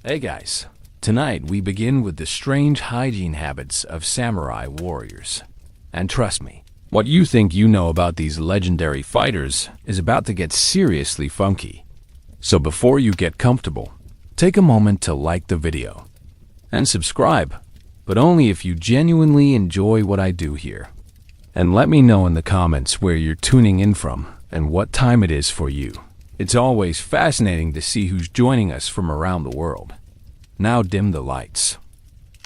Hey guys, tonight we begin with the strange hygiene habits of samurai warriors. And trust me, what you think you know about these legendary fighters is about to get seriously funky. So before you get comfortable, take a moment to like the video and subscribe, but only if you genuinely enjoy what I do here. And let me know in the comments where you're tuning in from and what time it is for you. It's always fascinating to see who's joining us from around the world. Now dim the lights.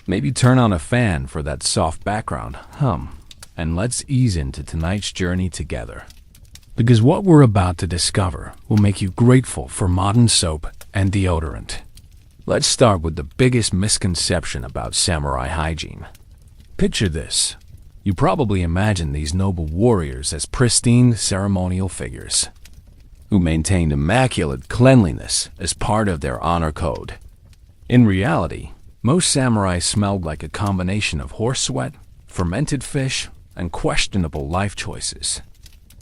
Maybe turn on a fan for that soft background hum, and let's ease into tonight's journey together. Because what we're about to discover will make you grateful for modern soap and deodorant. Let's start with the biggest misconception about samurai hygiene. Picture this. You probably imagine these noble warriors as pristine ceremonial figures who maintained immaculate cleanliness as part of their honor code. In reality, most samurai smelled like a combination of horse sweat, fermented fish, and questionable life choices.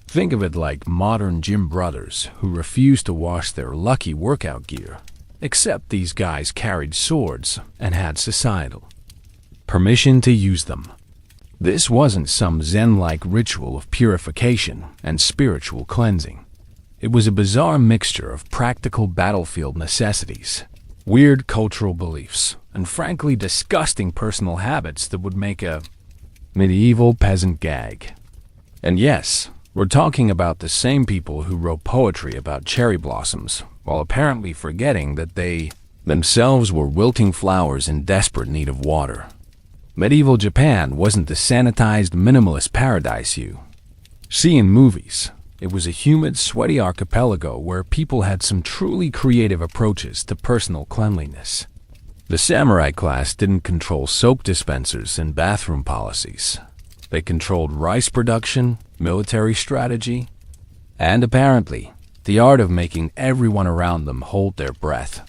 Think of it like modern gym brothers who refuse to wash their lucky workout gear, except these guys carried swords and had societal permission to use them. This wasn't some Zen-like ritual of purification and spiritual cleansing. It was a bizarre mixture of practical battlefield necessities, weird cultural beliefs, and frankly disgusting personal habits that would make a medieval peasant gag. And yes, we're talking about the same people who wrote poetry about cherry blossoms, while apparently forgetting that they themselves were wilting flowers in desperate need of water. Medieval Japan wasn't the sanitized minimalist paradise you see in movies. It was a humid, sweaty archipelago where people had some truly creative approaches to personal cleanliness. The samurai class didn't control soap dispensers and bathroom policies. They controlled rice production, military strategy, and apparently, the art of making everyone around them hold their breath.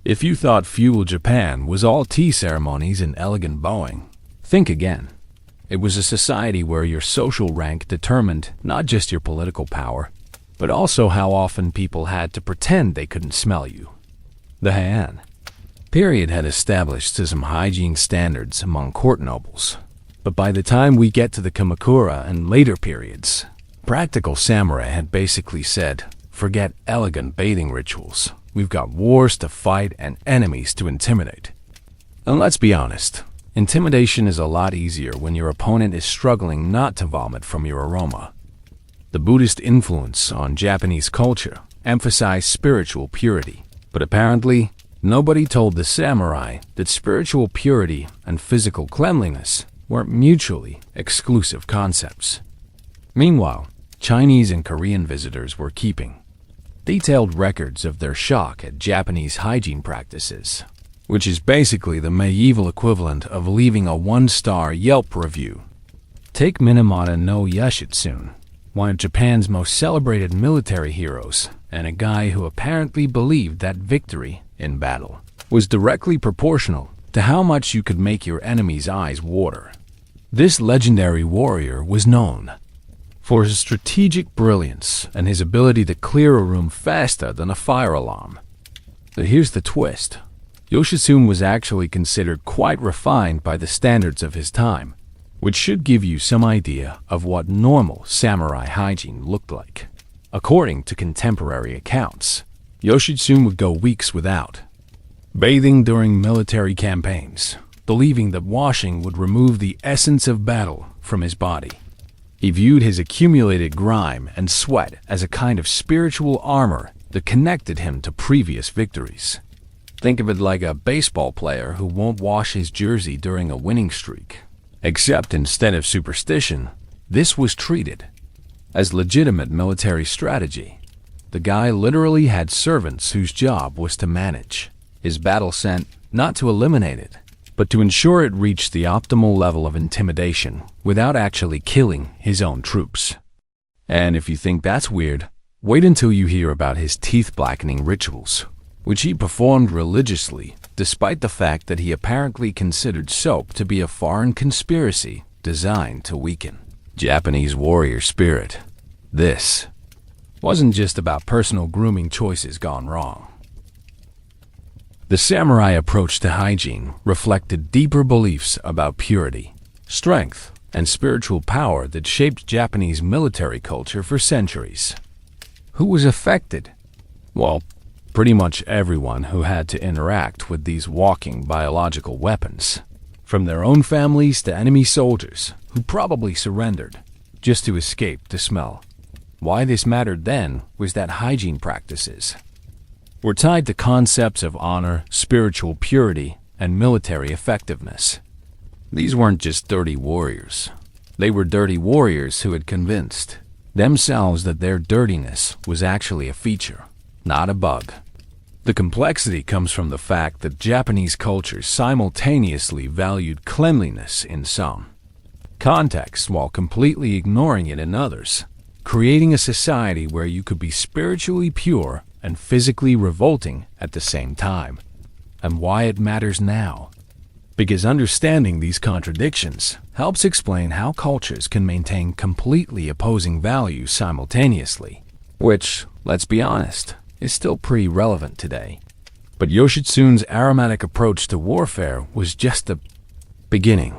If you thought feudal Japan was all tea ceremonies and elegant bowing, think again. It was a society where your social rank determined not just your political power, but also how often people had to pretend they couldn't smell you. The Heian period had established some hygiene standards among court nobles, but by the time we get to the Kamakura and later periods, practical samurai had basically said, forget elegant bathing rituals. We've got wars to fight and enemies to intimidate. And let's be honest, intimidation is a lot easier when your opponent is struggling not to vomit from your aroma. The Buddhist influence on Japanese culture emphasized spiritual purity, but apparently, nobody told the samurai that spiritual purity and physical cleanliness weren't mutually exclusive concepts. Meanwhile, Chinese and Korean visitors were keeping detailed records of their shock at Japanese hygiene practices, which is basically the medieval equivalent of leaving a one-star Yelp review. Take Minamoto no Yoshitsune, one of Japan's most celebrated military heroes, and a guy who apparently believed that victory in battle was directly proportional to how much you could make your enemy's eyes water. This legendary warrior was known for his strategic brilliance and his ability to clear a room faster than a fire alarm. But here's the twist. Yoshitsune was actually considered quite refined by the standards of his time, which should give you some idea of what normal samurai hygiene looked like. According to contemporary accounts, Yoshitsune would go weeks without bathing during military campaigns, believing that washing would remove the essence of battle from his body. He viewed his accumulated grime and sweat as a kind of spiritual armor that connected him to previous victories. Think of it like a baseball player who won't wash his jersey during a winning streak. Except instead of superstition, this was treated as legitimate military strategy. The guy literally had servants whose job was to manage his battle scent, not to eliminate it, but to ensure it reached the optimal level of intimidation without actually killing his own troops. And if you think that's weird, wait until you hear about his teeth-blackening rituals, which he performed religiously, despite the fact that he apparently considered soap to be a foreign conspiracy designed to weaken Japanese warrior spirit. This wasn't just about personal grooming choices gone wrong. The samurai approach to hygiene reflected deeper beliefs about purity, strength, and spiritual power that shaped Japanese military culture for centuries. Who was affected? Well, pretty much everyone who had to interact with these walking biological weapons, from their own families to enemy soldiers who probably surrendered just to escape the smell. Why this mattered then was that hygiene practices were tied to concepts of honor, spiritual purity, and military effectiveness. These weren't just dirty warriors. They were dirty warriors who had convinced themselves that their dirtiness was actually a feature, not a bug. The complexity comes from the fact that Japanese culture simultaneously valued cleanliness in some contexts while completely ignoring it in others, creating a society where you could be spiritually pure and physically revolting at the same time. And why it matters now? Because understanding these contradictions helps explain how cultures can maintain completely opposing values simultaneously, which, let's be honest, is still pretty relevant today. But Yoshitsune's aromatic approach to warfare was just the beginning.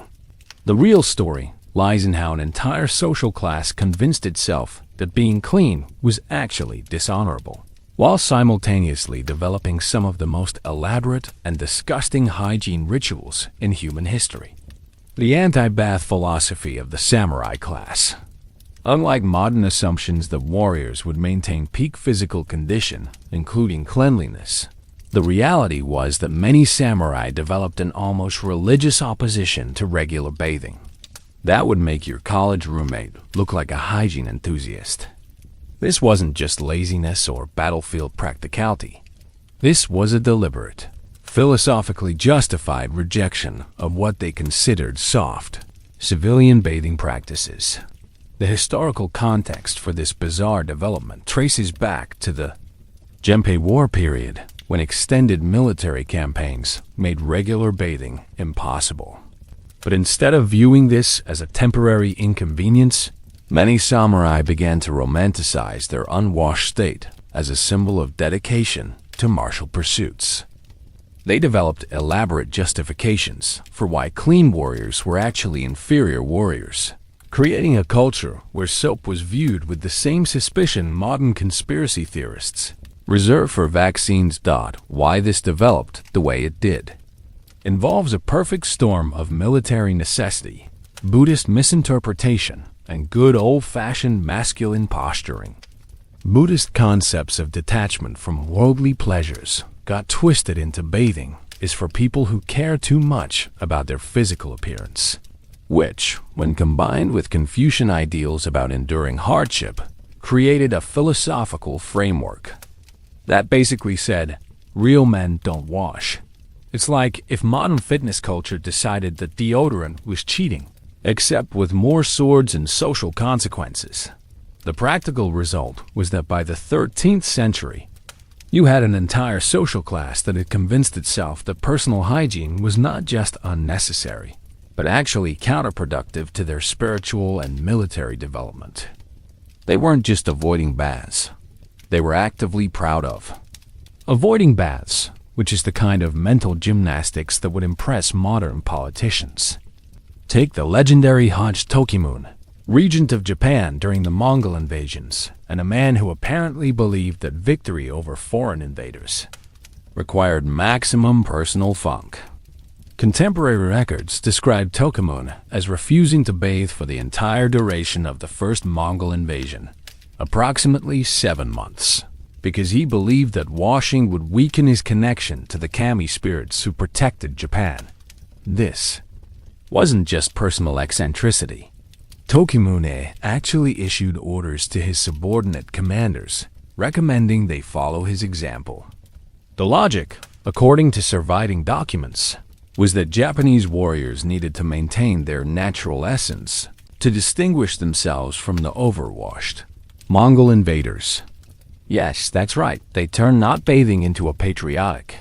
The real story lies in how an entire social class convinced itself that being clean was actually dishonorable, while simultaneously developing some of the most elaborate and disgusting hygiene rituals in human history. The anti-bath philosophy of the samurai class. Unlike modern assumptions that warriors would maintain peak physical condition, including cleanliness, the reality was that many samurai developed an almost religious opposition to regular bathing. That would make your college roommate look like a hygiene enthusiast. This wasn't just laziness or battlefield practicality. This was a deliberate, philosophically justified rejection of what they considered soft, civilian bathing practices. The historical context for this bizarre development traces back to the Genpei War period, when extended military campaigns made regular bathing impossible. But instead of viewing this as a temporary inconvenience, many samurai began to romanticize their unwashed state as a symbol of dedication to martial pursuits. They developed elaborate justifications for why clean warriors were actually inferior warriors, creating a culture where soap was viewed with the same suspicion modern conspiracy theorists reserve for vaccines. Why this developed the way it did involves a perfect storm of military necessity, Buddhist misinterpretation, and good old-fashioned masculine posturing. Buddhist concepts of detachment from worldly pleasures got twisted into bathing is for people who care too much about their physical appearance, which, when combined with Confucian ideals about enduring hardship, created a philosophical framework that basically said, real men don't wash. It's like if modern fitness culture decided that deodorant was cheating, except with more swords and social consequences. The practical result was that by the 13th century, you had an entire social class that had convinced itself that personal hygiene was not just unnecessary, but actually counterproductive to their spiritual and military development. They weren't just avoiding baths. They were actively proud of avoiding baths, which is the kind of mental gymnastics that would impress modern politicians. Take the legendary Hajj Tokimune, regent of Japan during the Mongol invasions, and a man who apparently believed that victory over foreign invaders required maximum personal funk. Contemporary records describe Tokimune as refusing to bathe for the entire duration of the first Mongol invasion, approximately 7 months, because he believed that washing would weaken his connection to the kami spirits who protected Japan. This wasn't just personal eccentricity. Tokimune actually issued orders to his subordinate commanders, recommending they follow his example. The logic, according to surviving documents, was that Japanese warriors needed to maintain their natural essence to distinguish themselves from the overwashed Mongol invaders. Yes, that's right, they turned not bathing into a patriotic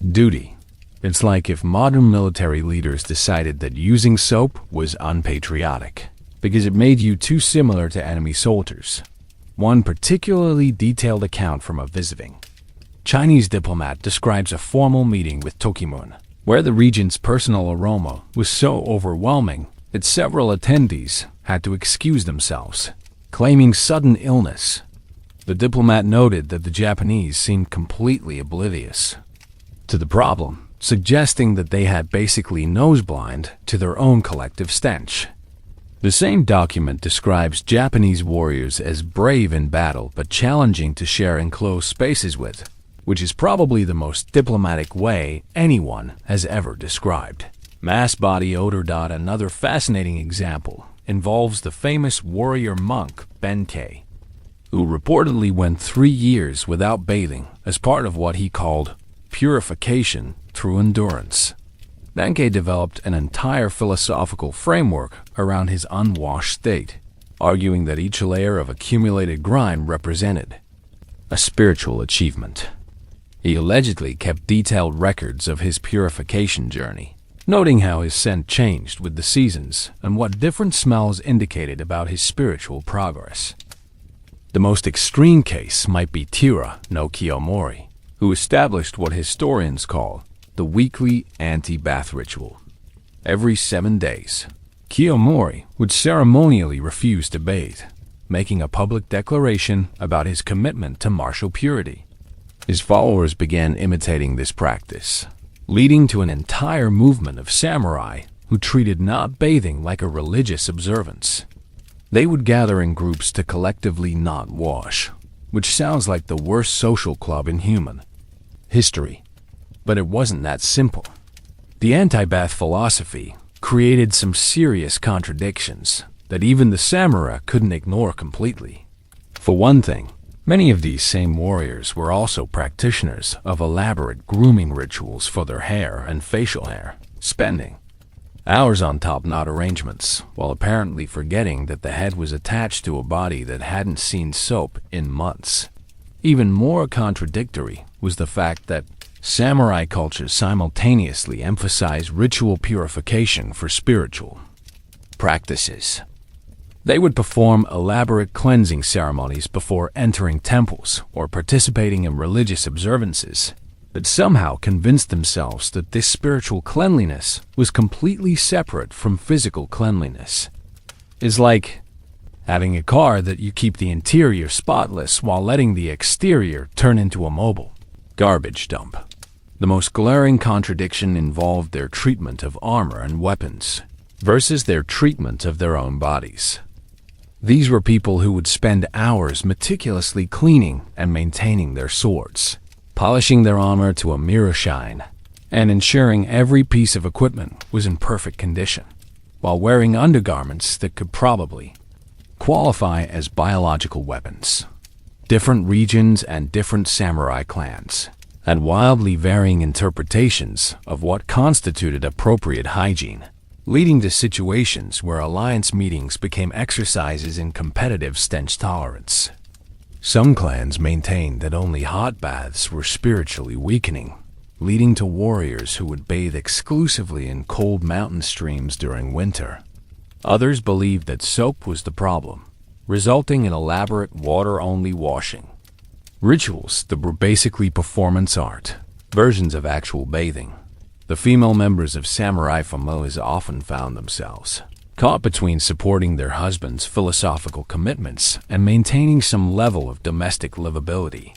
duty. It's like if modern military leaders decided that using soap was unpatriotic, because it made you too similar to enemy soldiers. One particularly detailed account from a visiting Chinese diplomat describes a formal meeting with Tokimun, where the regent's personal aroma was so overwhelming that several attendees had to excuse themselves, claiming sudden illness. The diplomat noted that the Japanese seemed completely oblivious to the problem, suggesting that they had basically nose-blind to their own collective stench. The same document describes Japanese warriors as brave in battle but challenging to share enclosed spaces with, which is probably the most diplomatic way anyone has ever described. Mass body odor. Another fascinating example involves the famous warrior monk Benkei, who reportedly went 3 years without bathing as part of what he called purification through endurance. Benkei developed an entire philosophical framework around his unwashed state, arguing that each layer of accumulated grime represented a spiritual achievement. He allegedly kept detailed records of his purification journey, noting how his scent changed with the seasons and what different smells indicated about his spiritual progress. The most extreme case might be Tira no Kiyomori, who established what historians call the weekly anti-bath ritual. Every 7 days, Kiyomori would ceremonially refuse to bathe, making a public declaration about his commitment to martial purity. His followers began imitating this practice, leading to an entire movement of samurai who treated not bathing like a religious observance. They would gather in groups to collectively not wash, which sounds like the worst social club in human history. But it wasn't that simple. The anti-bath philosophy created some serious contradictions that even the samurai couldn't ignore completely. For one thing, many of these same warriors were also practitioners of elaborate grooming rituals for their hair and facial hair, spending hours on top-knot arrangements, while apparently forgetting that the head was attached to a body that hadn't seen soap in months. Even more contradictory was the fact that samurai cultures simultaneously emphasized ritual purification for spiritual practices. They would perform elaborate cleansing ceremonies before entering temples or participating in religious observances, but somehow convinced themselves that this spiritual cleanliness was completely separate from physical cleanliness. It's like having a car that you keep the interior spotless while letting the exterior turn into a mobile garbage dump. The most glaring contradiction involved their treatment of armor and weapons versus their treatment of their own bodies. These were people who would spend hours meticulously cleaning and maintaining their swords, polishing their armor to a mirror shine, and ensuring every piece of equipment was in perfect condition, while wearing undergarments that could probably qualify as biological weapons. Different regions and different samurai clans had wildly varying interpretations of what constituted appropriate hygiene, leading to situations where alliance meetings became exercises in competitive stench tolerance. Some clans maintained that only hot baths were spiritually weakening, leading to warriors who would bathe exclusively in cold mountain streams during winter. Others believed that soap was the problem, resulting in elaborate water-only washing rituals that were basically performance art, versions of actual bathing. The female members of samurai families often found themselves caught between supporting their husbands' philosophical commitments and maintaining some level of domestic livability.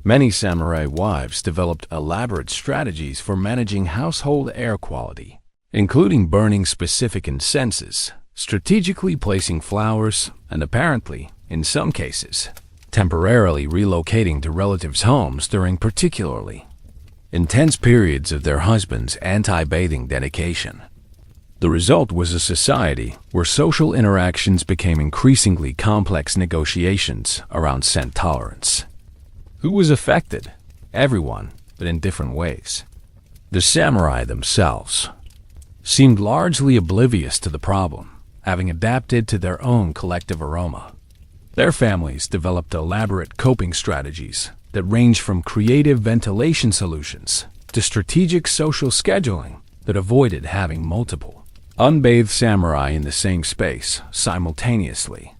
Many samurai wives developed elaborate strategies for managing household air quality, including burning specific incenses, strategically placing flowers, and apparently, in some cases, temporarily relocating to relatives' homes during particularly intense periods of their husband's anti-bathing dedication. The result was a society where social interactions became increasingly complex negotiations around scent tolerance. Who was affected? Everyone, but in different ways. The samurai themselves seemed largely oblivious to the problem, having adapted to their own collective aroma. Their families developed elaborate coping strategies that ranged from creative ventilation solutions to strategic social scheduling that avoided having multiple unbathed samurai in the same space simultaneously.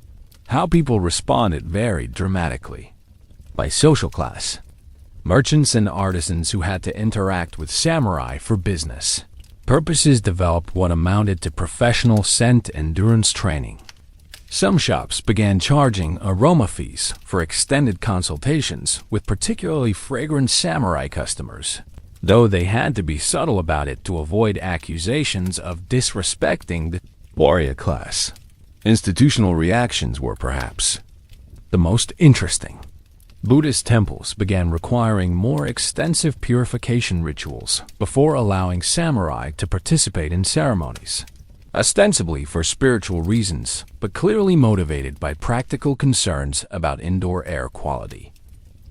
How people responded varied dramatically by social class. merchants and artisans who had to interact with samurai for business purposes developed what amounted to professional scent endurance training. Some shops began charging aroma fees for extended consultations with particularly fragrant samurai customers, though they had to be subtle about it to avoid accusations of disrespecting the warrior class. Institutional reactions were perhaps the most interesting. Buddhist temples began requiring more extensive purification rituals before allowing samurai to participate in ceremonies, ostensibly for spiritual reasons, but clearly motivated by practical concerns about indoor air quality.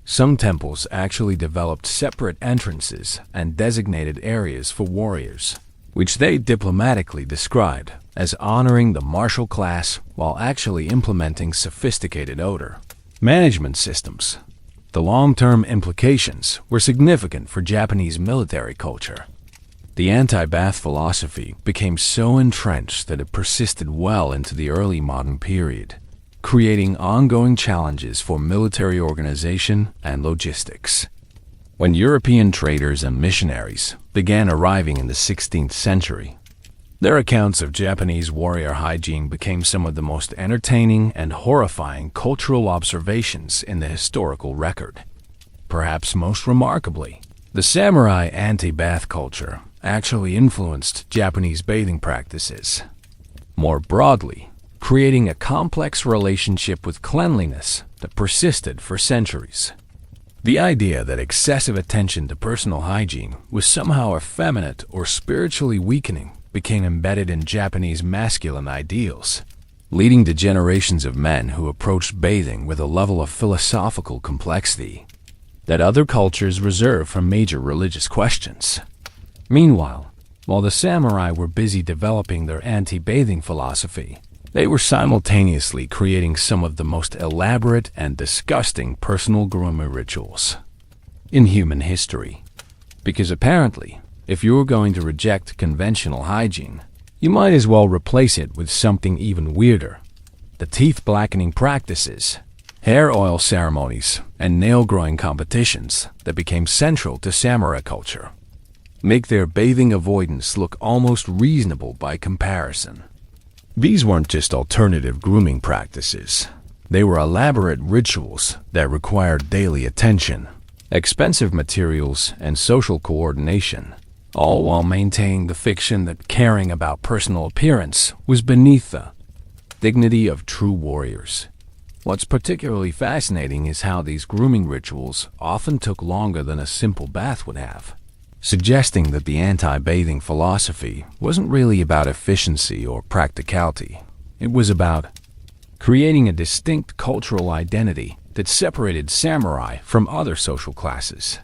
Some temples actually developed separate entrances and designated areas for warriors, which they diplomatically described as honoring the martial class while actually implementing sophisticated odor management systems. The long-term implications were significant for Japanese military culture. The anti-bath philosophy became so entrenched that it persisted well into the early modern period, creating ongoing challenges for military organization and logistics. When European traders and missionaries began arriving in the 16th century, their accounts of Japanese warrior hygiene became some of the most entertaining and horrifying cultural observations in the historical record. Perhaps most remarkably, the samurai anti-bath culture actually influenced Japanese bathing practices. More broadly, creating a complex relationship with cleanliness that persisted for centuries. The idea that excessive attention to personal hygiene was somehow effeminate or spiritually weakening became embedded in Japanese masculine ideals, leading to generations of men who approached bathing with a level of philosophical complexity that other cultures reserve for major religious questions. Meanwhile, while the samurai were busy developing their anti-bathing philosophy, they were simultaneously creating some of the most elaborate and disgusting personal grooming rituals in human history. Because apparently, if you were going to reject conventional hygiene, you might as well replace it with something even weirder. The teeth blackening practices, hair oil ceremonies, and nail-growing competitions that became central to samurai culture make their bathing avoidance look almost reasonable by comparison. These weren't just alternative grooming practices. They were elaborate rituals that required daily attention, expensive materials, and social coordination, all while maintaining the fiction that caring about personal appearance was beneath the dignity of true warriors. What's particularly fascinating is how these grooming rituals often took longer than a simple bath would have, suggesting that the anti-bathing philosophy wasn't really about efficiency or practicality. It was about creating a distinct cultural identity that separated samurai from other social classes.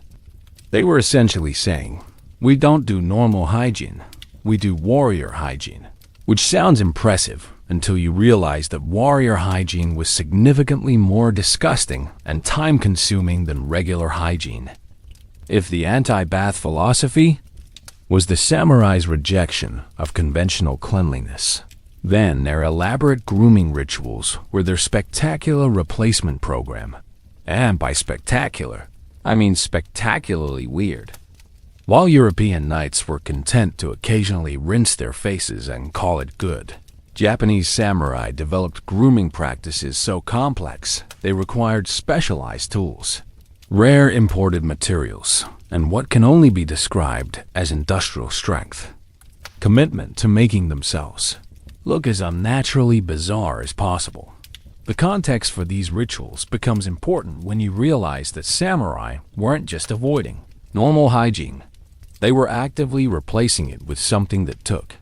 They were essentially saying, "We don't do normal hygiene, we do warrior hygiene," which sounds impressive until you realize that warrior hygiene was significantly more disgusting and time-consuming than regular hygiene. If the anti-bath philosophy was the samurai's rejection of conventional cleanliness, then their elaborate grooming rituals were their spectacular replacement program. And by spectacular, I mean spectacularly weird. While European knights were content to occasionally rinse their faces and call it good, Japanese samurai developed grooming practices so complex they required specialized tools, rare imported materials, and what can only be described as industrial strength, commitment to making themselves look as unnaturally bizarre as possible. The context for these rituals becomes important when you realize that samurai weren't just avoiding normal hygiene. They were actively replacing it with something that took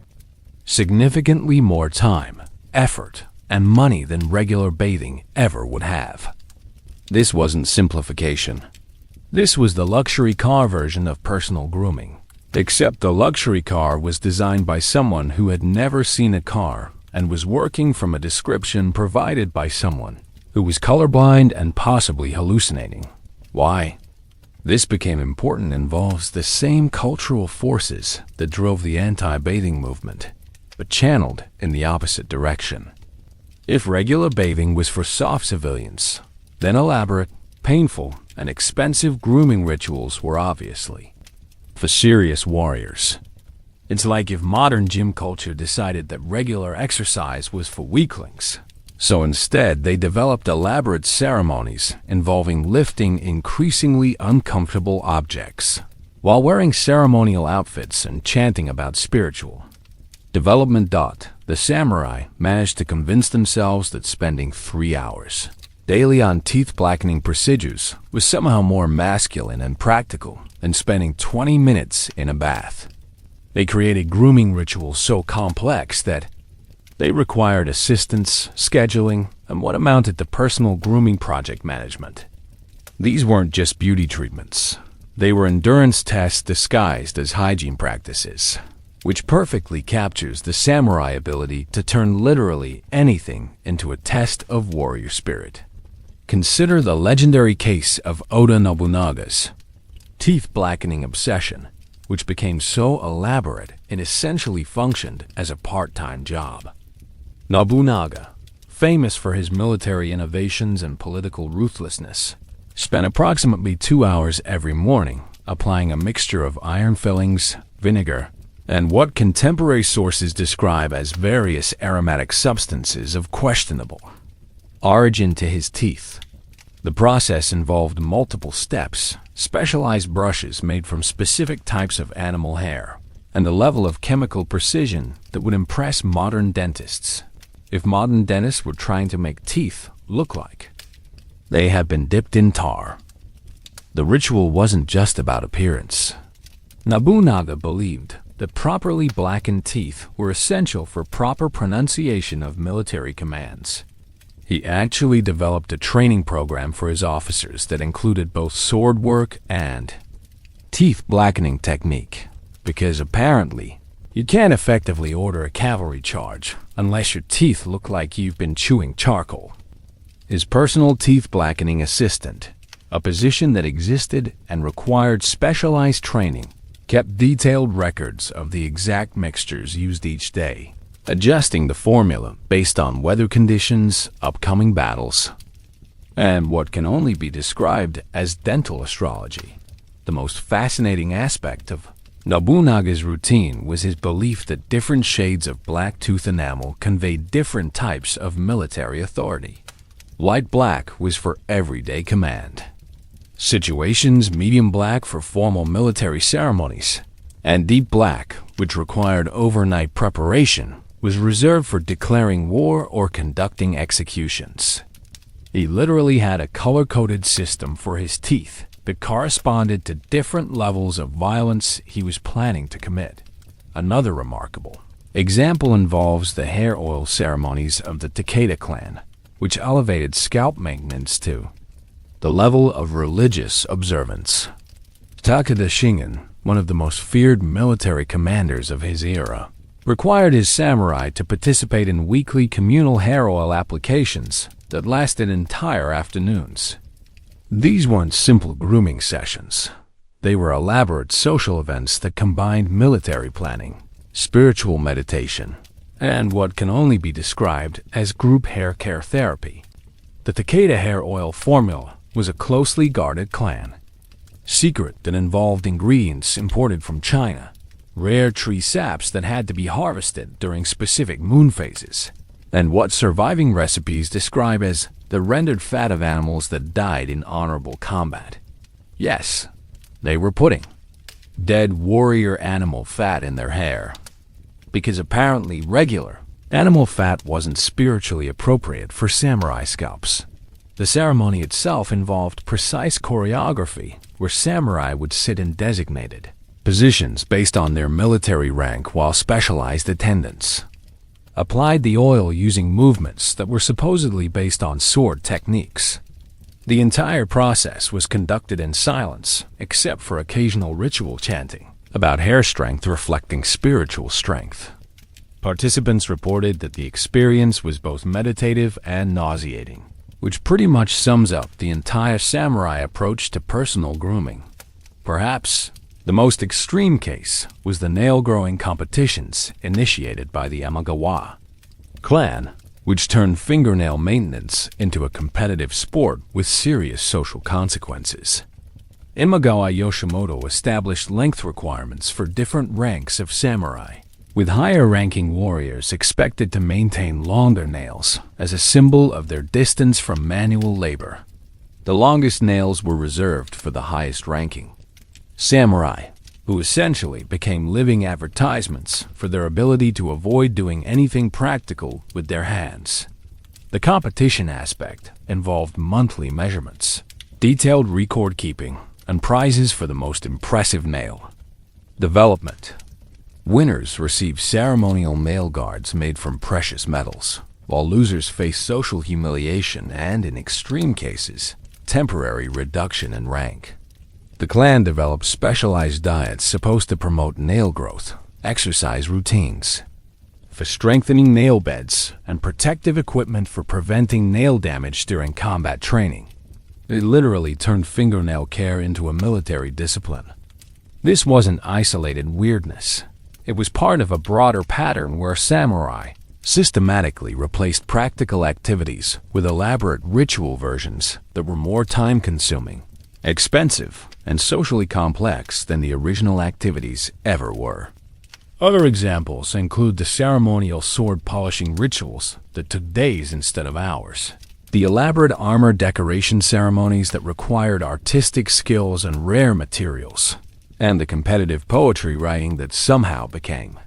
significantly more time, effort, and money than regular bathing ever would have. This wasn't simplification. This was the luxury car version of personal grooming, except the luxury car was designed by someone who had never seen a car and was working from a description provided by someone who was colorblind and possibly hallucinating. Why? This became important involves the same cultural forces that drove the anti-bathing movement, but channeled in the opposite direction. If regular bathing was for soft civilians, then elaborate, painful, and expensive grooming rituals were obviously for serious warriors. It's like if modern gym culture decided that regular exercise was for weaklings. So instead, they developed elaborate ceremonies involving lifting increasingly uncomfortable objects, while wearing ceremonial outfits and chanting about spiritual development. The samurai managed to convince themselves that spending 3 hours daily on teeth blackening procedures was somehow more masculine and practical than spending 20 minutes in a bath. They created grooming rituals so complex that they required assistance, scheduling, and what amounted to personal grooming project management. These weren't just beauty treatments. They were endurance tests disguised as hygiene practices, which perfectly captures the samurai ability to turn literally anything into a test of warrior spirit. Consider the legendary case of Oda Nobunaga's teeth blackening obsession, which became so elaborate it essentially functioned as a part-time job. Nobunaga, famous for his military innovations and political ruthlessness, spent approximately 2 hours every morning applying a mixture of iron fillings, vinegar, and what contemporary sources describe as various aromatic substances of questionable origin to his teeth. The process involved multiple steps, specialized brushes made from specific types of animal hair, and a level of chemical precision that would impress modern dentists if modern dentists were trying to make teeth look like they had been dipped in tar. The ritual wasn't just about appearance. Nobunaga believed that properly blackened teeth were essential for proper pronunciation of military commands. He actually developed a training program for his officers that included both sword work and teeth blackening technique, because apparently you can't effectively order a cavalry charge unless your teeth look like you've been chewing charcoal. His personal teeth blackening assistant, a position that existed and required specialized training, kept detailed records of the exact mixtures used each day, adjusting the formula based on weather conditions, upcoming battles, and what can only be described as dental astrology. The most fascinating aspect of Nobunaga's routine was his belief that different shades of black tooth enamel conveyed different types of military authority. Light black was for everyday command situations, medium black for formal military ceremonies, and deep black, which required overnight preparation, was reserved for declaring war or conducting executions. He literally had a color-coded system for his teeth that corresponded to different levels of violence he was planning to commit. Another remarkable example involves the hair oil ceremonies of the Takeda clan, which elevated scalp maintenance to the level of religious observance. Takeda Shingen, one of the most feared military commanders of his era, required his samurai to participate in weekly communal hair oil applications that lasted entire afternoons. These weren't simple grooming sessions. They were elaborate social events that combined military planning, spiritual meditation, and what can only be described as group hair care therapy. The Takeda hair oil formula was a closely guarded clan secret that involved ingredients imported from China, rare tree saps that had to be harvested during specific moon phases, and what surviving recipes describe as the rendered fat of animals that died in honorable combat. Yes, they were putting dead warrior animal fat in their hair, because apparently regular animal fat wasn't spiritually appropriate for samurai scalps. The ceremony itself involved precise choreography where samurai would sit in designated positions based on their military rank while specialized attendants applied the oil using movements that were supposedly based on sword techniques. The entire process was conducted in silence, except for occasional ritual chanting about hair strength reflecting spiritual strength. Participants reported that the experience was both meditative and nauseating, which pretty much sums up the entire samurai approach to personal grooming. Perhaps the most extreme case was the nail-growing competitions initiated by the Amagawa clan, which turned fingernail maintenance into a competitive sport with serious social consequences. Imagawa Yoshimoto established length requirements for different ranks of samurai, with higher-ranking warriors expected to maintain longer nails as a symbol of their distance from manual labor. The longest nails were reserved for the highest-ranking samurai, who essentially became living advertisements for their ability to avoid doing anything practical with their hands. The competition aspect involved monthly measurements, detailed record-keeping, and prizes for the most impressive nail. Development. Winners received ceremonial nail guards made from precious metals, while losers faced social humiliation and, in extreme cases, temporary reduction in rank. The clan developed specialized diets supposed to promote nail growth, exercise routines for strengthening nail beds, and protective equipment for preventing nail damage during combat training. It literally turned fingernail care into a military discipline. This wasn't isolated weirdness. It was part of a broader pattern where samurai systematically replaced practical activities with elaborate ritual versions that were more time-consuming, expensive, and socially complex than the original activities ever were. Other examples include the ceremonial sword polishing rituals that took days instead of hours, the elaborate armor decoration ceremonies that required artistic skills and rare materials, and the competitive poetry writing that somehow became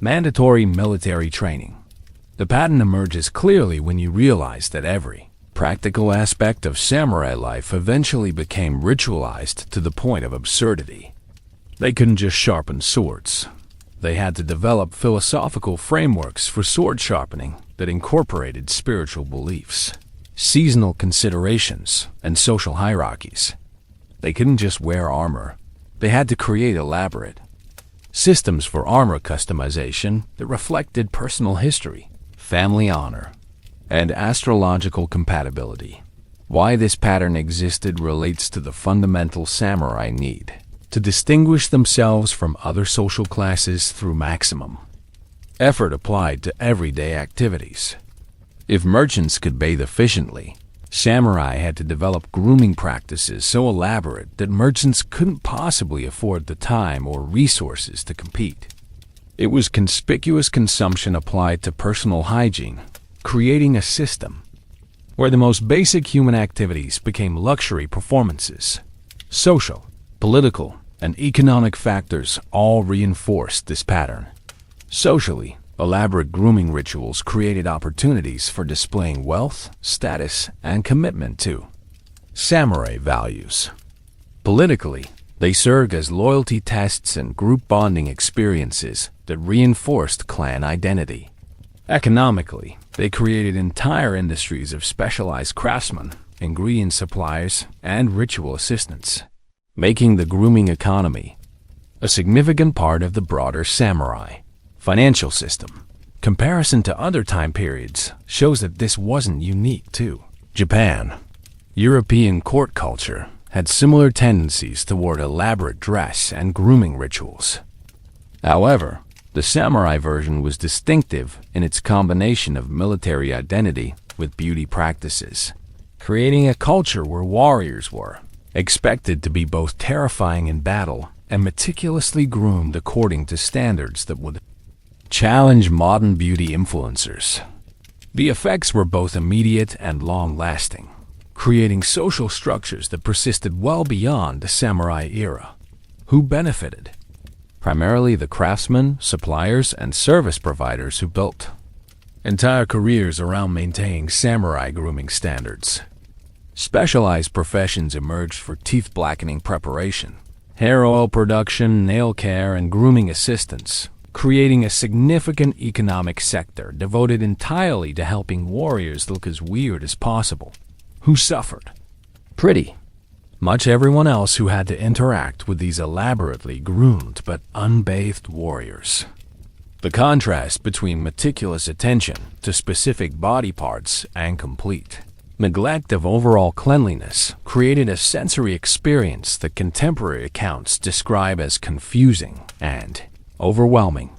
mandatory military training. The pattern emerges clearly when you realize that every practical aspect of samurai life eventually became ritualized to the point of absurdity. They couldn't just sharpen swords. They had to develop philosophical frameworks for sword sharpening that incorporated spiritual beliefs, seasonal considerations, and social hierarchies. They couldn't just wear armor. They had to create elaborate systems for armor customization that reflected personal history, family honor, and astrological compatibility. Why this pattern existed relates to the fundamental samurai need to distinguish themselves from other social classes through maximum effort applied to everyday activities. If merchants could bathe efficiently, samurai had to develop grooming practices so elaborate that merchants couldn't possibly afford the time or resources to compete. It was conspicuous consumption applied to personal hygiene, creating a system where the most basic human activities became luxury performances. Social, political, and economic factors all reinforced this pattern. Socially, elaborate grooming rituals created opportunities for displaying wealth, status, and commitment to samurai values. Politically, they served as loyalty tests and group bonding experiences that reinforced clan identity. Economically, they created entire industries of specialized craftsmen, ingredient suppliers, and ritual assistants, making the grooming economy a significant part of the broader samurai financial system. Comparison to other time periods shows that this wasn't unique to Japan. European court culture had similar tendencies toward elaborate dress and grooming rituals. However, the samurai version was distinctive in its combination of military identity with beauty practices, creating a culture where warriors were expected to be both terrifying in battle and meticulously groomed according to standards that would challenge modern beauty influencers. The effects were both immediate and long-lasting, creating social structures that persisted well beyond the samurai era. Who benefited? Primarily the craftsmen, suppliers, and service providers who built entire careers around maintaining samurai grooming standards. Specialized professions emerged for teeth blackening preparation, hair oil production, nail care, and grooming assistance, creating a significant economic sector devoted entirely to helping warriors look as weird as possible. Who suffered? Pretty much everyone else who had to interact with these elaborately groomed but unbathed warriors. The contrast between meticulous attention to specific body parts and complete neglect of overall cleanliness created a sensory experience that contemporary accounts describe as confusing and overwhelming.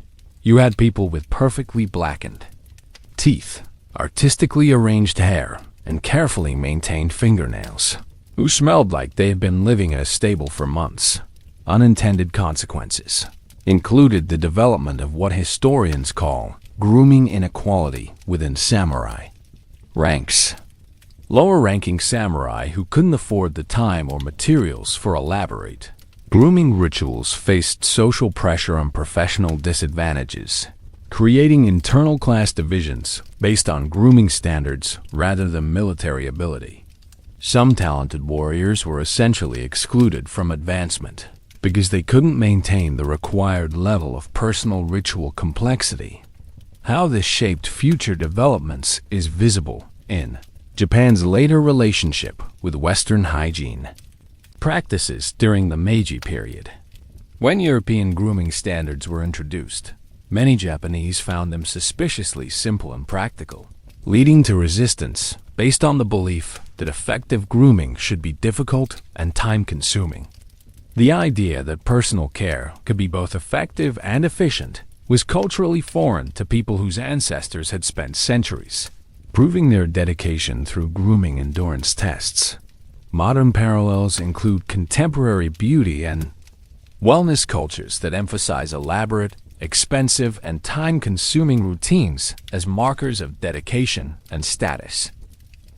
You had people with perfectly blackened teeth artistically arranged hair, and carefully maintained fingernails, who smelled like they had been living in a stable for months. Unintended consequences included the development of what historians call grooming inequality within samurai ranks. Lower-ranking samurai who couldn't afford the time or materials for elaborate grooming rituals faced social pressure and professional disadvantages, creating internal class divisions based on grooming standards rather than military ability. Some talented warriors were essentially excluded from advancement because they couldn't maintain the required level of personal ritual complexity. How this shaped future developments is visible in Japan's later relationship with Western hygiene practices during the Meiji period. When European grooming standards were introduced, many Japanese found them suspiciously simple and practical, leading to resistance based on the belief that effective grooming should be difficult and time-consuming. The idea that personal care could be both effective and efficient was culturally foreign to people whose ancestors had spent centuries proving their dedication through grooming endurance tests. Modern parallels include contemporary beauty and wellness cultures that emphasize elaborate, expensive, and time-consuming routines as markers of dedication and status.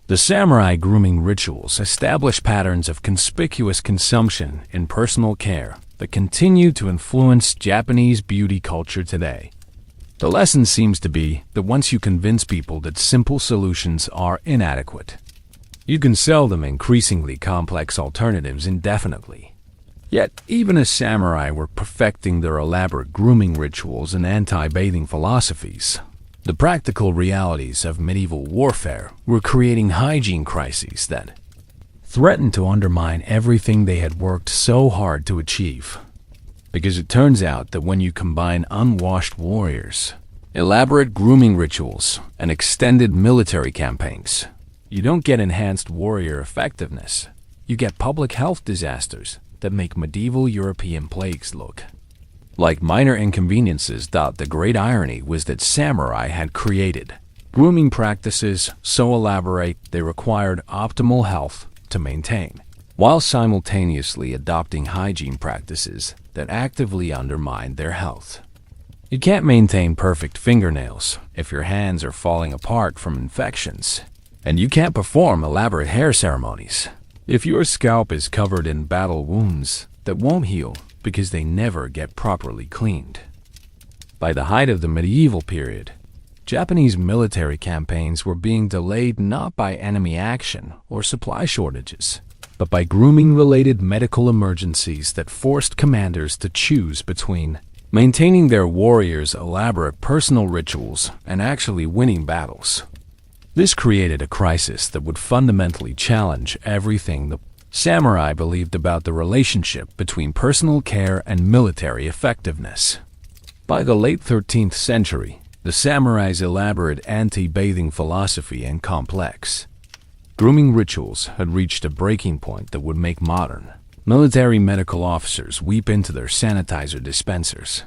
The samurai grooming rituals establish patterns of conspicuous consumption in personal care that continue to influence Japanese beauty culture today. The lesson seems to be that once you convince people that simple solutions are inadequate, you can sell them increasingly complex alternatives indefinitely. Yet, even as samurai were perfecting their elaborate grooming rituals and anti-bathing philosophies, the practical realities of medieval warfare were creating hygiene crises that threatened to undermine everything they had worked so hard to achieve. Because it turns out that when you combine unwashed warriors, elaborate grooming rituals, and extended military campaigns, you don't get enhanced warrior effectiveness. You get public health disasters that make medieval European plagues look like minor inconveniences. The great irony was that samurai had created grooming practices so elaborate they required optimal health to maintain, while simultaneously adopting hygiene practices that actively undermined their health. You can't maintain perfect fingernails if your hands are falling apart from infections, and you can't perform elaborate hair ceremonies if your scalp is covered in battle wounds that won't heal because they never get properly cleaned. By the height of the medieval period, Japanese military campaigns were being delayed not by enemy action or supply shortages, but by grooming-related medical emergencies that forced commanders to choose between maintaining their warriors' elaborate personal rituals and actually winning battles. This created a crisis that would fundamentally challenge everything the samurai believed about the relationship between personal care and military effectiveness. By the late 13th century, the samurai's elaborate anti-bathing philosophy and complex grooming rituals had reached a breaking point that would make modern military medical officers weep into their sanitizer dispensers.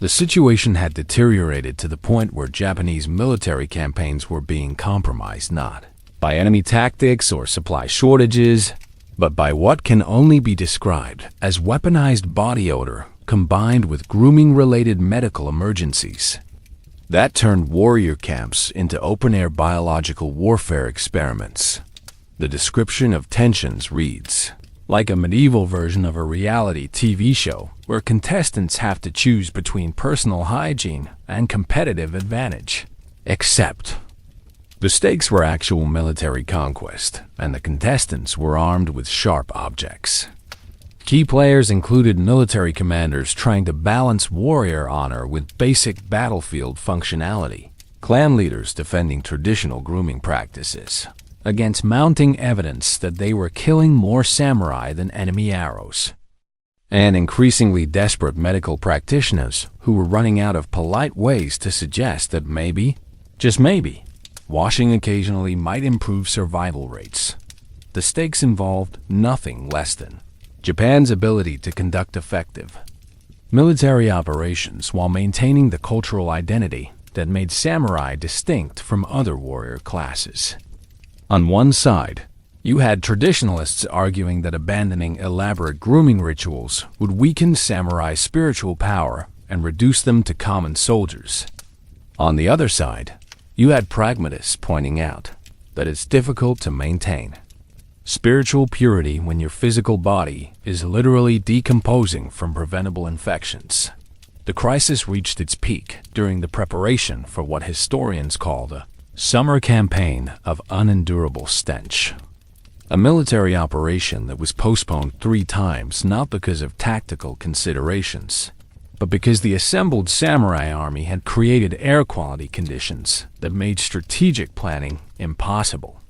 The situation had deteriorated to the point where Japanese military campaigns were being compromised not by enemy tactics or supply shortages, but by what can only be described as weaponized body odor combined with grooming-related medical emergencies. That turned warrior camps into open-air biological warfare experiments. The description of tensions reads like a medieval version of a reality TV show where contestants have to choose between personal hygiene and competitive advantage. Except the stakes were actual military conquest, and the contestants were armed with sharp objects. Key players included military commanders trying to balance warrior honor with basic battlefield functionality, clan leaders defending traditional grooming practices against mounting evidence that they were killing more samurai than enemy arrows, and increasingly desperate medical practitioners who were running out of polite ways to suggest that maybe, just maybe, washing occasionally might improve survival rates. The stakes involved nothing less than Japan's ability to conduct effective military operations while maintaining the cultural identity that made samurai distinct from other warrior classes. On one side, you had traditionalists arguing that abandoning elaborate grooming rituals would weaken samurai's spiritual power and reduce them to common soldiers. On the other side, you had pragmatists pointing out that it's difficult to maintain spiritual purity when your physical body is literally decomposing from preventable infections. The crisis reached its peak during the preparation for what historians call the Summer Campaign of Unendurable Stench, a military operation that was postponed 3 times not because of tactical considerations, but because the assembled samurai army had created air quality conditions that made strategic planning impossible.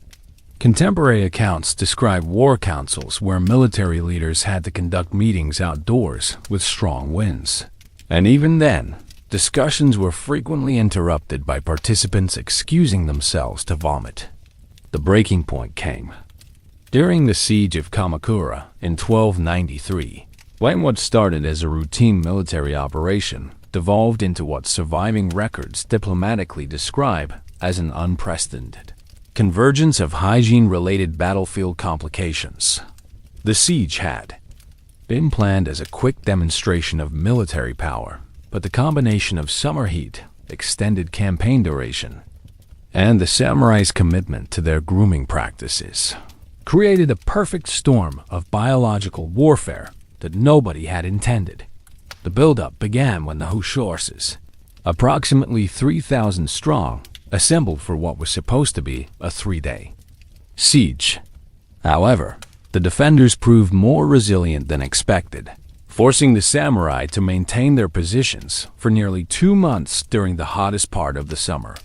Contemporary accounts describe war councils where military leaders had to conduct meetings outdoors with strong winds. And even then, discussions were frequently interrupted by participants excusing themselves to vomit. The breaking point came during the siege of Kamakura in 1293, when what started as a routine military operation devolved into what surviving records diplomatically describe as an unprecedented convergence of hygiene-related battlefield complications. The siege had been planned as a quick demonstration of military power, but the combination of summer heat, extended campaign duration, and the samurai's commitment to their grooming practices created a perfect storm of biological warfare that nobody had intended. The buildup began when the forces, approximately 3,000 strong, assembled for what was supposed to be a 3-day siege. However, the defenders proved more resilient than expected, forcing the samurai to maintain their positions for nearly 2 months during the hottest part of the summer.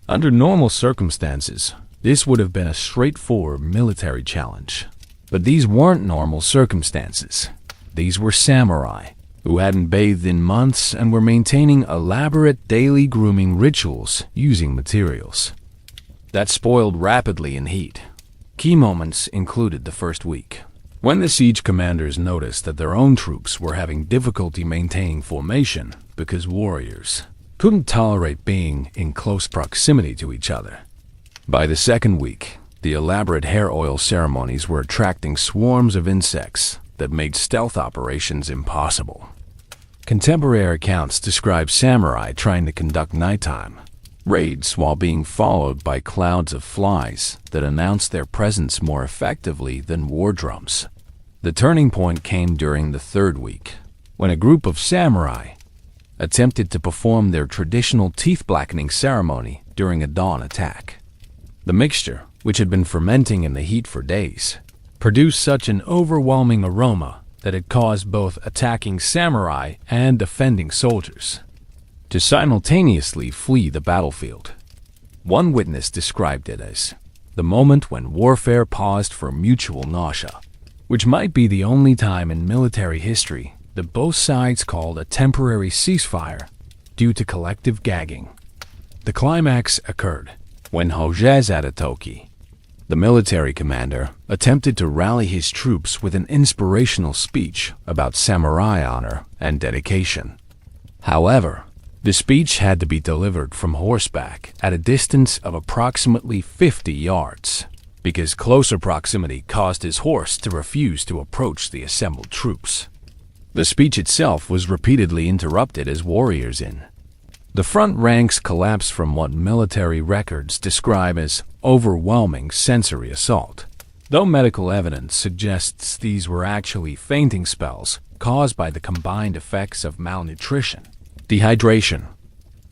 Under normal circumstances, this would have been a straightforward military challenge. But these weren't normal circumstances. These were samurai who hadn't bathed in months and were maintaining elaborate daily grooming rituals using materials that spoiled rapidly in heat. Key moments included the first week, when the siege commanders noticed that their own troops were having difficulty maintaining formation because warriors couldn't tolerate being in close proximity to each other. By the second week, the elaborate hair oil ceremonies were attracting swarms of insects that made stealth operations impossible. Contemporary accounts describe samurai trying to conduct nighttime raids while being followed by clouds of flies that announced their presence more effectively than war drums. The turning point came during the third week, when a group of samurai attempted to perform their traditional teeth-blackening ceremony during a dawn attack. The mixture, which had been fermenting in the heat for days, produced such an overwhelming aroma that it caused both attacking samurai and defending soldiers to simultaneously flee the battlefield. One witness described it as the moment when warfare paused for mutual nausea, which might be the only time in military history that both sides called a temporary ceasefire due to collective gagging. The climax occurred when Hojaz Adatoki, the military commander, attempted to rally his troops with an inspirational speech about samurai honor and dedication. However, the speech had to be delivered from horseback at a distance of approximately 50 yards, because closer proximity caused his horse to refuse to approach the assembled troops. The speech itself was repeatedly interrupted as warriors in the front ranks collapsed from what military records describe as overwhelming sensory assault, though medical evidence suggests these were actually fainting spells caused by the combined effects of malnutrition, dehydration,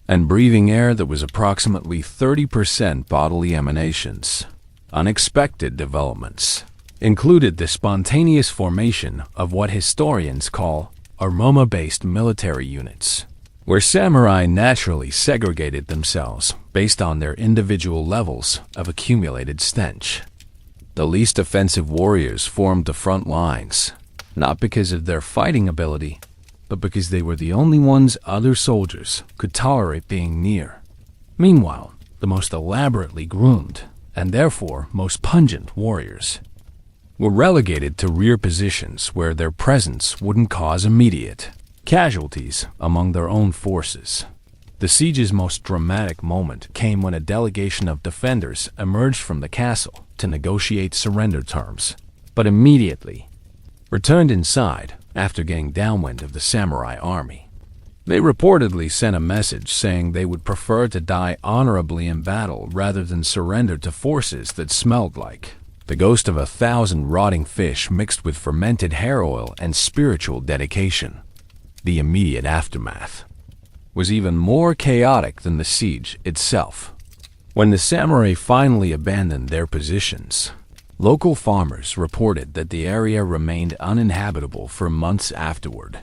and breathing air that was approximately 30% bodily emanations. Unexpected developments included the spontaneous formation of what historians call aroma-based military units, where samurai naturally segregated themselves based on their individual levels of accumulated stench. The least offensive warriors formed the front lines, not because of their fighting ability, but because they were the only ones other soldiers could tolerate being near. Meanwhile, the most elaborately groomed, and therefore most pungent warriors, were relegated to rear positions where their presence wouldn't cause immediate casualties among their own forces. The siege's most dramatic moment came when a delegation of defenders emerged from the castle to negotiate surrender terms, but immediately returned inside after getting downwind of the samurai army. They reportedly sent a message saying they would prefer to die honorably in battle rather than surrender to forces that smelled like the ghost of 1,000 rotting fish mixed with fermented hair oil and spiritual dedication. The immediate aftermath was even more chaotic than the siege itself. When the samurai finally abandoned their positions, local farmers reported that the area remained uninhabitable for months afterward.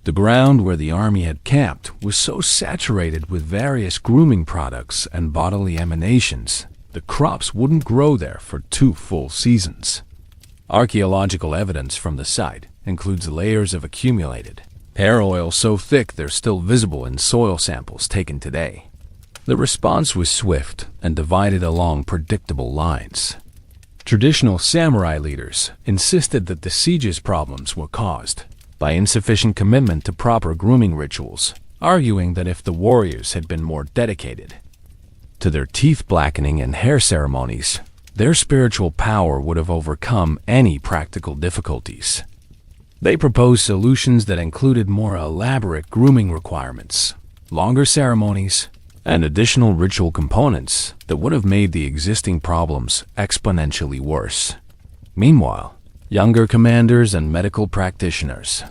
The ground where the army had camped was so saturated with various grooming products and bodily emanations, the crops wouldn't grow there for 2 full seasons. Archaeological evidence from the site includes layers of accumulated hair oil so thick they're still visible in soil samples taken today. The response was swift and divided along predictable lines. Traditional samurai leaders insisted that the siege's problems were caused by insufficient commitment to proper grooming rituals, arguing that if the warriors had been more dedicated to their teeth blackening and hair ceremonies, their spiritual power would have overcome any practical difficulties. They proposed solutions that included more elaborate grooming requirements, longer ceremonies, and additional ritual components that would have made the existing problems exponentially worse. Meanwhile, younger commanders and medical practitioners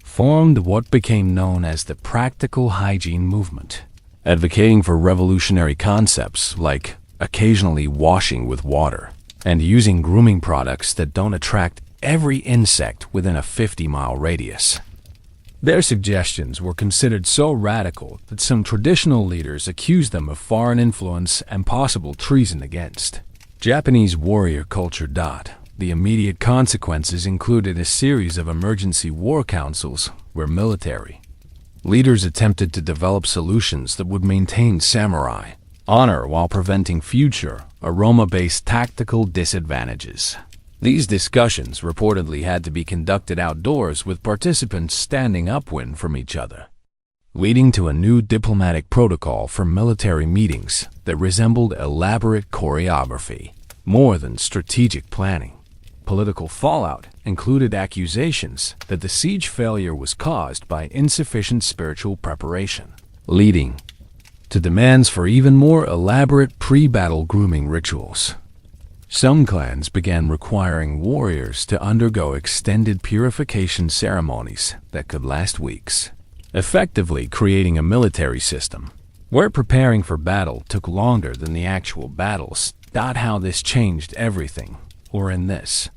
formed what became known as the practical hygiene movement, advocating for revolutionary concepts like occasionally washing with water and using grooming products that don't attract every insect within a 50-mile radius. Their suggestions were considered so radical that some traditional leaders accused them of foreign influence and possible treason against Japanese warrior culture. The immediate consequences included a series of emergency war councils where military leaders attempted to develop solutions that would maintain samurai honor while preventing future aroma-based tactical disadvantages. These discussions reportedly had to be conducted outdoors with participants standing upwind from each other, leading to a new diplomatic protocol for military meetings that resembled elaborate choreography more than strategic planning. Political fallout included accusations that the siege failure was caused by insufficient spiritual preparation, leading to demands for even more elaborate pre-battle grooming rituals. Some clans began requiring warriors to undergo extended purification ceremonies that could last weeks, effectively creating a military system where preparing for battle took longer than the actual battles. How this changed everything, or in this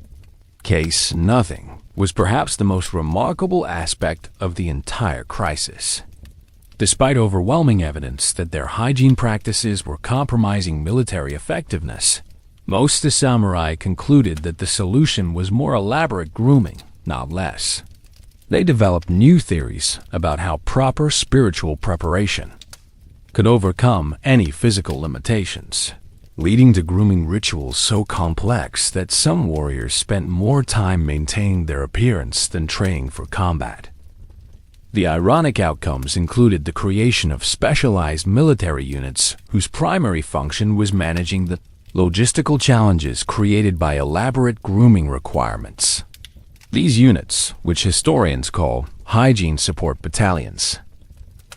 case, nothing, was perhaps the most remarkable aspect of the entire crisis. Despite overwhelming evidence that their hygiene practices were compromising military effectiveness, most samurai concluded that the solution was more elaborate grooming, not less. They developed new theories about how proper spiritual preparation could overcome any physical limitations, leading to grooming rituals so complex that some warriors spent more time maintaining their appearance than training for combat. The ironic outcomes included the creation of specialized military units whose primary function was managing the logistical challenges created by elaborate grooming requirements. These units, which historians call hygiene support battalions,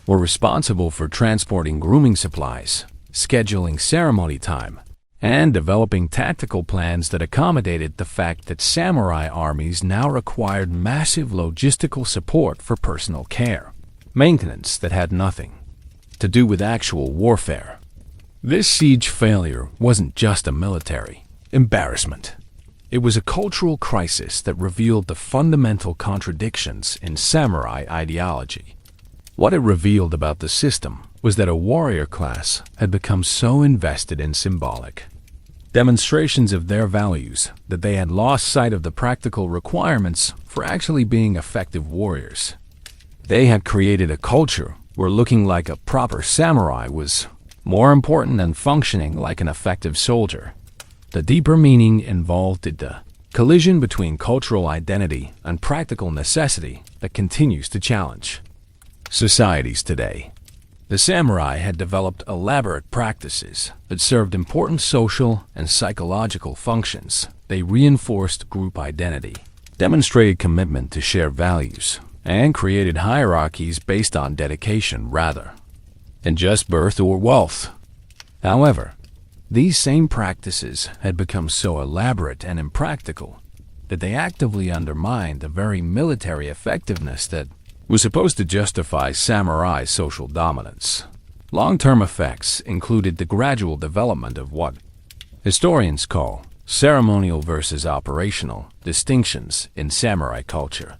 were responsible for transporting grooming supplies, scheduling ceremony time, and developing tactical plans that accommodated the fact that samurai armies now required massive logistical support for personal care, maintenance that had nothing to do with actual warfare. This siege failure wasn't just a military embarrassment. It was a cultural crisis that revealed the fundamental contradictions in samurai ideology. What it revealed about the system was that a warrior class had become so invested in symbolic demonstrations of their values that they had lost sight of the practical requirements for actually being effective warriors. They had created a culture where looking like a proper samurai was more important than functioning like an effective soldier. The deeper meaning involved in the collision between cultural identity and practical necessity that continues to challenge societies today. The samurai had developed elaborate practices that served important social and psychological functions. They reinforced group identity, demonstrated commitment to shared values, and created hierarchies based on dedication rather than just birth or wealth. However, these same practices had become so elaborate and impractical that they actively undermined the very military effectiveness that was supposed to justify samurai social dominance. Long-term effects included the gradual development of what historians call ceremonial versus operational distinctions in samurai culture.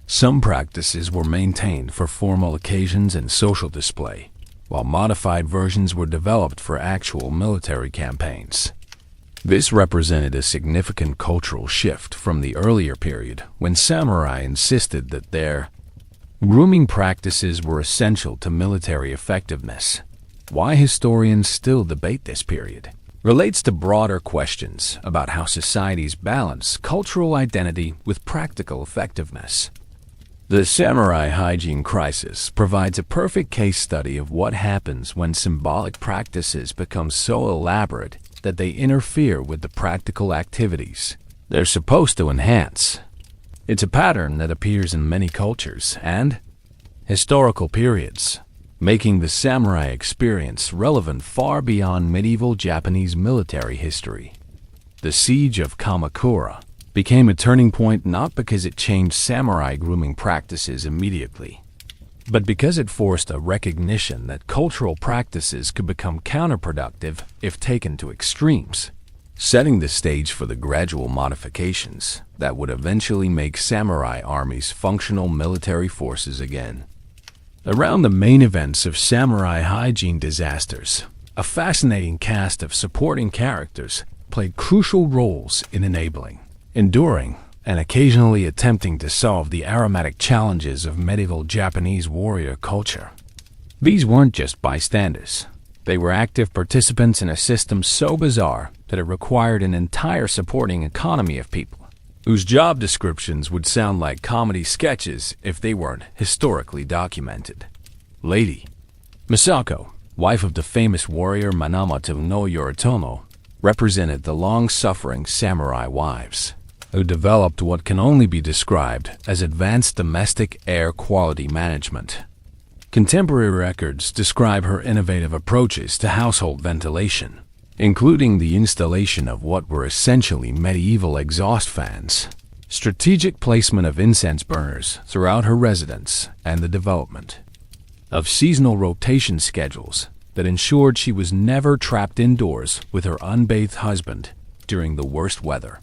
Some practices were maintained for formal occasions and social display, while modified versions were developed for actual military campaigns. This represented a significant cultural shift from the earlier period when samurai insisted that their grooming practices were essential to military effectiveness. Why historians still debate this period relates to broader questions about how societies balance cultural identity with practical effectiveness. The samurai hygiene crisis provides a perfect case study of what happens when symbolic practices become so elaborate that they interfere with the practical activities they're supposed to enhance. It's a pattern that appears in many cultures and historical periods, making the samurai experience relevant far beyond medieval Japanese military history. The siege of Kamakura became a turning point not because it changed samurai grooming practices immediately, but because it forced a recognition that cultural practices could become counterproductive if taken to extremes, setting the stage for the gradual modifications that would eventually make samurai armies functional military forces again. Around the main events of samurai hygiene disasters, a fascinating cast of supporting characters played crucial roles in enabling, enduring, and occasionally attempting to solve the aromatic challenges of medieval Japanese warrior culture. These weren't just bystanders. They were active participants in a system so bizarre that it required an entire supporting economy of people, whose job descriptions would sound like comedy sketches if they weren't historically documented. Lady Misako, wife of the famous warrior Minamoto no Yoritomo, represented the long-suffering samurai wives, who developed what can only be described as advanced domestic air quality management. Contemporary records describe her innovative approaches to household ventilation, including the installation of what were essentially medieval exhaust fans, strategic placement of incense burners throughout her residence, and the development of seasonal rotation schedules that ensured she was never trapped indoors with her unbathed husband during the worst weather.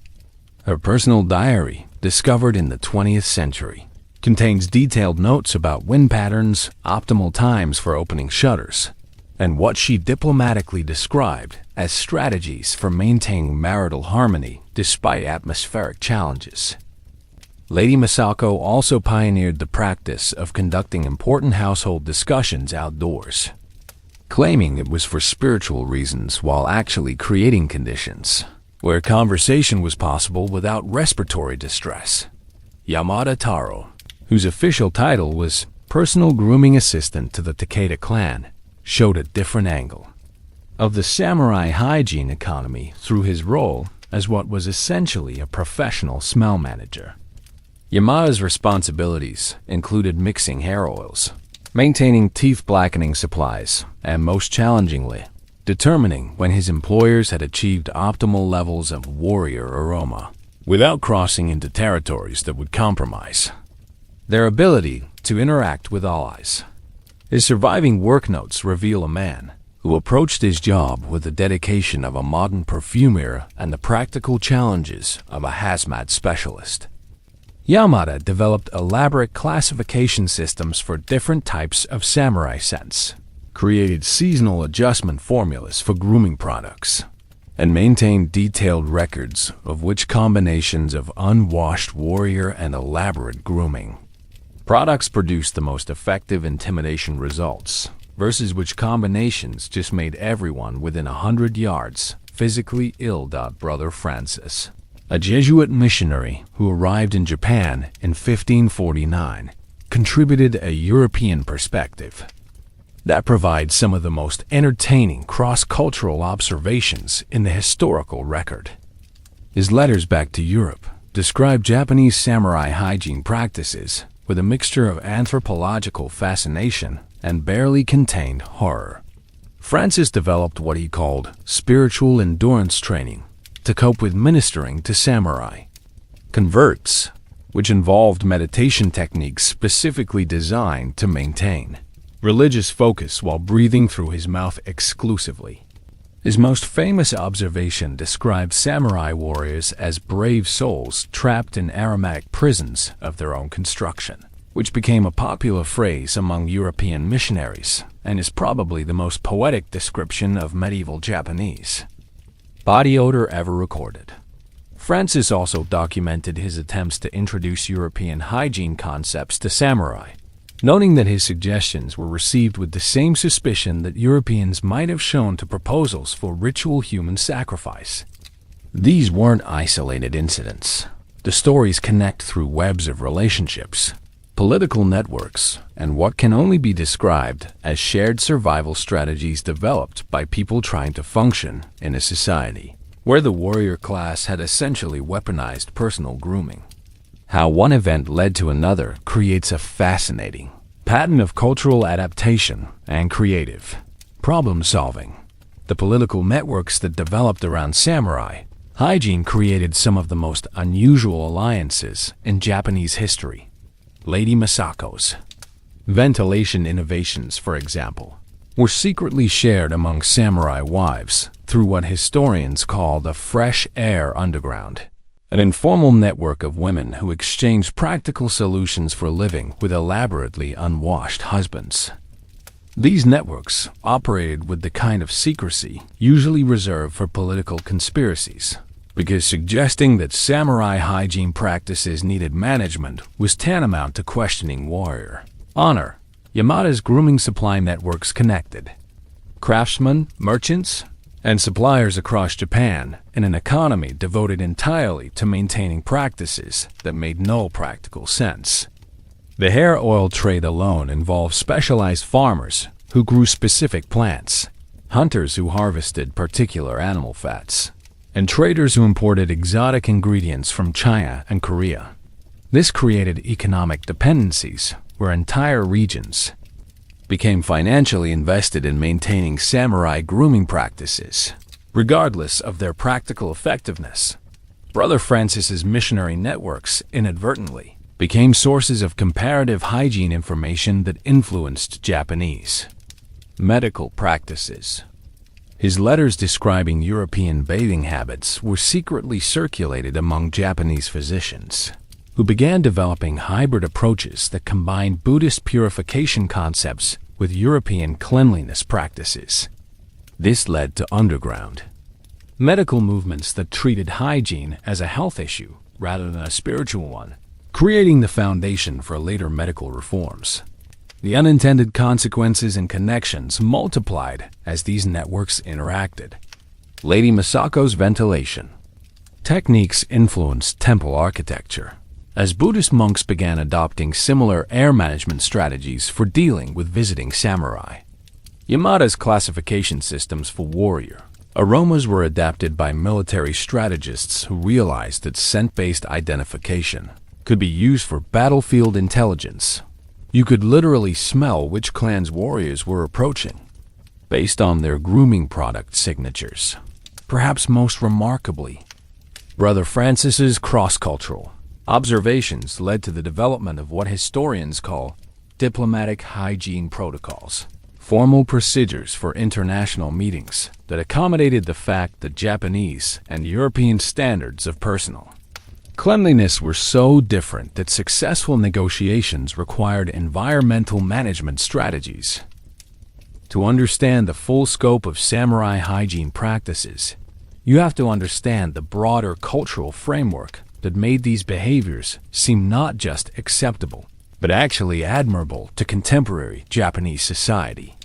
Her personal diary, discovered in the 20th century, contains detailed notes about wind patterns, optimal times for opening shutters, and what she diplomatically described as strategies for maintaining marital harmony despite atmospheric challenges. Lady Misako also pioneered the practice of conducting important household discussions outdoors, claiming it was for spiritual reasons while actually creating conditions where conversation was possible without respiratory distress. Yamada Taro, whose official title was personal grooming assistant to the Takeda clan, showed a different angle of the samurai hygiene economy through his role as what was essentially a professional smell manager. Yamada's responsibilities included mixing hair oils, maintaining teeth blackening supplies, and most challengingly, determining when his employers had achieved optimal levels of warrior aroma without crossing into territories that would compromise their ability to interact with allies. His surviving work notes reveal a man who approached his job with the dedication of a modern perfumer and the practical challenges of a hazmat specialist. Yamada developed elaborate classification systems for different types of samurai scents, created seasonal adjustment formulas for grooming products, and maintained detailed records of which combinations of unwashed warrior and elaborate grooming products produced the most effective intimidation results, versus which combinations just made everyone within 100 yards physically ill. Brother Francis, a Jesuit missionary who arrived in Japan in 1549, contributed a European perspective. that provides some of the most entertaining cross-cultural observations in the historical record. His letters back to Europe describe Japanese samurai hygiene practices with a mixture of anthropological fascination and barely contained horror. Francis developed what he called spiritual endurance training to cope with ministering to samurai converts, which involved meditation techniques specifically designed to maintain religious focus while breathing through his mouth exclusively. His most famous observation describes samurai warriors as brave souls trapped in aromatic prisons of their own construction, which became a popular phrase among European missionaries and is probably the most poetic description of medieval Japanese body odor ever recorded. Francis also documented his attempts to introduce European hygiene concepts to samurai, noting that his suggestions were received with the same suspicion that Europeans might have shown to proposals for ritual human sacrifice. These weren't isolated incidents. The stories connect through webs of relationships, political networks, and what can only be described as shared survival strategies developed by people trying to function in a society where the warrior class had essentially weaponized personal grooming. How one event led to another creates a fascinating pattern of cultural adaptation and creative problem-solving. The political networks that developed around samurai hygiene created some of the most unusual alliances in Japanese history. Lady Masako's ventilation innovations, for example, were secretly shared among samurai wives through what historians call the fresh air underground, an informal network of women who exchanged practical solutions for living with elaborately unwashed husbands. These networks operated with the kind of secrecy usually reserved for political conspiracies, because suggesting that samurai hygiene practices needed management was tantamount to questioning warrior honor. Yamada's grooming supply networks connected craftsmen, merchants, and suppliers across Japan in an economy devoted entirely to maintaining practices that made no practical sense. The hair oil trade alone involved specialized farmers who grew specific plants, hunters who harvested particular animal fats, and traders who imported exotic ingredients from China and Korea. This created economic dependencies where entire regions became financially invested in maintaining samurai grooming practices, regardless of their practical effectiveness. Brother Francis's missionary networks inadvertently became sources of comparative hygiene information that influenced Japanese medical practices. His letters describing European bathing habits were secretly circulated among Japanese physicians, who began developing hybrid approaches that combined Buddhist purification concepts with European cleanliness practices. This led to underground medical movements that treated hygiene as a health issue rather than a spiritual one, creating the foundation for later medical reforms. The unintended consequences and connections multiplied as these networks interacted. Lady Masako's ventilation techniques influenced temple architecture, as Buddhist monks began adopting similar air management strategies for dealing with visiting samurai. Yamada's classification systems for warrior aromas were adapted by military strategists who realized that scent-based identification could be used for battlefield intelligence. You could literally smell which clan's warriors were approaching, based on their grooming product signatures. Perhaps most remarkably, Brother Francis's cross-cultural observations led to the development of what historians call diplomatic hygiene protocols, formal procedures for international meetings that accommodated the fact that Japanese and European standards of personal cleanliness were so different that successful negotiations required environmental management strategies. To understand the full scope of samurai hygiene practices, you have to understand the broader cultural framework that made these behaviors seem not just acceptable, but actually admirable to contemporary Japanese society.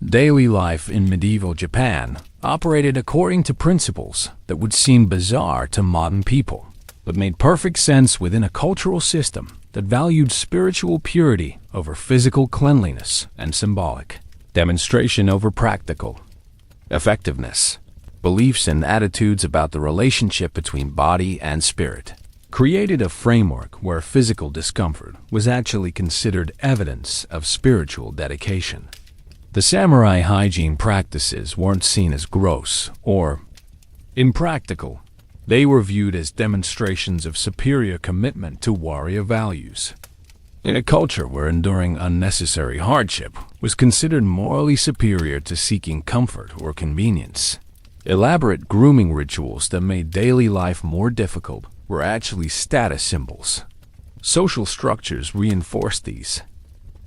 Daily life in medieval Japan operated according to principles that would seem bizarre to modern people, but made perfect sense within a cultural system that valued spiritual purity over physical cleanliness and symbolic Demonstration over practical effectiveness. Beliefs and attitudes about the relationship between body and spirit created a framework where physical discomfort was actually considered evidence of spiritual dedication. The samurai hygiene practices weren't seen as gross or impractical. They were viewed as demonstrations of superior commitment to warrior values. In a culture where enduring unnecessary hardship was considered morally superior to seeking comfort or convenience, elaborate grooming rituals that made daily life more difficult were actually status symbols. Social structures reinforced these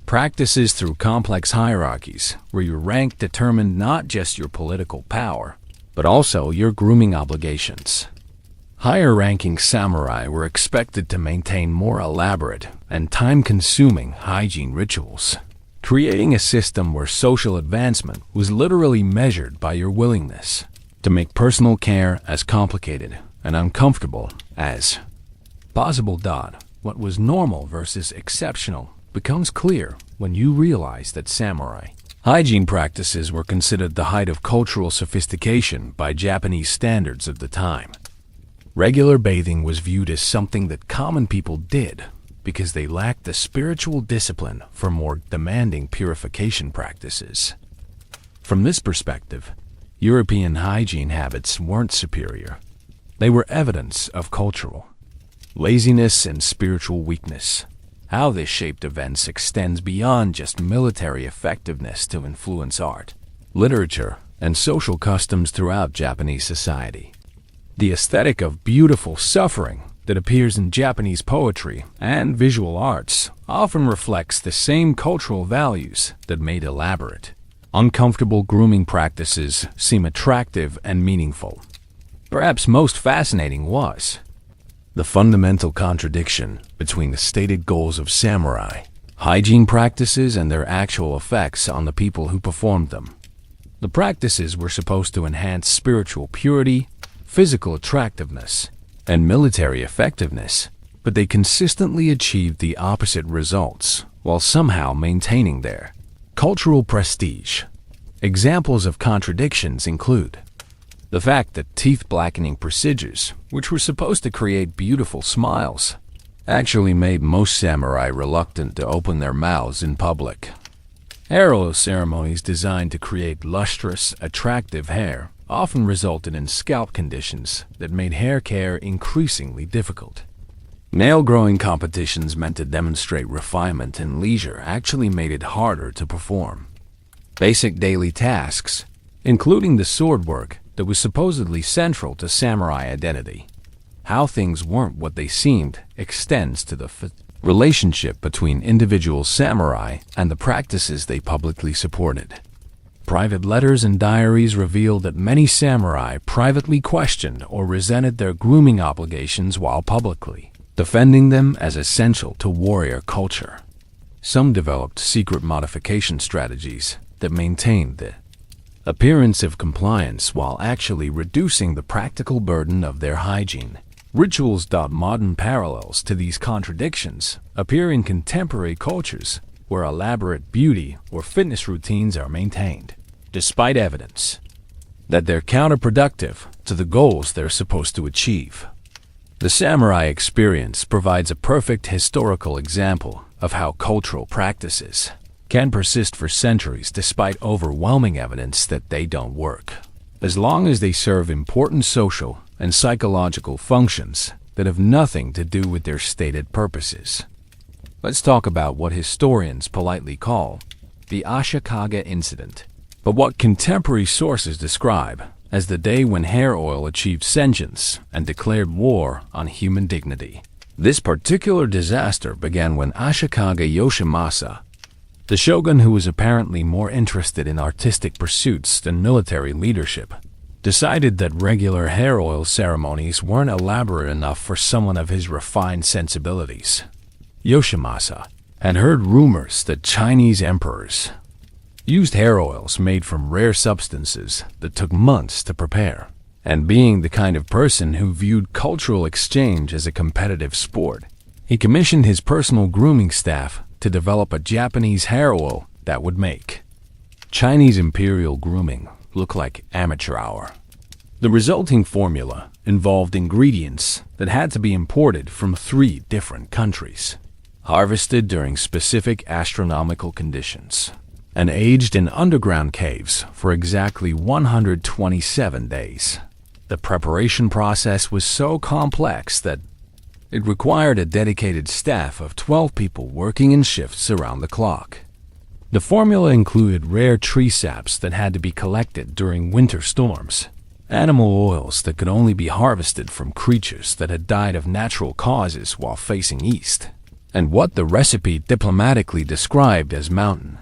practices through complex hierarchies where your rank determined not just your political power, but also your grooming obligations. Higher-ranking samurai were expected to maintain more elaborate and time-consuming hygiene rituals, creating a system where social advancement was literally measured by your willingness to make personal care as complicated and uncomfortable as possible. What was normal versus exceptional becomes clear when you realize that samurai hygiene practices were considered the height of cultural sophistication by Japanese standards of the time. Regular bathing was viewed as something that common people did because they lacked the spiritual discipline for more demanding purification practices. From this perspective, European hygiene habits weren't superior. They were evidence of cultural laziness and spiritual weakness. How this shaped events extends beyond just military effectiveness to influence art, literature, and social customs throughout Japanese society. The aesthetic of beautiful suffering that appears in Japanese poetry and visual arts often reflects the same cultural values that made elaborate, uncomfortable grooming practices seem attractive and meaningful. Perhaps most fascinating was the fundamental contradiction between the stated goals of samurai hygiene practices and their actual effects on the people who performed them. The practices were supposed to enhance spiritual purity, physical attractiveness, and military effectiveness, but they consistently achieved the opposite results while somehow maintaining their cultural prestige. Examples of contradictions include the fact that teeth-blackening procedures, which were supposed to create beautiful smiles, actually made most samurai reluctant to open their mouths in public. Hair oil ceremonies designed to create lustrous, attractive hair often resulted in scalp conditions that made hair care increasingly difficult. Nail-growing competitions meant to demonstrate refinement and leisure actually made it harder to perform basic daily tasks, including the sword work that was supposedly central to samurai identity. How things weren't what they seemed extends to the relationship between individual samurai and the practices they publicly supported. Private letters and diaries revealed that many samurai privately questioned or resented their grooming obligations while publicly defending them as essential to warrior culture. Some developed secret modification strategies that maintained the appearance of compliance while actually reducing the practical burden of their hygiene. Rituals. Modern parallels to these contradictions appear in contemporary cultures where elaborate beauty or fitness routines are maintained, despite evidence that they're counterproductive to the goals they're supposed to achieve. The samurai experience provides a perfect historical example of how cultural practices can persist for centuries despite overwhelming evidence that they don't work, as long as they serve important social and psychological functions that have nothing to do with their stated purposes. Let's talk about what historians politely call the Ashikaga incident, but what contemporary sources describe as the day when hair oil achieved sentience and declared war on human dignity. This particular disaster began when Ashikaga Yoshimasa, the shogun who was apparently more interested in artistic pursuits than military leadership, decided that regular hair oil ceremonies weren't elaborate enough for someone of his refined sensibilities. Yoshimasa had heard rumors that Chinese emperors used hair oils made from rare substances that took months to prepare, and being the kind of person who viewed cultural exchange as a competitive sport, he commissioned his personal grooming staff to develop a Japanese hair oil that would make Chinese imperial grooming looked like amateur hour. The resulting formula involved ingredients that had to be imported from 3 different countries, harvested during specific astronomical conditions, and aged in underground caves for exactly 127 days. The preparation process was so complex that it required a dedicated staff of 12 people working in shifts around the clock. The formula included rare tree saps that had to be collected during winter storms, animal oils that could only be harvested from creatures that had died of natural causes while facing east, and what the recipe diplomatically described as mountain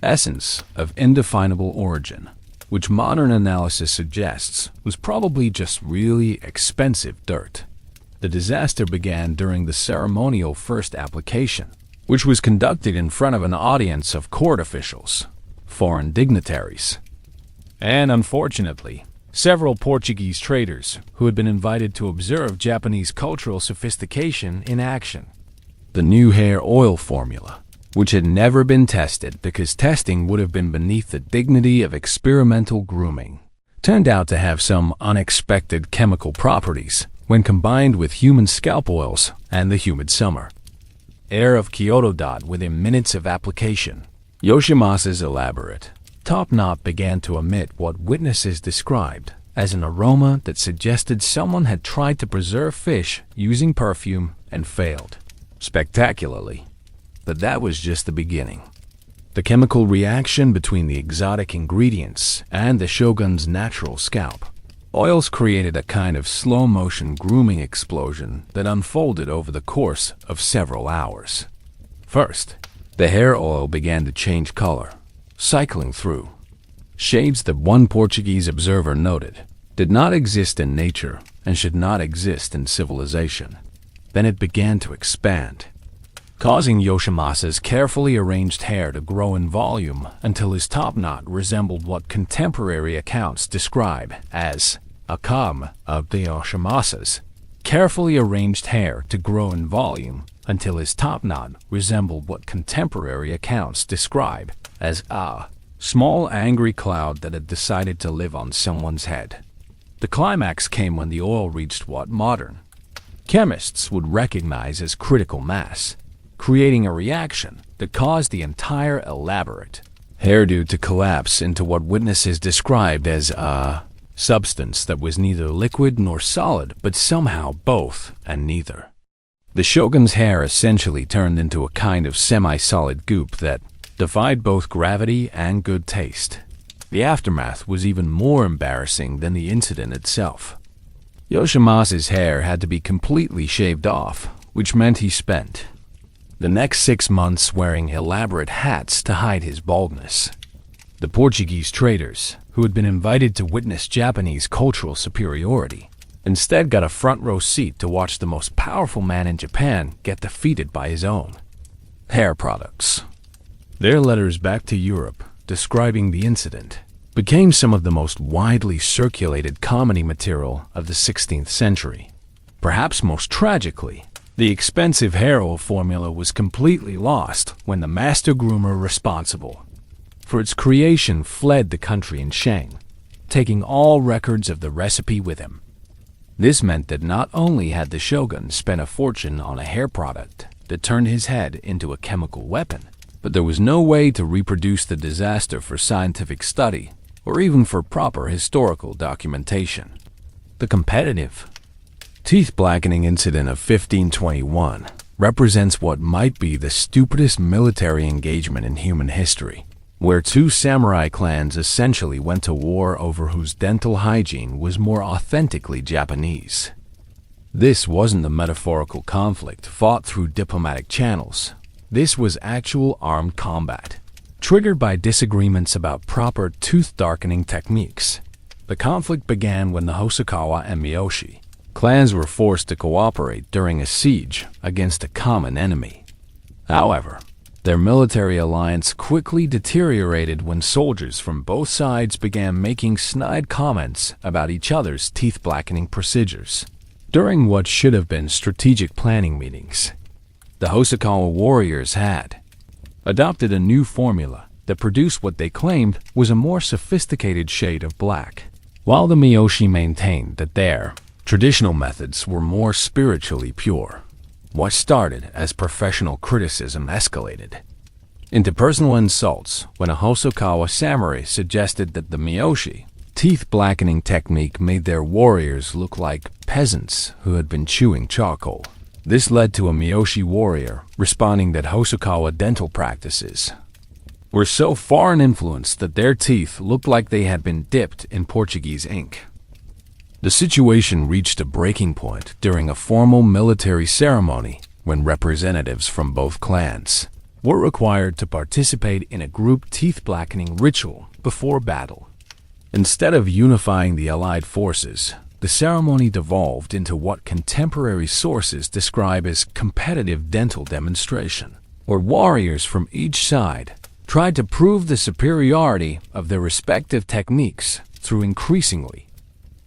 essence of indefinable origin, which modern analysis suggests was probably just really expensive dirt. The disaster began during the ceremonial first application, which was conducted in front of an audience of court officials, foreign dignitaries, and unfortunately, several Portuguese traders who had been invited to observe Japanese cultural sophistication in action. The new hair oil formula, which had never been tested because testing would have been beneath the dignity of experimental grooming, turned out to have some unexpected chemical properties when combined with human scalp oils and the humid summer air of Kyoto. Within minutes of application, Yoshimasa's elaborate top knot began to emit what witnesses described as an aroma that suggested someone had tried to preserve fish using perfume and failed spectacularly. But that was just the beginning. The chemical reaction between the exotic ingredients and the shogun's natural scalp oils created a kind of slow-motion grooming explosion that unfolded over the course of several hours. First, the hair oil began to change color, cycling through shades that one Portuguese observer noted did not exist in nature and should not exist in civilization. Then it began to expand, causing Yoshimasa's carefully arranged hair to grow in volume until his top knot resembled what contemporary accounts describe as a calm of the Yoshimasa's carefully arranged hair to grow in volume until his top knot resembled what contemporary accounts describe as a small angry cloud that had decided to live on someone's head. The climax came when the oil reached what modern chemists would recognize as critical mass, creating a reaction that caused the entire elaborate hairdo to collapse into what witnesses described as a substance that was neither liquid nor solid, but somehow both and neither. The shogun's hair essentially turned into a kind of semi-solid goop that defied both gravity and good taste. The aftermath was even more embarrassing than the incident itself. Yoshimasa's hair had to be completely shaved off, which meant he spent the next 6 months wearing elaborate hats to hide his baldness. The Portuguese traders, who had been invited to witness Japanese cultural superiority, instead got a front row seat to watch the most powerful man in Japan get defeated by his own hair products. Their letters back to Europe describing the incident became some of the most widely circulated comedy material of the 16th century. Perhaps most tragically, the expensive hair oil formula was completely lost when the master groomer responsible for its creation fled the country in shame, taking all records of the recipe with him. This meant that not only had the shogun spent a fortune on a hair product that turned his head into a chemical weapon, but there was no way to reproduce the disaster for scientific study or even for proper historical documentation. The competitive teeth blackening incident of 1521 represents what might be the stupidest military engagement in human history, where 2 samurai clans essentially went to war over whose dental hygiene was more authentically Japanese. This wasn't a metaphorical conflict fought through diplomatic channels. This was actual armed combat, triggered by disagreements about proper tooth-darkening techniques. The conflict began when the Hosokawa and Miyoshi clans were forced to cooperate during a siege against a common enemy. However, their military alliance quickly deteriorated when soldiers from both sides began making snide comments about each other's teeth-blackening procedures. During what should have been strategic planning meetings, the Hosokawa warriors had adopted a new formula that produced what they claimed was a more sophisticated shade of black, while the Miyoshi maintained that their traditional methods were more spiritually pure. What started as professional criticism escalated into personal insults when a Hosokawa samurai suggested that the Miyoshi teeth blackening technique made their warriors look like peasants who had been chewing charcoal. This led to a Miyoshi warrior responding that Hosokawa dental practices were so foreign influenced that their teeth looked like they had been dipped in Portuguese ink. The situation reached a breaking point during a formal military ceremony when representatives from both clans were required to participate in a group teeth blackening ritual before battle. Instead of unifying the allied forces, the ceremony devolved into what contemporary sources describe as competitive dental demonstration, where warriors from each side tried to prove the superiority of their respective techniques through increasingly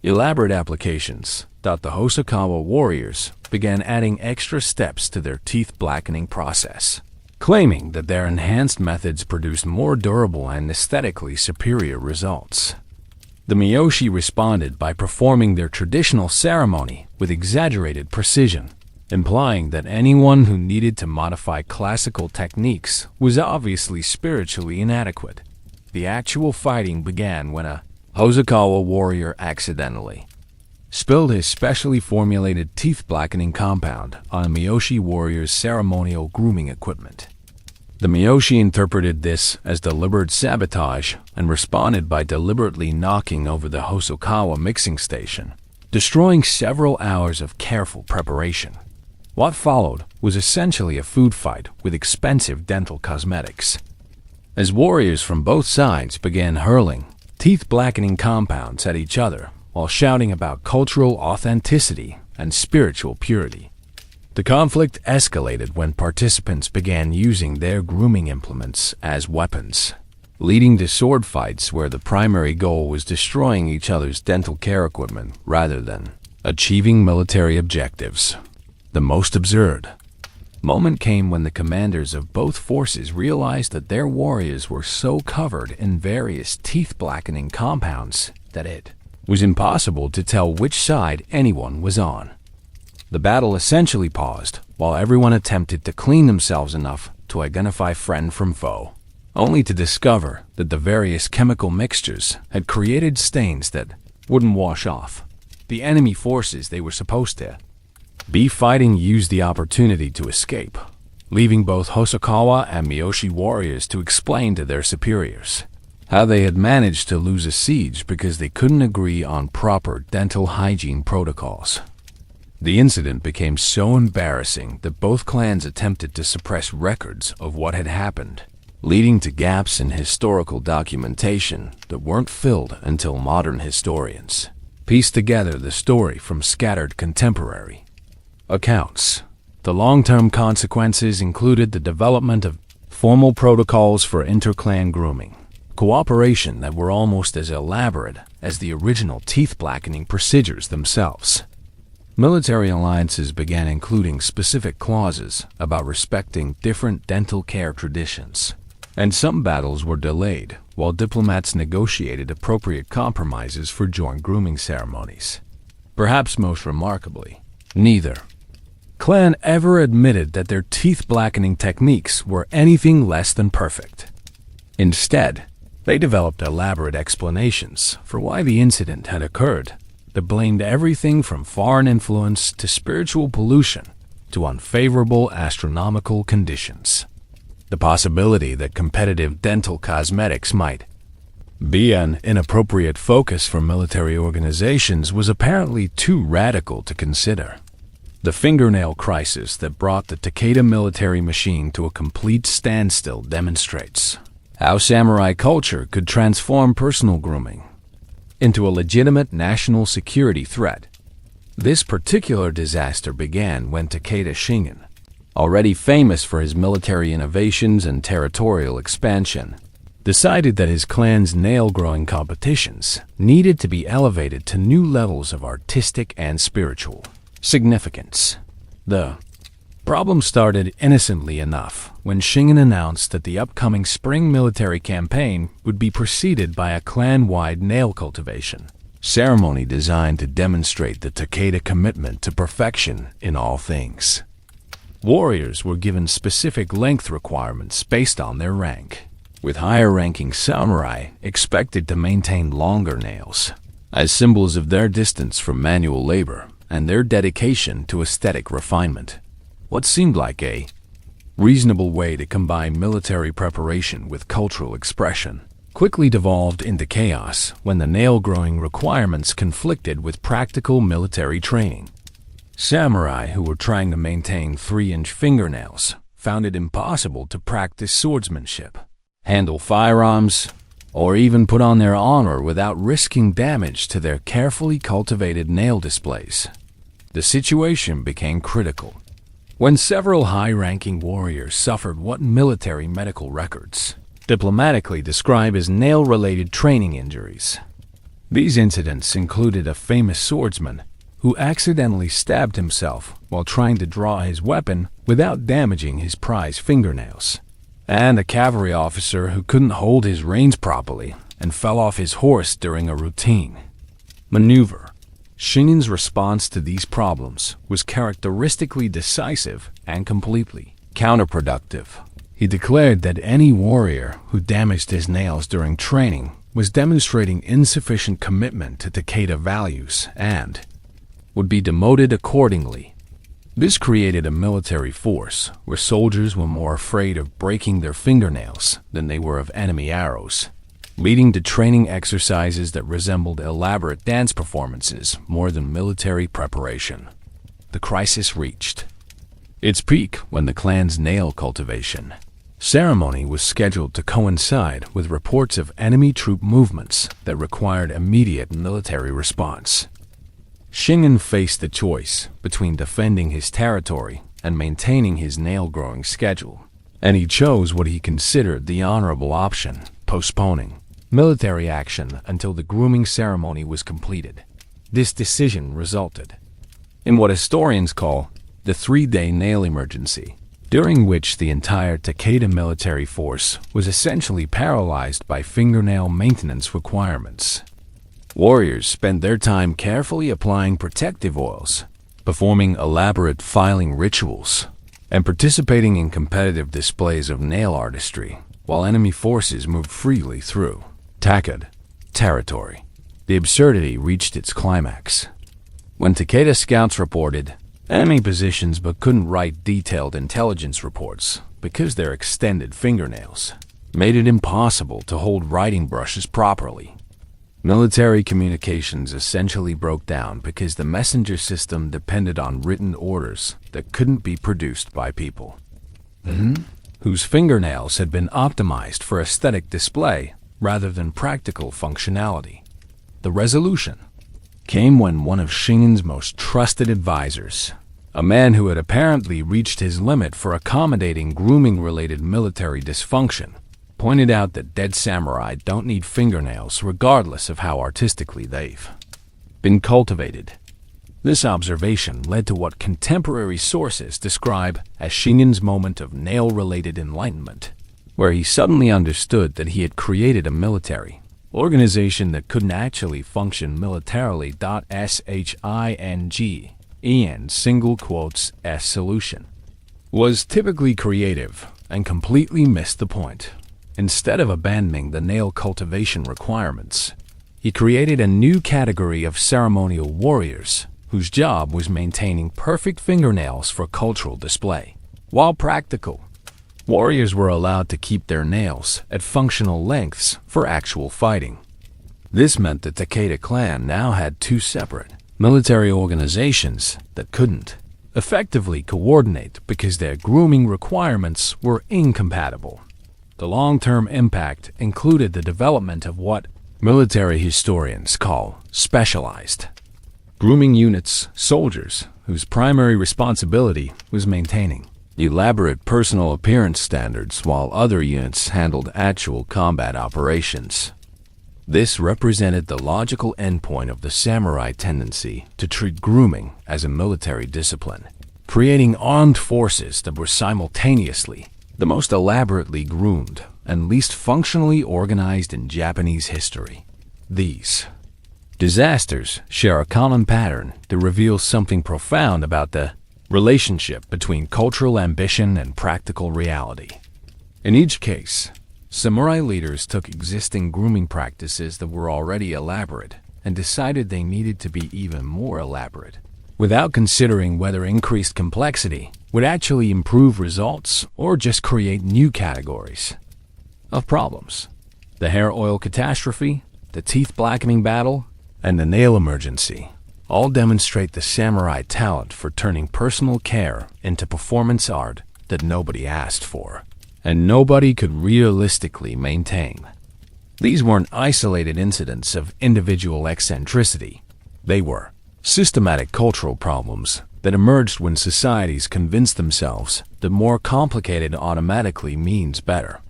elaborate applications. The Hosokawa warriors began adding extra steps to their teeth blackening process, claiming that their enhanced methods produced more durable and aesthetically superior results. The Miyoshi responded by performing their traditional ceremony with exaggerated precision, implying that anyone who needed to modify classical techniques was obviously spiritually inadequate. The actual fighting began when a Hosokawa warrior accidentally spilled his specially formulated teeth blackening compound on a Miyoshi warrior's ceremonial grooming equipment. The Miyoshi interpreted this as deliberate sabotage and responded by deliberately knocking over the Hosokawa mixing station, destroying several hours of careful preparation. What followed was essentially a food fight with expensive dental cosmetics, as warriors from both sides began hurling teeth blackening compounds at each other while shouting about cultural authenticity and spiritual purity. The conflict escalated when participants began using their grooming implements as weapons, leading to sword fights where the primary goal was destroying each other's dental care equipment rather than achieving military objectives. The most absurd moment came when the commanders of both forces realized that their warriors were so covered in various teeth blackening compounds that it was impossible to tell which side anyone was on. The battle essentially paused while everyone attempted to clean themselves enough to identify friend from foe, only to discover that the various chemical mixtures had created stains that wouldn't wash off. The enemy forces they were supposed to be fighting used the opportunity to escape, leaving both Hosokawa and Miyoshi warriors to explain to their superiors how they had managed to lose a siege because they couldn't agree on proper dental hygiene protocols. The incident became so embarrassing that both clans attempted to suppress records of what had happened, leading to gaps in historical documentation that weren't filled until modern historians pieced together the story from scattered contemporary accounts. The long-term consequences included the development of formal protocols for inter-clan grooming, cooperation that were almost as elaborate as the original teeth blackening procedures themselves. Military alliances began including specific clauses about respecting different dental care traditions, and some battles were delayed while diplomats negotiated appropriate compromises for joint grooming ceremonies. Perhaps most remarkably, neither clan ever admitted that their teeth blackening techniques were anything less than perfect. Instead, they developed elaborate explanations for why the incident had occurred that blamed everything from foreign influence to spiritual pollution to unfavorable astronomical conditions. The possibility that competitive dental cosmetics might be an inappropriate focus for military organizations was apparently too radical to consider. The fingernail crisis that brought the Takeda military machine to a complete standstill demonstrates how samurai culture could transform personal grooming into a legitimate national security threat. This particular disaster began when Takeda Shingen, already famous for his military innovations and territorial expansion, decided that his clan's nail-growing competitions needed to be elevated to new levels of artistic and spiritual significance. The Problems started innocently enough when Shingen announced that the upcoming spring military campaign would be preceded by a clan-wide nail cultivation ceremony designed to demonstrate the Takeda commitment to perfection in all things. Warriors were given specific length requirements based on their rank, with higher-ranking samurai expected to maintain longer nails, as symbols of their distance from manual labor and their dedication to aesthetic refinement. What seemed like a reasonable way to combine military preparation with cultural expression quickly devolved into chaos when the nail-growing requirements conflicted with practical military training. Samurai who were trying to maintain 3-inch fingernails found it impossible to practice swordsmanship, handle firearms, or even put on their armor without risking damage to their carefully cultivated nail displays. The situation became critical when several high-ranking warriors suffered what military medical records diplomatically describe as nail-related training injuries. These incidents included a famous swordsman who accidentally stabbed himself while trying to draw his weapon without damaging his prized fingernails, and a cavalry officer who couldn't hold his reins properly and fell off his horse during a routine maneuver. Shingen's response to these problems was characteristically decisive and completely counterproductive. He declared that any warrior who damaged his nails during training was demonstrating insufficient commitment to Takeda values and would be demoted accordingly. This created a military force where soldiers were more afraid of breaking their fingernails than they were of enemy arrows, leading to training exercises that resembled elaborate dance performances more than military preparation. The crisis reached its peak when the clan's nail cultivation ceremony was scheduled to coincide with reports of enemy troop movements that required immediate military response. Shingen faced the choice between defending his territory and maintaining his nail-growing schedule, and he chose what he considered the honorable option, postponing military action until the grooming ceremony was completed. This decision resulted in what historians call the 3-day nail emergency, during which the entire Takeda military force was essentially paralyzed by fingernail maintenance requirements. Warriors spent their time carefully applying protective oils, performing elaborate filing rituals, and participating in competitive displays of nail artistry, while enemy forces moved freely through Takeda territory. The absurdity reached its climax when Takeda scouts reported enemy positions but couldn't write detailed intelligence reports because their extended fingernails made it impossible to hold writing brushes properly. Military communications essentially broke down because the messenger system depended on written orders that couldn't be produced by people whose fingernails had been optimized for aesthetic display rather than practical functionality. The resolution came when one of Shingen's most trusted advisors, a man who had apparently reached his limit for accommodating grooming-related military dysfunction, pointed out that dead samurai don't need fingernails regardless of how artistically they've been cultivated. This observation led to what contemporary sources describe as Shingen's moment of nail-related enlightenment, where he suddenly understood that he had created a military organization that couldn't actually function militarily. Shingen single quotes S solution was typically creative and completely missed the point. Instead of abandoning the nail cultivation requirements, he created a new category of ceremonial warriors whose job was maintaining perfect fingernails for cultural display. While practical, warriors were allowed to keep their nails at functional lengths for actual fighting. This meant the Takeda clan now had two separate military organizations that couldn't effectively coordinate because their grooming requirements were incompatible. The long-term impact included the development of what military historians call specialized grooming units, soldiers whose primary responsibility was maintaining elaborate personal appearance standards while other units handled actual combat operations. This represented the logical endpoint of the samurai tendency to treat grooming as a military discipline, creating armed forces that were simultaneously the most elaborately groomed and least functionally organized in Japanese history. These disasters share a common pattern that reveals something profound about the relationship between cultural ambition and practical reality. In each case, samurai leaders took existing grooming practices that were already elaborate and decided they needed to be even more elaborate, without considering whether increased complexity would actually improve results or just create new categories of problems. The hair oil catastrophe, the teeth blackening battle, and the nail emergency all demonstrate the samurai talent for turning personal care into performance art that nobody asked for, and nobody could realistically maintain. These weren't isolated incidents of individual eccentricity. They were systematic cultural problems that emerged when societies convinced themselves that more complicated automatically means better.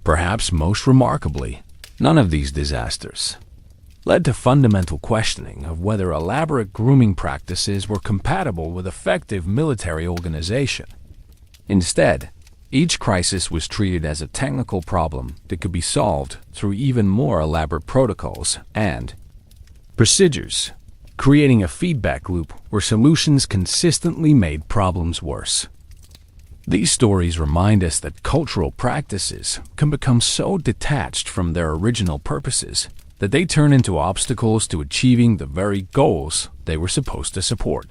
Perhaps most remarkably, none of these disasters led to fundamental questioning of whether elaborate grooming practices were compatible with effective military organization. Instead, each crisis was treated as a technical problem that could be solved through even more elaborate protocols and procedures, creating a feedback loop where solutions consistently made problems worse. These stories remind us that cultural practices can become so detached from their original purposes that they turn into obstacles to achieving the very goals they were supposed to support.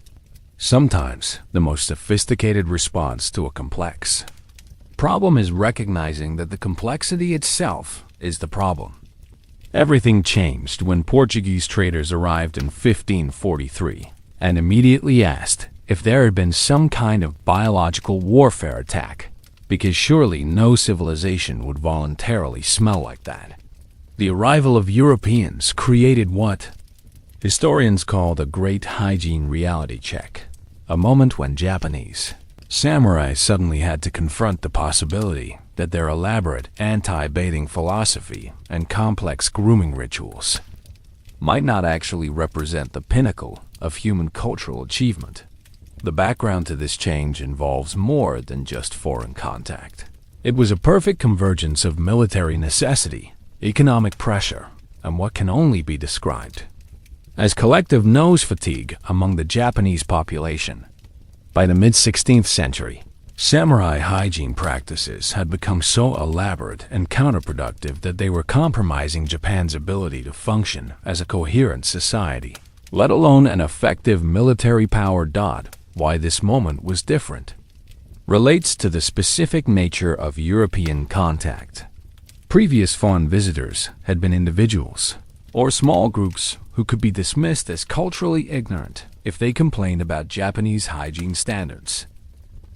Sometimes, the most sophisticated response to a complex problem is recognizing that the complexity itself is the problem. Everything changed when Portuguese traders arrived in 1543 and immediately asked if there had been some kind of biological warfare attack, because surely no civilization would voluntarily smell like that. The arrival of Europeans created what historians call the Great Hygiene reality check, a moment when Japanese samurai suddenly had to confront the possibility that their elaborate anti-bathing philosophy and complex grooming rituals might not actually represent the pinnacle of human cultural achievement. The background to this change involves more than just foreign contact. It was a perfect convergence of military necessity, economic pressure, and what can only be described as collective nose fatigue among the Japanese population. By the mid-16th century, samurai hygiene practices had become so elaborate and counterproductive that they were compromising Japan's ability to function as a coherent society, let alone an effective military power. Why this moment was different relates to the specific nature of European contact. Previous foreign visitors had been individuals or small groups who could be dismissed as culturally ignorant if they complained about Japanese hygiene standards.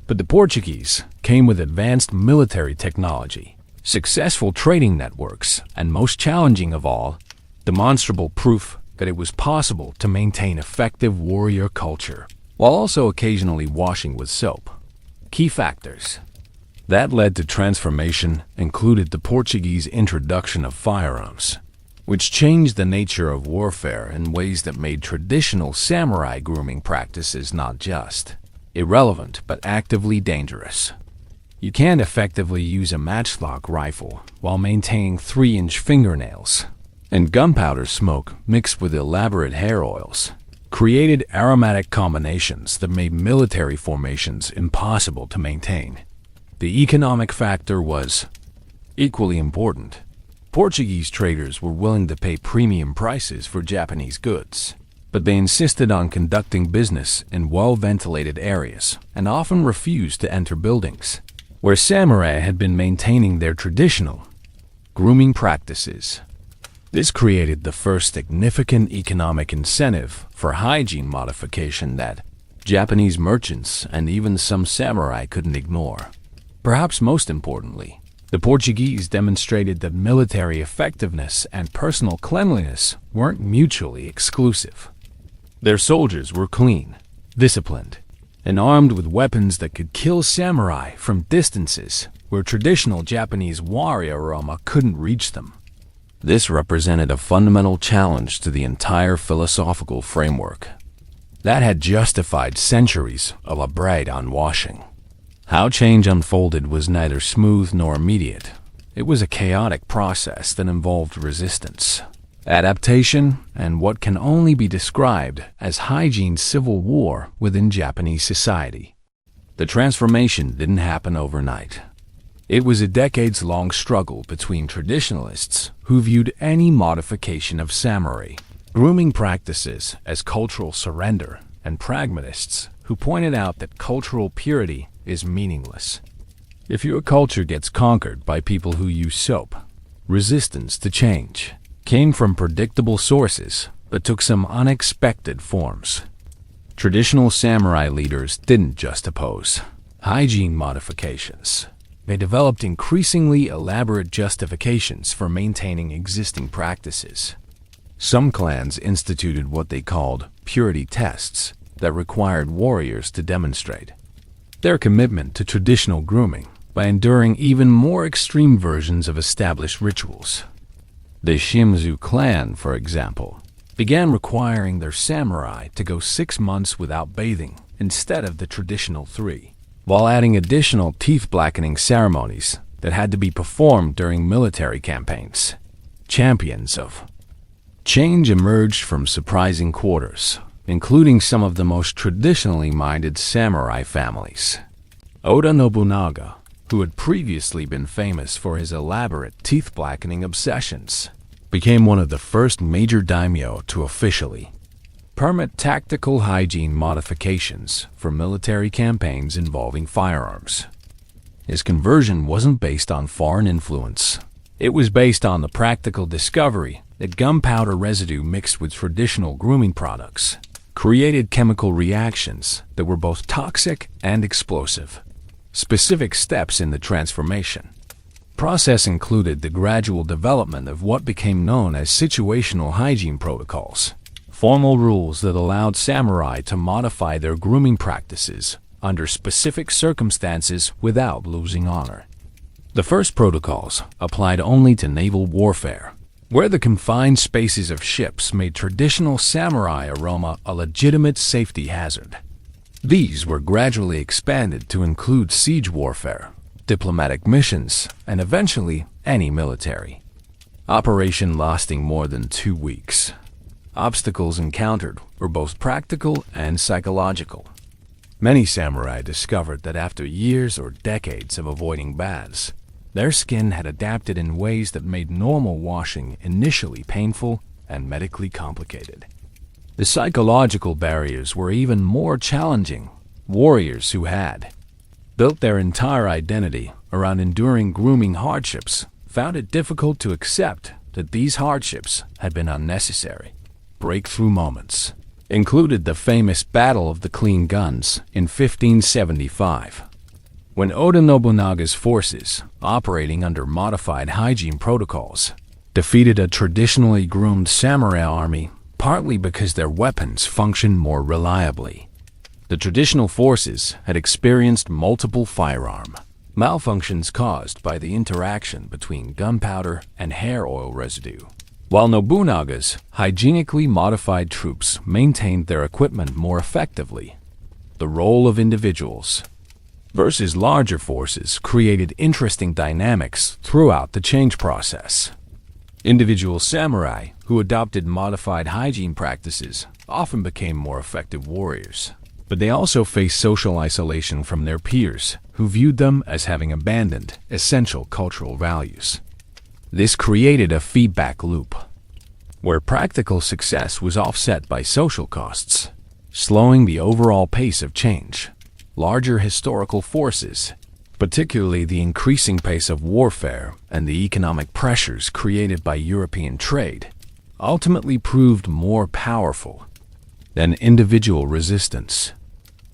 But the Portuguese came with advanced military technology, successful trading networks, and most challenging of all, demonstrable proof that it was possible to maintain effective warrior culture while also occasionally washing with soap. Key factors that led to transformation included the Portuguese introduction of firearms, which changed the nature of warfare in ways that made traditional samurai grooming practices not just irrelevant but actively dangerous. You can't effectively use a matchlock rifle while maintaining 3-inch fingernails, and gunpowder smoke mixed with elaborate hair oils created aromatic combinations that made military formations impossible to maintain. The economic factor was equally important. Portuguese traders were willing to pay premium prices for Japanese goods, but they insisted on conducting business in well-ventilated areas and often refused to enter buildings where samurai had been maintaining their traditional grooming practices. This created the first significant economic incentive for hygiene modification that Japanese merchants and even some samurai couldn't ignore. Perhaps most importantly, the Portuguese demonstrated that military effectiveness and personal cleanliness weren't mutually exclusive. Their soldiers were clean, disciplined, and armed with weapons that could kill samurai from distances where traditional Japanese warrior aroma couldn't reach them. This represented a fundamental challenge to the entire philosophical framework. that had justified centuries of elaborate unwashing. How change unfolded was neither smooth nor immediate. It was a chaotic process that involved resistance, adaptation, and what can only be described as hygiene civil war within Japanese society. The transformation didn't happen overnight. It was a decades-long struggle between traditionalists who viewed any modification of samurai grooming practices as cultural surrender, and pragmatists who pointed out that cultural purity is meaningless if your culture gets conquered by people who use soap. Resistance to change came from predictable sources but took some unexpected forms. Traditional samurai leaders didn't just oppose hygiene modifications. They developed increasingly elaborate justifications for maintaining existing practices. Some clans instituted what they called purity tests that required warriors to demonstrate their commitment to traditional grooming by enduring even more extreme versions of established rituals. The Shimizu clan, for example, began requiring their samurai to go 6 months without bathing instead of the traditional 3, while adding additional teeth-blackening ceremonies that had to be performed during military campaigns. Champions of change emerged from surprising quarters, including some of the most traditionally minded samurai families. Oda Nobunaga, who had previously been famous for his elaborate teeth-blackening obsessions, became one of the first major daimyo to officially permit tactical hygiene modifications for military campaigns involving firearms. His conversion wasn't based on foreign influence. It was based on the practical discovery that gunpowder residue mixed with traditional grooming products created chemical reactions that were both toxic and explosive. Specific steps in the transformation process included the gradual development of what became known as situational hygiene protocols, formal rules that allowed samurai to modify their grooming practices under specific circumstances without losing honor. The first protocols applied only to naval warfare, where the confined spaces of ships made traditional samurai aroma a legitimate safety hazard. These were gradually expanded to include siege warfare, diplomatic missions, and eventually any military operation lasting more than 2 weeks. Obstacles encountered were both practical and psychological. Many samurai discovered that after years or decades of avoiding baths, their skin had adapted in ways that made normal washing initially painful and medically complicated. The psychological barriers were even more challenging. Warriors who had built their entire identity around enduring grooming hardships found it difficult to accept that these hardships had been unnecessary. Breakthrough moments included the famous Battle of the Clean Guns in 1575, when Oda Nobunaga's forces, operating under modified hygiene protocols, defeated a traditionally groomed samurai army, partly because their weapons functioned more reliably. The traditional forces had experienced multiple firearm malfunctions caused by the interaction between gunpowder and hair oil residue, while Nobunaga's hygienically modified troops maintained their equipment more effectively. The role of individuals versus larger forces created interesting dynamics throughout the change process. Individual samurai who adopted modified hygiene practices often became more effective warriors, but they also faced social isolation from their peers, who viewed them as having abandoned essential cultural values. This created a feedback loop, where practical success was offset by social costs, slowing the overall pace of change. Larger historical forces, particularly the increasing pace of warfare and the economic pressures created by European trade, ultimately proved more powerful than individual resistance.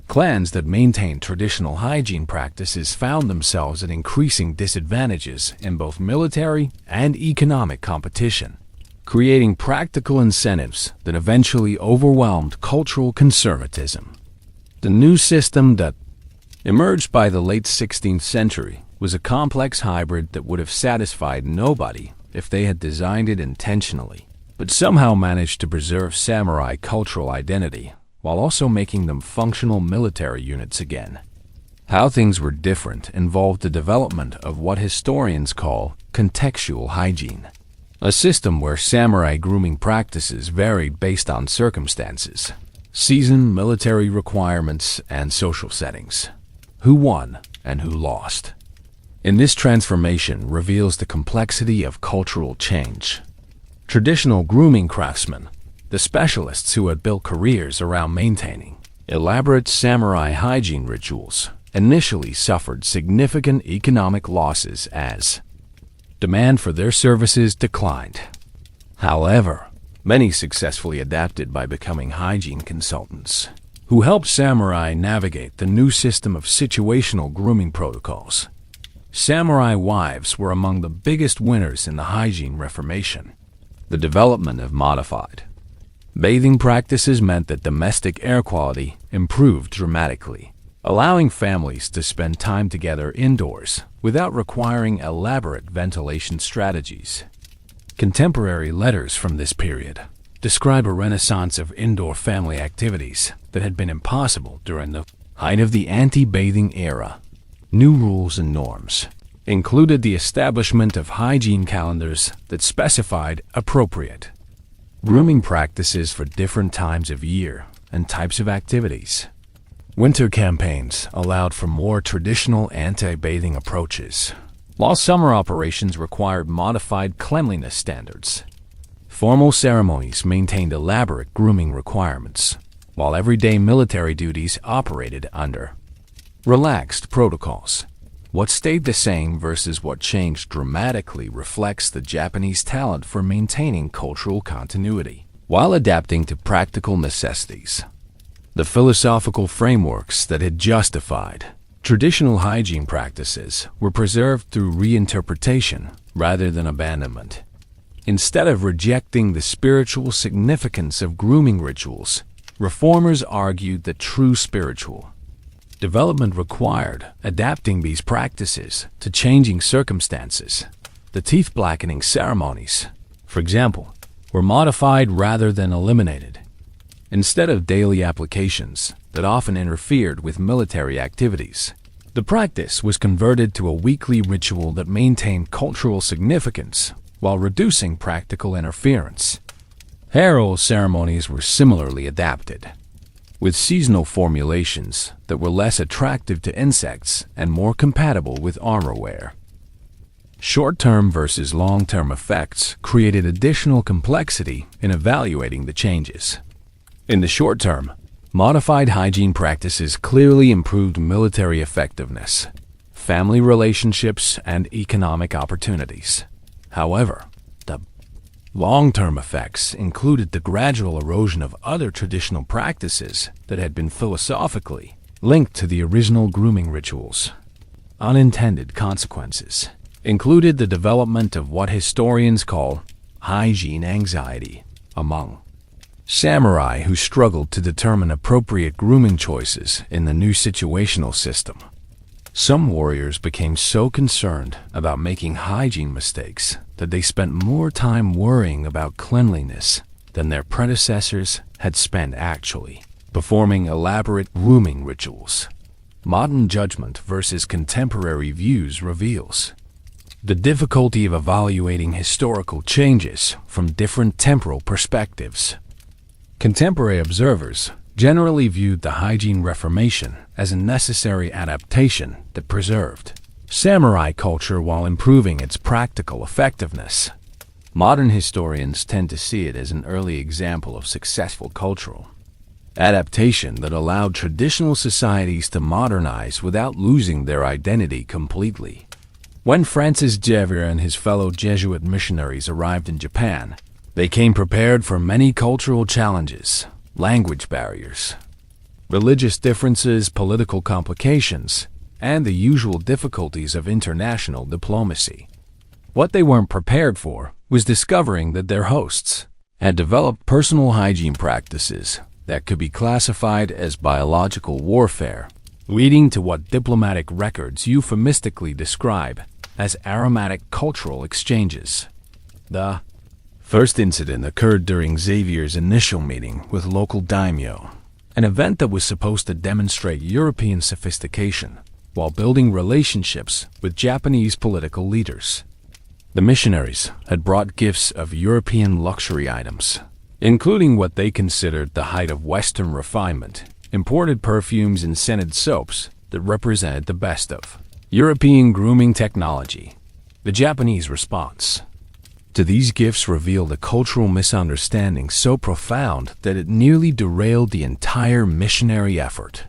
Clans that maintained traditional hygiene practices found themselves at increasing disadvantages in both military and economic competition, creating practical incentives that eventually overwhelmed cultural conservatism. The new system that emerged by the late 16th century was a complex hybrid that would have satisfied nobody if they had designed it intentionally, but somehow managed to preserve samurai cultural identity while also making them functional military units again. How things were different involved the development of what historians call contextual hygiene, a system where samurai grooming practices varied based on circumstances, season, military requirements, and social settings. Who won and who lost? In this transformation reveals the complexity of cultural change. Traditional grooming craftsmen, the specialists who had built careers around maintaining elaborate samurai hygiene rituals, initially suffered significant economic losses as demand for their services declined. However, many successfully adapted by becoming hygiene consultants, who helped samurai navigate the new system of situational grooming protocols. Samurai wives were among the biggest winners in the hygiene reformation. The development of modified bathing practices meant that domestic air quality improved dramatically, allowing families to spend time together indoors without requiring elaborate ventilation strategies. Contemporary letters from this period describe a renaissance of indoor family activities that had been impossible during the height of the anti-bathing era. New rules and norms included the establishment of hygiene calendars that specified appropriate grooming practices for different times of year and types of activities. Winter campaigns allowed for more traditional anti-bathing approaches, while summer operations required modified cleanliness standards. Formal ceremonies maintained elaborate grooming requirements, while everyday military duties operated under relaxed protocols. What stayed the same versus what changed dramatically reflects the Japanese talent for maintaining cultural continuity while adapting to practical necessities. The philosophical frameworks that had justified traditional hygiene practices were preserved through reinterpretation rather than abandonment. Instead of rejecting the spiritual significance of grooming rituals, reformers argued that true spiritual development required adapting these practices to changing circumstances. The teeth blackening ceremonies, for example, were modified rather than eliminated. Instead of daily applications that often interfered with military activities, the practice was converted to a weekly ritual that maintained cultural significance while reducing practical interference. Harrow ceremonies were similarly adapted, with seasonal formulations that were less attractive to insects and more compatible with armor wear. Short-term versus long-term effects created additional complexity in evaluating the changes. In the short term, modified hygiene practices clearly improved military effectiveness, family relationships, and economic opportunities. However, the long-term effects included the gradual erosion of other traditional practices that had been philosophically linked to the original grooming rituals. Unintended consequences included the development of what historians call hygiene anxiety among samurai who struggled to determine appropriate grooming choices in the new situational system. Some warriors became so concerned about making hygiene mistakes that they spent more time worrying about cleanliness than their predecessors had spent actually performing elaborate grooming rituals. Modern judgment versus contemporary views reveals the difficulty of evaluating historical changes from different temporal perspectives. Contemporary observers generally viewed the hygiene reformation as a necessary adaptation that preserved samurai culture while improving its practical effectiveness. Modern historians tend to see it as an early example of successful cultural adaptation that allowed traditional societies to modernize without losing their identity completely. When Francis Xavier and his fellow Jesuit missionaries arrived in Japan, they came prepared for many cultural challenges, language barriers, religious differences, political complications, and the usual difficulties of international diplomacy. What they weren't prepared for was discovering that their hosts had developed personal hygiene practices that could be classified as biological warfare, leading to what diplomatic records euphemistically describe as aromatic cultural exchanges. The first incident occurred during Xavier's initial meeting with local daimyo, an event that was supposed to demonstrate European sophistication while building relationships with Japanese political leaders. The missionaries had brought gifts of European luxury items, including what they considered the height of Western refinement, imported perfumes and scented soaps that represented the best of European grooming technology. The Japanese response to these gifts revealed a cultural misunderstanding so profound that it nearly derailed the entire missionary effort.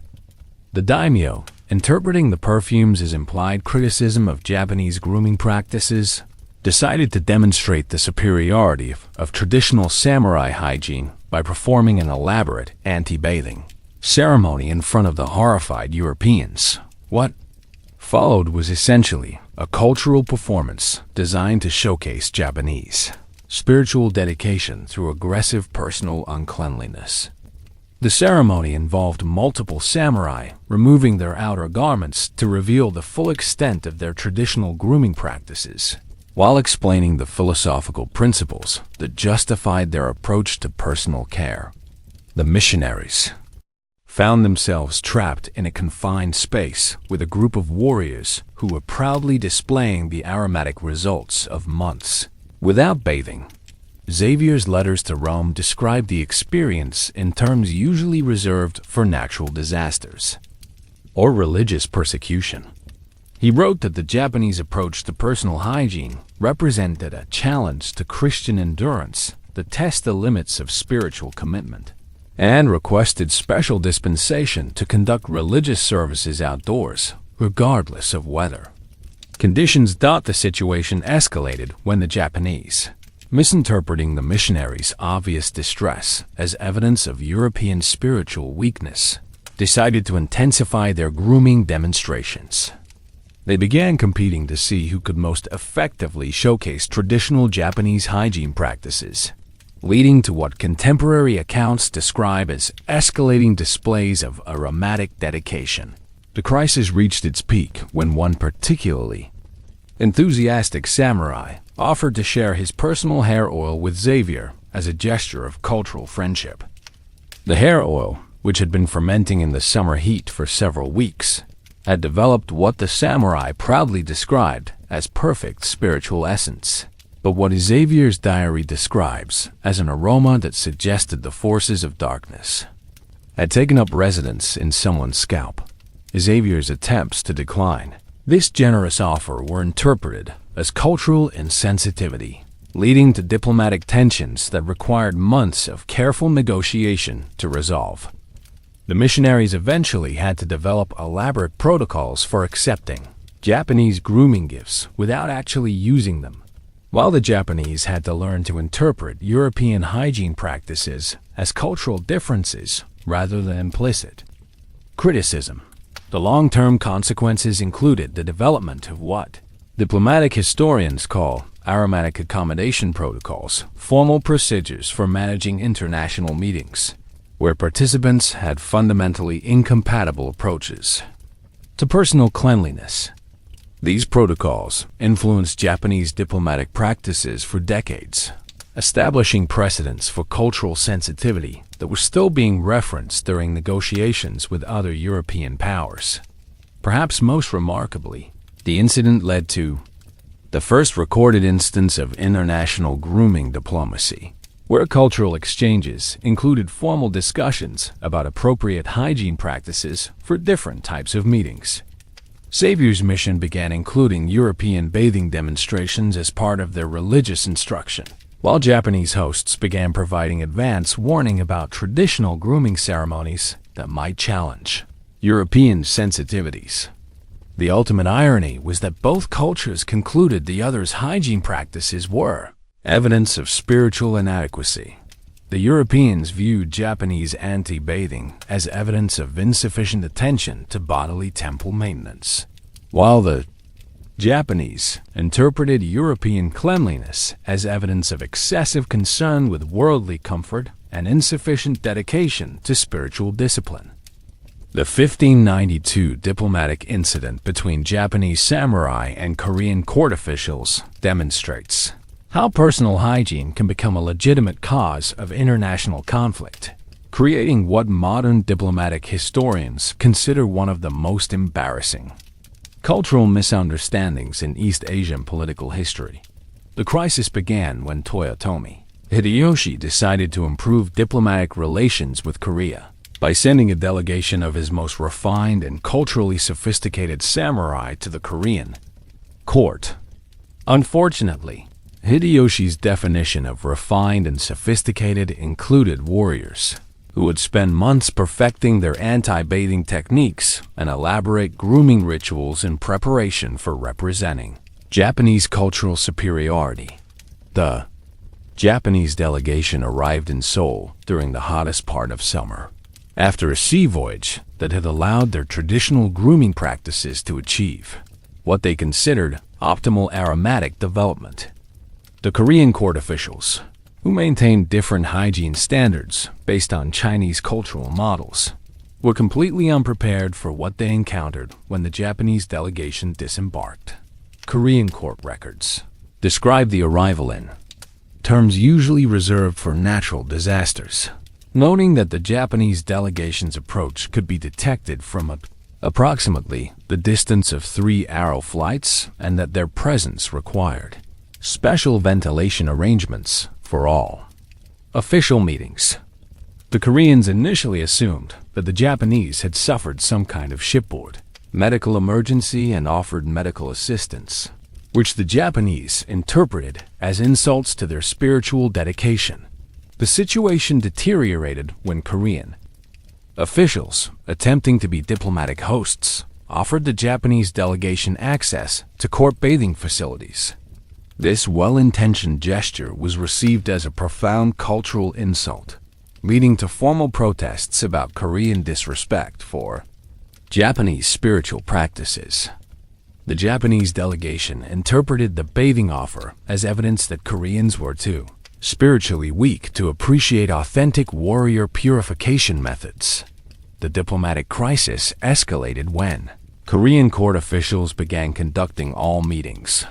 The daimyo, interpreting the perfumes as implied criticism of Japanese grooming practices, decided to demonstrate the superiority of traditional samurai hygiene by performing an elaborate anti-bathing ceremony in front of the horrified Europeans. What followed was essentially a cultural performance designed to showcase Japanese spiritual dedication through aggressive personal uncleanliness. The ceremony involved multiple samurai removing their outer garments to reveal the full extent of their traditional grooming practices, while explaining the philosophical principles that justified their approach to personal care. The missionaries found themselves trapped in a confined space with a group of warriors who were proudly displaying the aromatic results of months without bathing. Xavier's letters to Rome describe the experience in terms usually reserved for natural disasters or religious persecution. He wrote that the Japanese approach to personal hygiene represented a challenge to Christian endurance that tests the limits of spiritual commitment, and requested special dispensation to conduct religious services outdoors, regardless of weather. Conditions. The situation escalated when the Japanese, misinterpreting the missionaries' obvious distress as evidence of European spiritual weakness, decided to intensify their grooming demonstrations. They began competing to see who could most effectively showcase traditional Japanese hygiene practices, leading to what contemporary accounts describe as escalating displays of aromatic dedication. The crisis reached its peak when one particularly enthusiastic samurai offered to share his personal hair oil with Xavier as a gesture of cultural friendship. The hair oil, which had been fermenting in the summer heat for several weeks, had developed what the samurai proudly described as perfect spiritual essence. But what Xavier's diary describes as an aroma that suggested the forces of darkness had taken up residence in someone's scalp. Xavier's attempts to decline this generous offer were interpreted as cultural insensitivity, leading to diplomatic tensions that required months of careful negotiation to resolve. The missionaries eventually had to develop elaborate protocols for accepting Japanese grooming gifts without actually using them, while the Japanese had to learn to interpret European hygiene practices as cultural differences rather than implicit criticism. The long-term consequences included the development of what diplomatic historians call aromatic accommodation protocols, formal procedures for managing international meetings, where participants had fundamentally incompatible approaches to personal cleanliness. These protocols influenced Japanese diplomatic practices for decades, establishing precedents for cultural sensitivity that were still being referenced during negotiations with other European powers. Perhaps most remarkably, the incident led to the first recorded instance of international grooming diplomacy, where cultural exchanges included formal discussions about appropriate hygiene practices for different types of meetings. Xavier's mission began including European bathing demonstrations as part of their religious instruction, while Japanese hosts began providing advance warning about traditional grooming ceremonies that might challenge European sensitivities. The ultimate irony was that both cultures concluded the other's hygiene practices were evidence of spiritual inadequacy. The Europeans viewed Japanese anti-bathing as evidence of insufficient attention to bodily temple maintenance, while the Japanese interpreted European cleanliness as evidence of excessive concern with worldly comfort and insufficient dedication to spiritual discipline. The 1592 diplomatic incident between Japanese samurai and Korean court officials demonstrates how personal hygiene can become a legitimate cause of international conflict, creating what modern diplomatic historians consider one of the most embarrassing cultural misunderstandings in East Asian political history. The crisis began when Toyotomi Hideyoshi decided to improve diplomatic relations with Korea by sending a delegation of his most refined and culturally sophisticated samurai to the Korean court. Unfortunately, Hideyoshi's definition of refined and sophisticated included warriors who would spend months perfecting their anti-bathing techniques and elaborate grooming rituals in preparation for representing Japanese cultural superiority. The Japanese delegation arrived in Seoul during the hottest part of summer, after a sea voyage that had allowed their traditional grooming practices to achieve what they considered optimal aromatic development. The Korean court officials, who maintained different hygiene standards based on Chinese cultural models, were completely unprepared for what they encountered when the Japanese delegation disembarked. Korean court records describe the arrival in terms usually reserved for natural disasters, noting that the Japanese delegation's approach could be detected from approximately the distance of 3 arrow flights and that their presence required special ventilation arrangements for all official meetings. The Koreans initially assumed that the Japanese had suffered some kind of shipboard medical emergency and offered medical assistance, which the Japanese interpreted as insults to their spiritual dedication. The situation deteriorated when Korean officials, attempting to be diplomatic hosts, offered the Japanese delegation access to court bathing facilities. This well-intentioned gesture was received as a profound cultural insult, leading to formal protests about Korean disrespect for Japanese spiritual practices. The Japanese delegation interpreted the bathing offer as evidence that Koreans were too spiritually weak to appreciate authentic warrior purification methods. The diplomatic crisis escalated when Korean court officials began conducting all meetings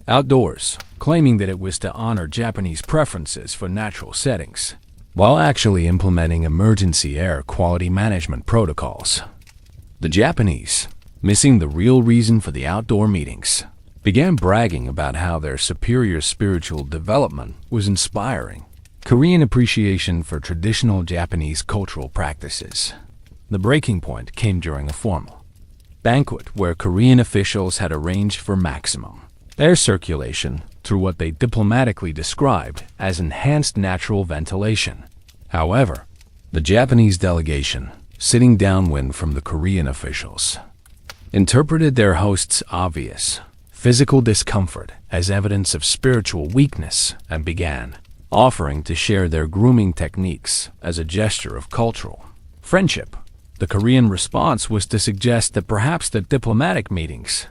outdoors, claiming that it was to honor Japanese preferences for natural settings, while actually implementing emergency air quality management protocols. The Japanese, missing the real reason for the outdoor meetings, began bragging about how their superior spiritual development was inspiring Korean appreciation for traditional Japanese cultural practices. The breaking point came during a formal banquet where Korean officials had arranged for maximum air circulation through what they diplomatically described as enhanced natural ventilation. However, the Japanese delegation, sitting downwind from the Korean officials, interpreted their host's obvious physical discomfort as evidence of spiritual weakness and began offering to share their grooming techniques as a gesture of cultural friendship. The Korean response was to suggest that perhaps the diplomatic meetings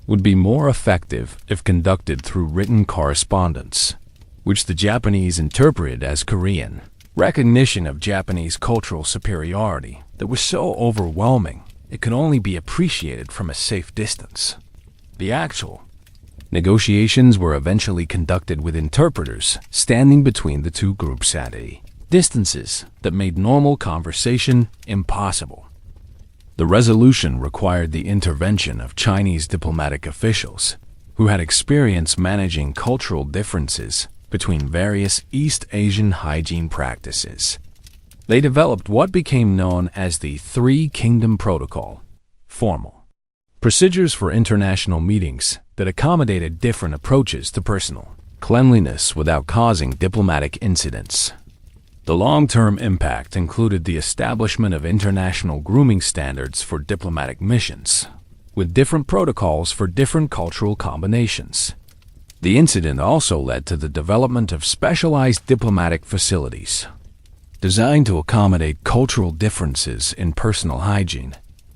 would be more effective if conducted through written correspondence, which the Japanese interpreted as Korean recognition of Japanese cultural superiority that was so overwhelming it could only be appreciated from a safe distance. The actual negotiations were eventually conducted with interpreters standing between the two groups at distances that made normal conversation impossible. The resolution required the intervention of Chinese diplomatic officials who had experience managing cultural differences between various East Asian hygiene practices. They developed what became known as the Three Kingdom Protocol, formal procedures for international meetings that accommodated different approaches to personal cleanliness without causing diplomatic incidents. The long-term impact included the establishment of international grooming standards for diplomatic missions, with different protocols for different cultural combinations. The incident also led to the development of specialized diplomatic facilities, designed to accommodate cultural differences in personal hygiene,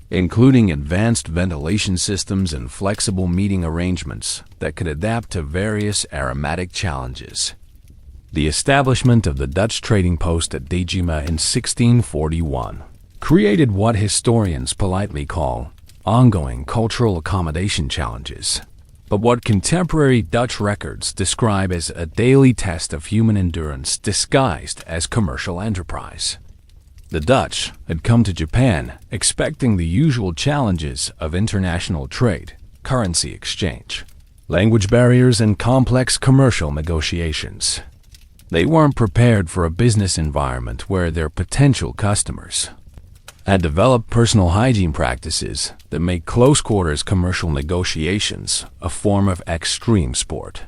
including advanced ventilation systems and flexible meeting arrangements that could adapt to various aromatic challenges. The establishment of the Dutch trading post at Dejima in 1641 created what historians politely call ongoing cultural accommodation challenges, but what contemporary Dutch records describe as a daily test of human endurance disguised as commercial enterprise. The Dutch had come to Japan expecting the usual challenges of international trade, currency exchange, language barriers, and complex commercial negotiations. They weren't prepared for a business environment where their potential customers had developed personal hygiene practices that make close-quarters commercial negotiations a form of extreme sport.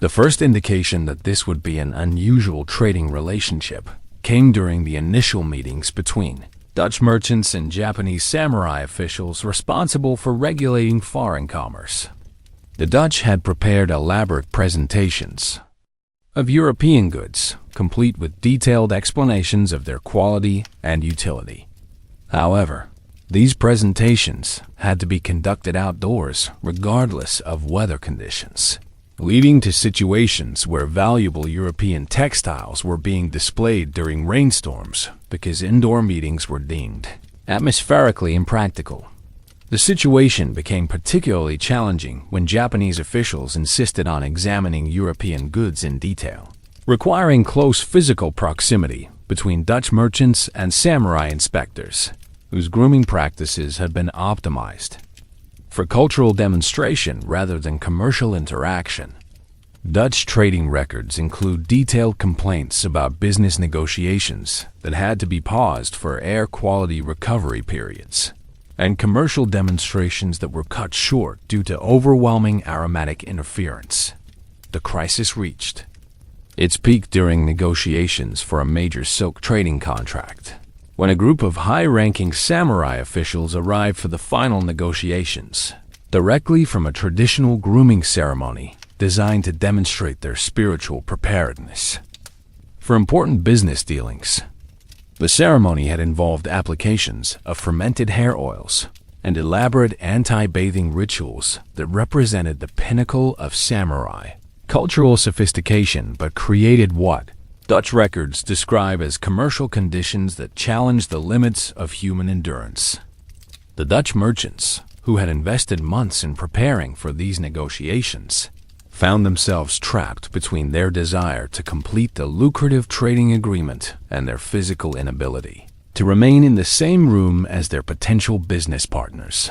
The first indication that this would be an unusual trading relationship came during the initial meetings between Dutch merchants and Japanese samurai officials responsible for regulating foreign commerce. The Dutch had prepared elaborate presentations of European goods, complete with detailed explanations of their quality and utility. However, these presentations had to be conducted outdoors regardless of weather conditions, leading to situations where valuable European textiles were being displayed during rainstorms because indoor meetings were deemed atmospherically impractical. The situation became particularly challenging when Japanese officials insisted on examining European goods in detail, requiring close physical proximity between Dutch merchants and samurai inspectors, whose grooming practices had been optimized for cultural demonstration rather than commercial interaction. Dutch trading records include detailed complaints about business negotiations that had to be paused for air quality recovery periods, and commercial demonstrations that were cut short due to overwhelming aromatic interference. The crisis reached its peak during negotiations for a major silk trading contract, when a group of high-ranking samurai officials arrived for the final negotiations, directly from a traditional grooming ceremony designed to demonstrate their spiritual preparedness for important business dealings. The ceremony had involved applications of fermented hair oils and elaborate anti-bathing rituals that represented the pinnacle of samurai cultural sophistication, but created what Dutch records describe as commercial conditions that challenged the limits of human endurance. The Dutch merchants, who had invested months in preparing for these negotiations, found themselves trapped between their desire to complete the lucrative trading agreement and their physical inability to remain in the same room as their potential business partners.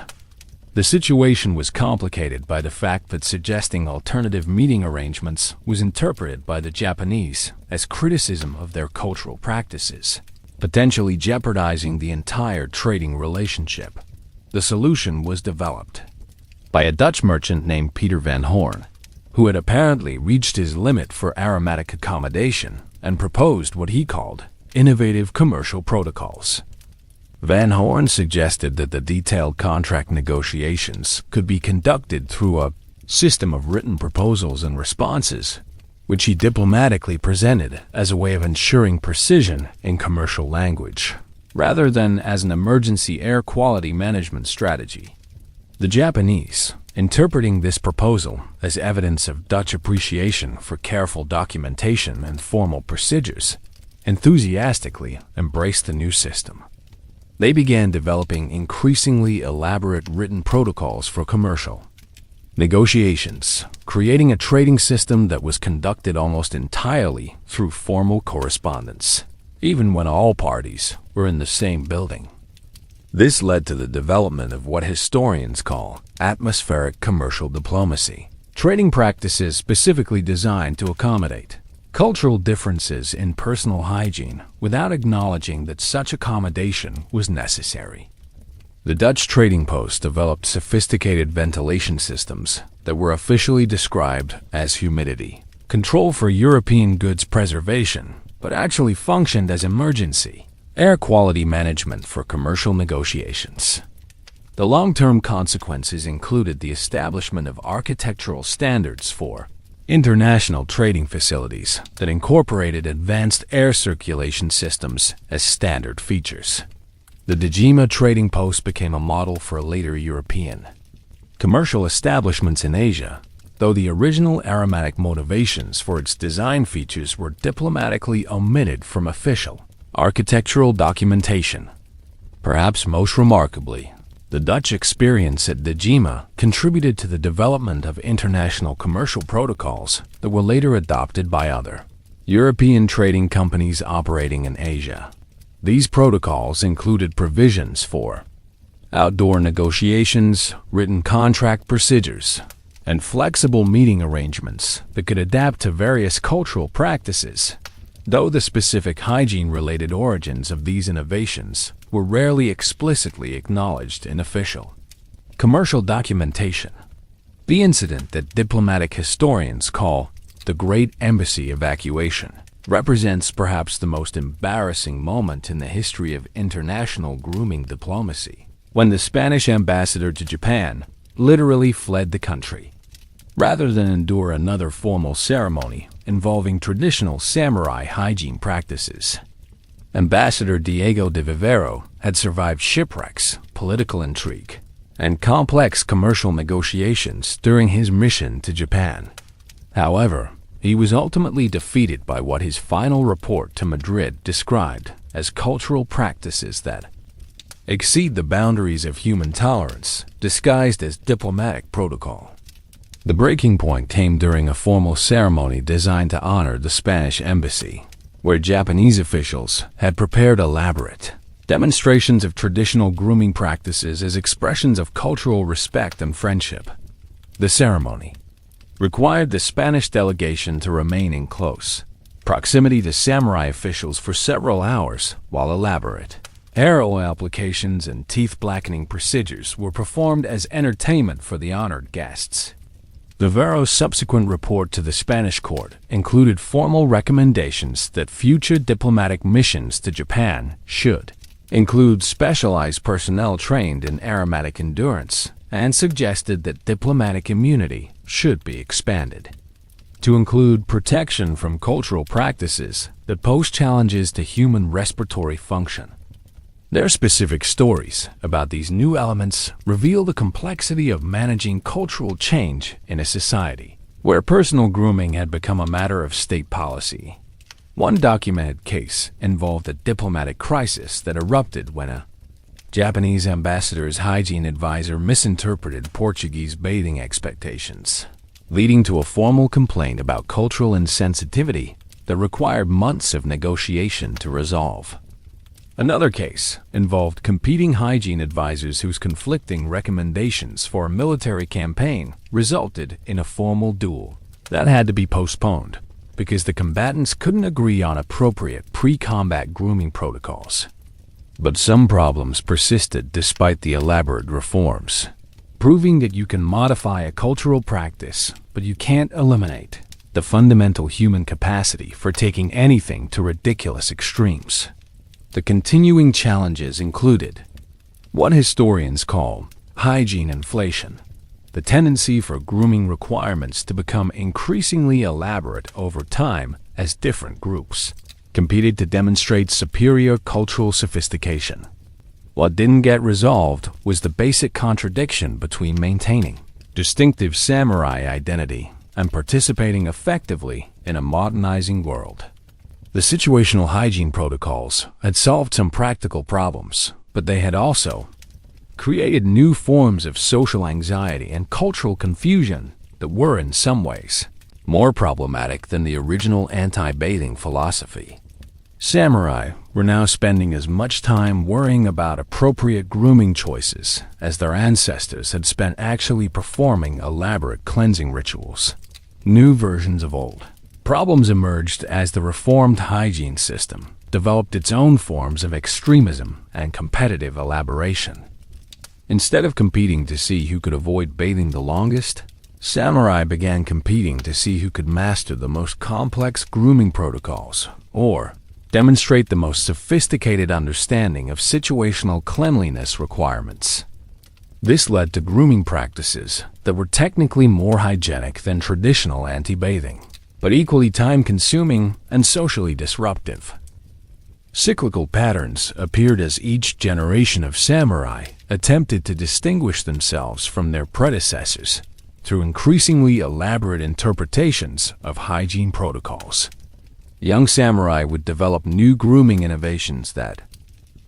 The situation was complicated by the fact that suggesting alternative meeting arrangements was interpreted by the Japanese as criticism of their cultural practices, potentially jeopardizing the entire trading relationship. The solution was developed by a Dutch merchant named Peter van Hoorn, who had apparently reached his limit for aromatic accommodation and proposed what he called innovative commercial protocols. Van Hoorn suggested that the detailed contract negotiations could be conducted through a system of written proposals and responses, which he diplomatically presented as a way of ensuring precision in commercial language, rather than as an emergency air quality management strategy. The Japanese, interpreting this proposal as evidence of Dutch appreciation for careful documentation and formal procedures, enthusiastically embraced the new system. They began developing increasingly elaborate written protocols for commercial negotiations, creating a trading system that was conducted almost entirely through formal correspondence, even when all parties were in the same building. This led to the development of what historians call atmospheric commercial diplomacy, trading practices specifically designed to accommodate cultural differences in personal hygiene without acknowledging that such accommodation was necessary. The Dutch trading post developed sophisticated ventilation systems that were officially described as humidity control for European goods preservation, but actually functioned as emergency air quality management for commercial negotiations. The long-term consequences included the establishment of architectural standards for international trading facilities that incorporated advanced air circulation systems as standard features. The Dejima trading post became a model for later European commercial establishments in Asia, though the original aromatic motivations for its design features were diplomatically omitted from official architectural documentation. Perhaps most remarkably, the Dutch experience at Dejima contributed to the development of international commercial protocols that were later adopted by other European trading companies operating in Asia. These protocols included provisions for outdoor negotiations, written contract procedures, and flexible meeting arrangements that could adapt to various cultural practices. Though the specific hygiene-related origins of these innovations were rarely explicitly acknowledged in official commercial documentation. The incident that diplomatic historians call the Great Embassy Evacuation represents perhaps the most embarrassing moment in the history of international grooming diplomacy, when the Spanish ambassador to Japan literally fled the country, rather than endure another formal ceremony involving traditional samurai hygiene practices. Ambassador Diego de Vivero had survived shipwrecks, political intrigue, and complex commercial negotiations during his mission to Japan. However, he was ultimately defeated by what his final report to Madrid described as cultural practices that exceed the boundaries of human tolerance, disguised as diplomatic protocol. The breaking point came during a formal ceremony designed to honor the Spanish embassy, where Japanese officials had prepared elaborate demonstrations of traditional grooming practices as expressions of cultural respect and friendship. The ceremony required the Spanish delegation to remain in close proximity to samurai officials for several hours, while elaborate hair oil applications and teeth-blackening procedures were performed as entertainment for the honored guests. Vivero's subsequent report to the Spanish court included formal recommendations that future diplomatic missions to Japan should include specialized personnel trained in aromatic endurance, and suggested that diplomatic immunity should be expanded to include protection from cultural practices that pose challenges to human respiratory function. Their specific stories about these new elements reveal the complexity of managing cultural change in a society where personal grooming had become a matter of state policy. One documented case involved a diplomatic crisis that erupted when a Japanese ambassador's hygiene advisor misinterpreted Portuguese bathing expectations, leading to a formal complaint about cultural insensitivity that required months of negotiation to resolve. Another case involved competing hygiene advisors whose conflicting recommendations for a military campaign resulted in a formal duel that had to be postponed because the combatants couldn't agree on appropriate pre-combat grooming protocols. But some problems persisted despite the elaborate reforms, proving that you can modify a cultural practice, but you can't eliminate the fundamental human capacity for taking anything to ridiculous extremes. The continuing challenges included what historians call hygiene inflation, the tendency for grooming requirements to become increasingly elaborate over time as different groups competed to demonstrate superior cultural sophistication. What didn't get resolved was the basic contradiction between maintaining distinctive samurai identity and participating effectively in a modernizing world. The situational hygiene protocols had solved some practical problems, but they had also created new forms of social anxiety and cultural confusion that were, in some ways, more problematic than the original anti-bathing philosophy. Samurai were now spending as much time worrying about appropriate grooming choices as their ancestors had spent actually performing elaborate cleansing rituals. New versions of old problems emerged as the reformed hygiene system developed its own forms of extremism and competitive elaboration. Instead of competing to see who could avoid bathing the longest, samurai began competing to see who could master the most complex grooming protocols or demonstrate the most sophisticated understanding of situational cleanliness requirements. This led to grooming practices that were technically more hygienic than traditional anti-bathing, but equally time-consuming and socially disruptive. Cyclical patterns appeared as each generation of samurai attempted to distinguish themselves from their predecessors through increasingly elaborate interpretations of hygiene protocols. Young samurai would develop new grooming innovations that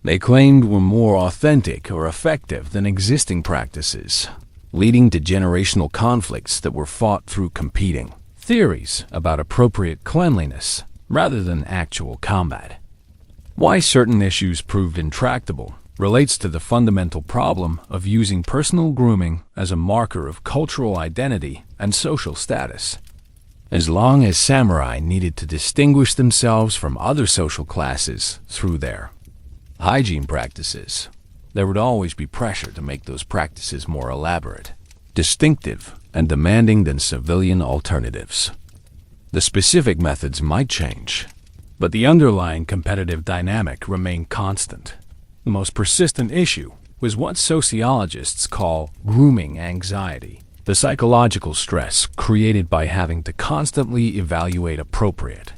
they claimed were more authentic or effective than existing practices, leading to generational conflicts that were fought through competing theories about appropriate cleanliness rather than actual combat. Why certain issues proved intractable relates to the fundamental problem of using personal grooming as a marker of cultural identity and social status. As long as samurai needed to distinguish themselves from other social classes through their hygiene practices, there would always be pressure to make those practices more elaborate, distinctive, and demanding than civilian alternatives. The specific methods might change, but the underlying competitive dynamic remained constant. The most persistent issue was what sociologists call grooming anxiety, the psychological stress created by having to constantly evaluate appropriate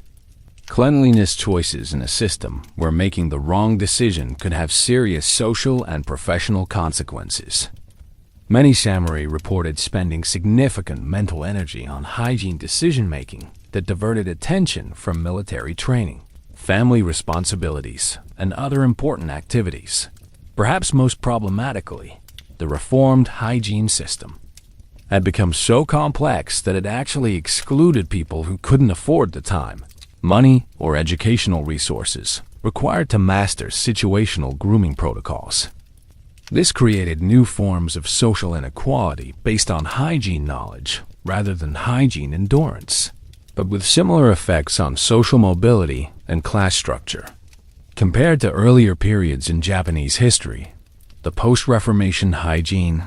cleanliness choices in a system where making the wrong decision could have serious social and professional consequences. Many samurai reported spending significant mental energy on hygiene decision-making that diverted attention from military training, family responsibilities, and other important activities. Perhaps most problematically, the reformed hygiene system had become so complex that it actually excluded people who couldn't afford the time, money, or educational resources required to master situational grooming protocols. This created new forms of social inequality based on hygiene knowledge rather than hygiene endurance, but with similar effects on social mobility and class structure. Compared to earlier periods in Japanese history, the post-Reformation hygiene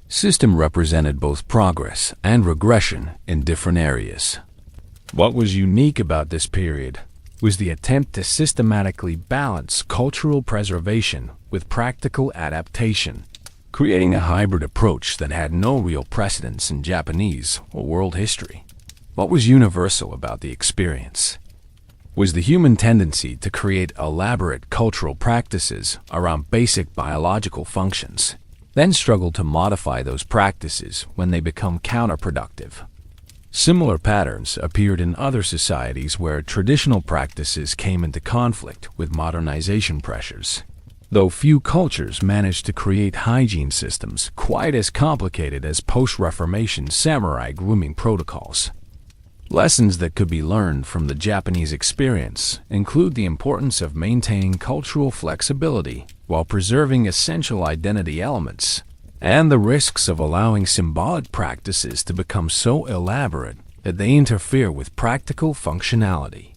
system represented both progress and regression in different areas. What was unique about this period was the attempt to systematically balance cultural preservation with practical adaptation, creating a hybrid approach that had no real precedence in Japanese or world history. What was universal about the experience was the human tendency to create elaborate cultural practices around basic biological functions, then struggle to modify those practices when they become counterproductive. Similar patterns appeared in other societies where traditional practices came into conflict with modernization pressures, though few cultures managed to create hygiene systems quite as complicated as post-Reformation samurai grooming protocols. Lessons that could be learned from the Japanese experience include the importance of maintaining cultural flexibility while preserving essential identity elements, and the risks of allowing symbolic practices to become so elaborate that they interfere with practical functionality.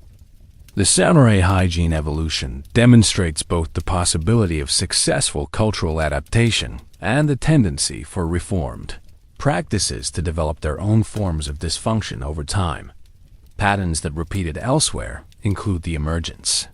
The samurai hygiene evolution demonstrates both the possibility of successful cultural adaptation and the tendency for reformed practices to develop their own forms of dysfunction over time. Patterns that repeated elsewhere include the emergence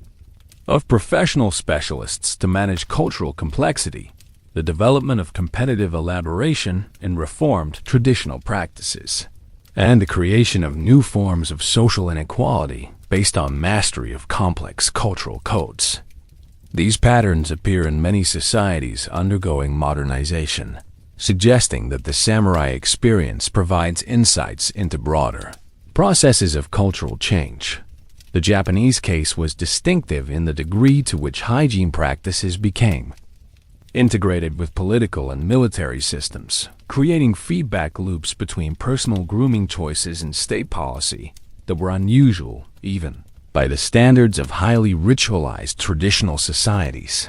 of professional specialists to manage cultural complexity, the development of competitive elaboration in reformed traditional practices, and the creation of new forms of social inequality based on mastery of complex cultural codes. These patterns appear in many societies undergoing modernization, suggesting that the samurai experience provides insights into broader processes of cultural change. The Japanese case was distinctive in the degree to which hygiene practices became integrated with political and military systems, creating feedback loops between personal grooming choices and state policy that were unusual even by the standards of highly ritualized traditional societies.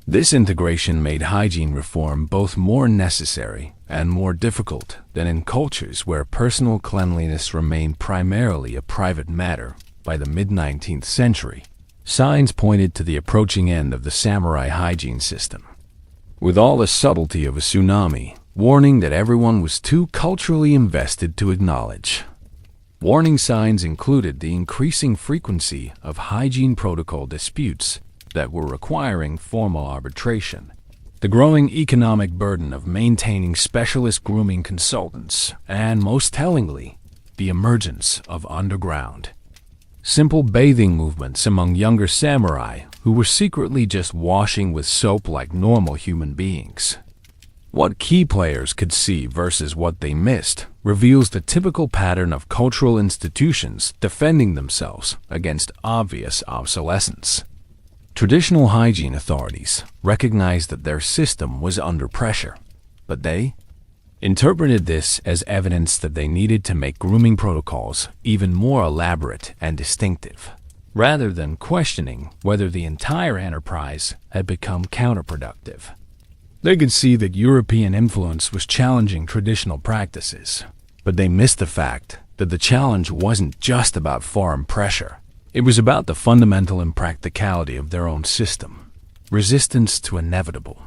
This integration made hygiene reform both more necessary and more difficult than in cultures where personal cleanliness remained primarily a private matter. By the mid-19th century, signs pointed to the approaching end of the samurai hygiene system, with all the subtlety of a tsunami, warning that everyone was too culturally invested to acknowledge. Warning signs included the increasing frequency of hygiene protocol disputes that were requiring formal arbitration, the growing economic burden of maintaining specialist grooming consultants, and, most tellingly, the emergence of underground simple bathing movements among younger samurai who were secretly just washing with soap like normal human beings. What key players could see versus what they missed reveals the typical pattern of cultural institutions defending themselves against obvious obsolescence. Traditional hygiene authorities recognized that their system was under pressure, but they interpreted this as evidence that they needed to make grooming protocols even more elaborate and distinctive. rather than questioning whether the entire enterprise had become counterproductive. They could see that European influence was challenging traditional practices, but they missed the fact that the challenge wasn't just about foreign pressure. It was about the fundamental impracticality of their own system. Resistance to inevitable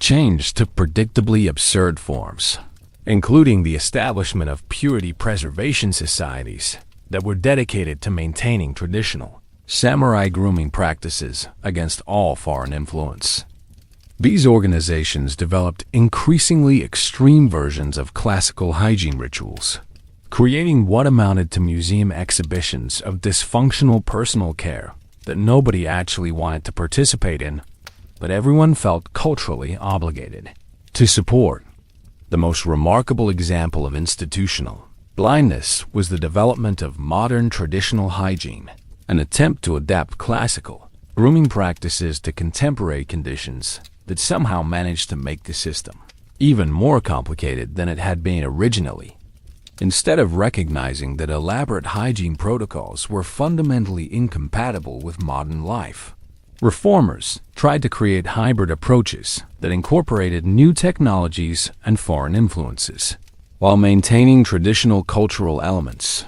change took predictably absurd forms, including the establishment of purity preservation societies that were dedicated to maintaining traditional samurai grooming practices against all foreign influence. These organizations developed increasingly extreme versions of classical hygiene rituals, creating what amounted to museum exhibitions of dysfunctional personal care that nobody actually wanted to participate in, but everyone felt culturally obligated to support. The most remarkable example of institutional blindness was the development of modern traditional hygiene, an attempt to adapt classical grooming practices to contemporary conditions that somehow managed to make the system even more complicated than it had been originally. Instead of recognizing that elaborate hygiene protocols were fundamentally incompatible with modern life, reformers tried to create hybrid approaches that incorporated new technologies and foreign influences, while maintaining traditional cultural elements.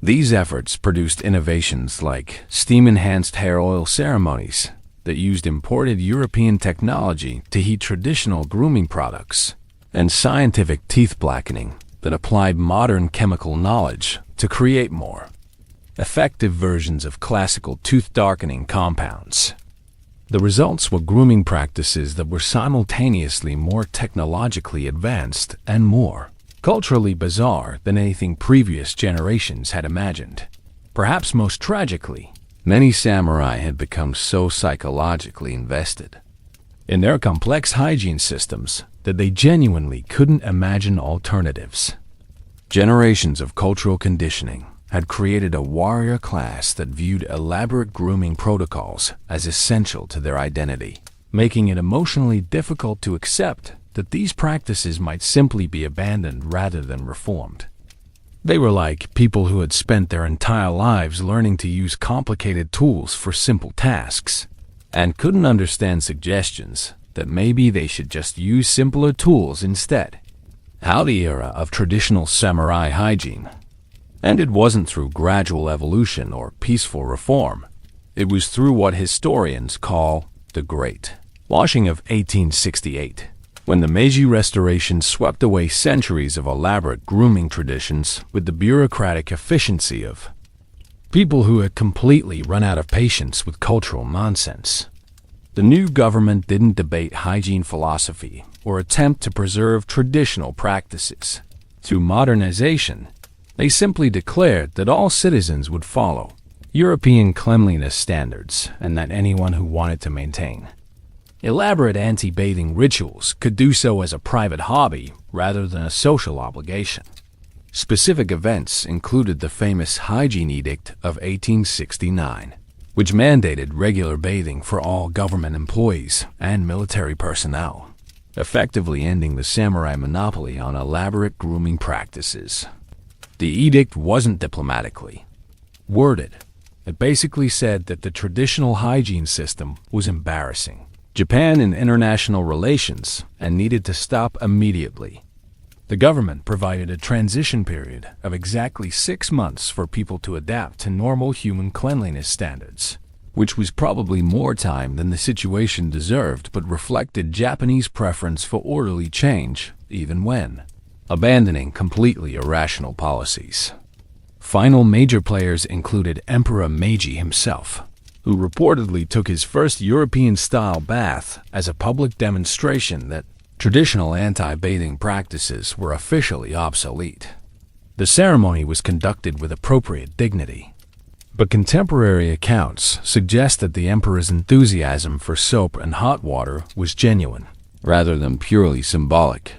These efforts produced innovations like steam-enhanced hair oil ceremonies that used imported European technology to heat traditional grooming products, and scientific teeth blackening that applied modern chemical knowledge to create more effective versions of classical tooth-darkening compounds. The results were grooming practices that were simultaneously more technologically advanced and more culturally bizarre than anything previous generations had imagined. Perhaps most tragically, many samurai had become so psychologically invested in their complex hygiene systems that they genuinely couldn't imagine alternatives. Generations of cultural conditioning had created a warrior class that viewed elaborate grooming protocols as essential to their identity, making it emotionally difficult to accept that these practices might simply be abandoned rather than reformed. They were like people who had spent their entire lives learning to use complicated tools for simple tasks, and couldn't understand suggestions that maybe they should just use simpler tools instead. How the era of traditional samurai hygiene. And it wasn't through gradual evolution or peaceful reform. It was through what historians call the Great Washing of 1868, when the Meiji Restoration swept away centuries of elaborate grooming traditions with the bureaucratic efficiency of people who had completely run out of patience with cultural nonsense. The new government didn't debate hygiene philosophy or attempt to preserve traditional practices. Through modernization, they simply declared that all citizens would follow European cleanliness standards and that anyone who wanted to maintain elaborate anti-bathing rituals could do so as a private hobby rather than a social obligation. Specific events included the famous Hygiene Edict of 1869, which mandated regular bathing for all government employees and military personnel, effectively ending the samurai monopoly on elaborate grooming practices. The edict wasn't diplomatically worded. It basically said that the traditional hygiene system was embarrassing Japan in international relations and needed to stop immediately. The government provided a transition period of exactly 6 months for people to adapt to normal human cleanliness standards, which was probably more time than the situation deserved but reflected Japanese preference for orderly change, even when abandoning completely irrational policies. Final major players included Emperor Meiji himself, who reportedly took his first European-style bath as a public demonstration that traditional anti-bathing practices were officially obsolete. The ceremony was conducted with appropriate dignity, but contemporary accounts suggest that the emperor's enthusiasm for soap and hot water was genuine, rather than purely symbolic.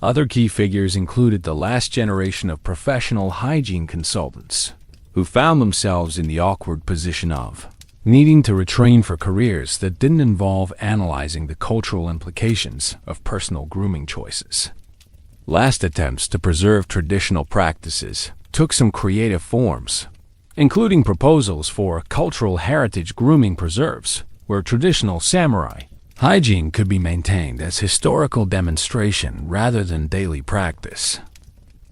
Other key figures included the last generation of professional hygiene consultants, who found themselves in the awkward position of needing to retrain for careers that didn't involve analyzing the cultural implications of personal grooming choices. Last attempts to preserve traditional practices took some creative forms. including proposals for cultural heritage grooming preserves, where traditional samurai hygiene could be maintained as historical demonstration rather than daily practice.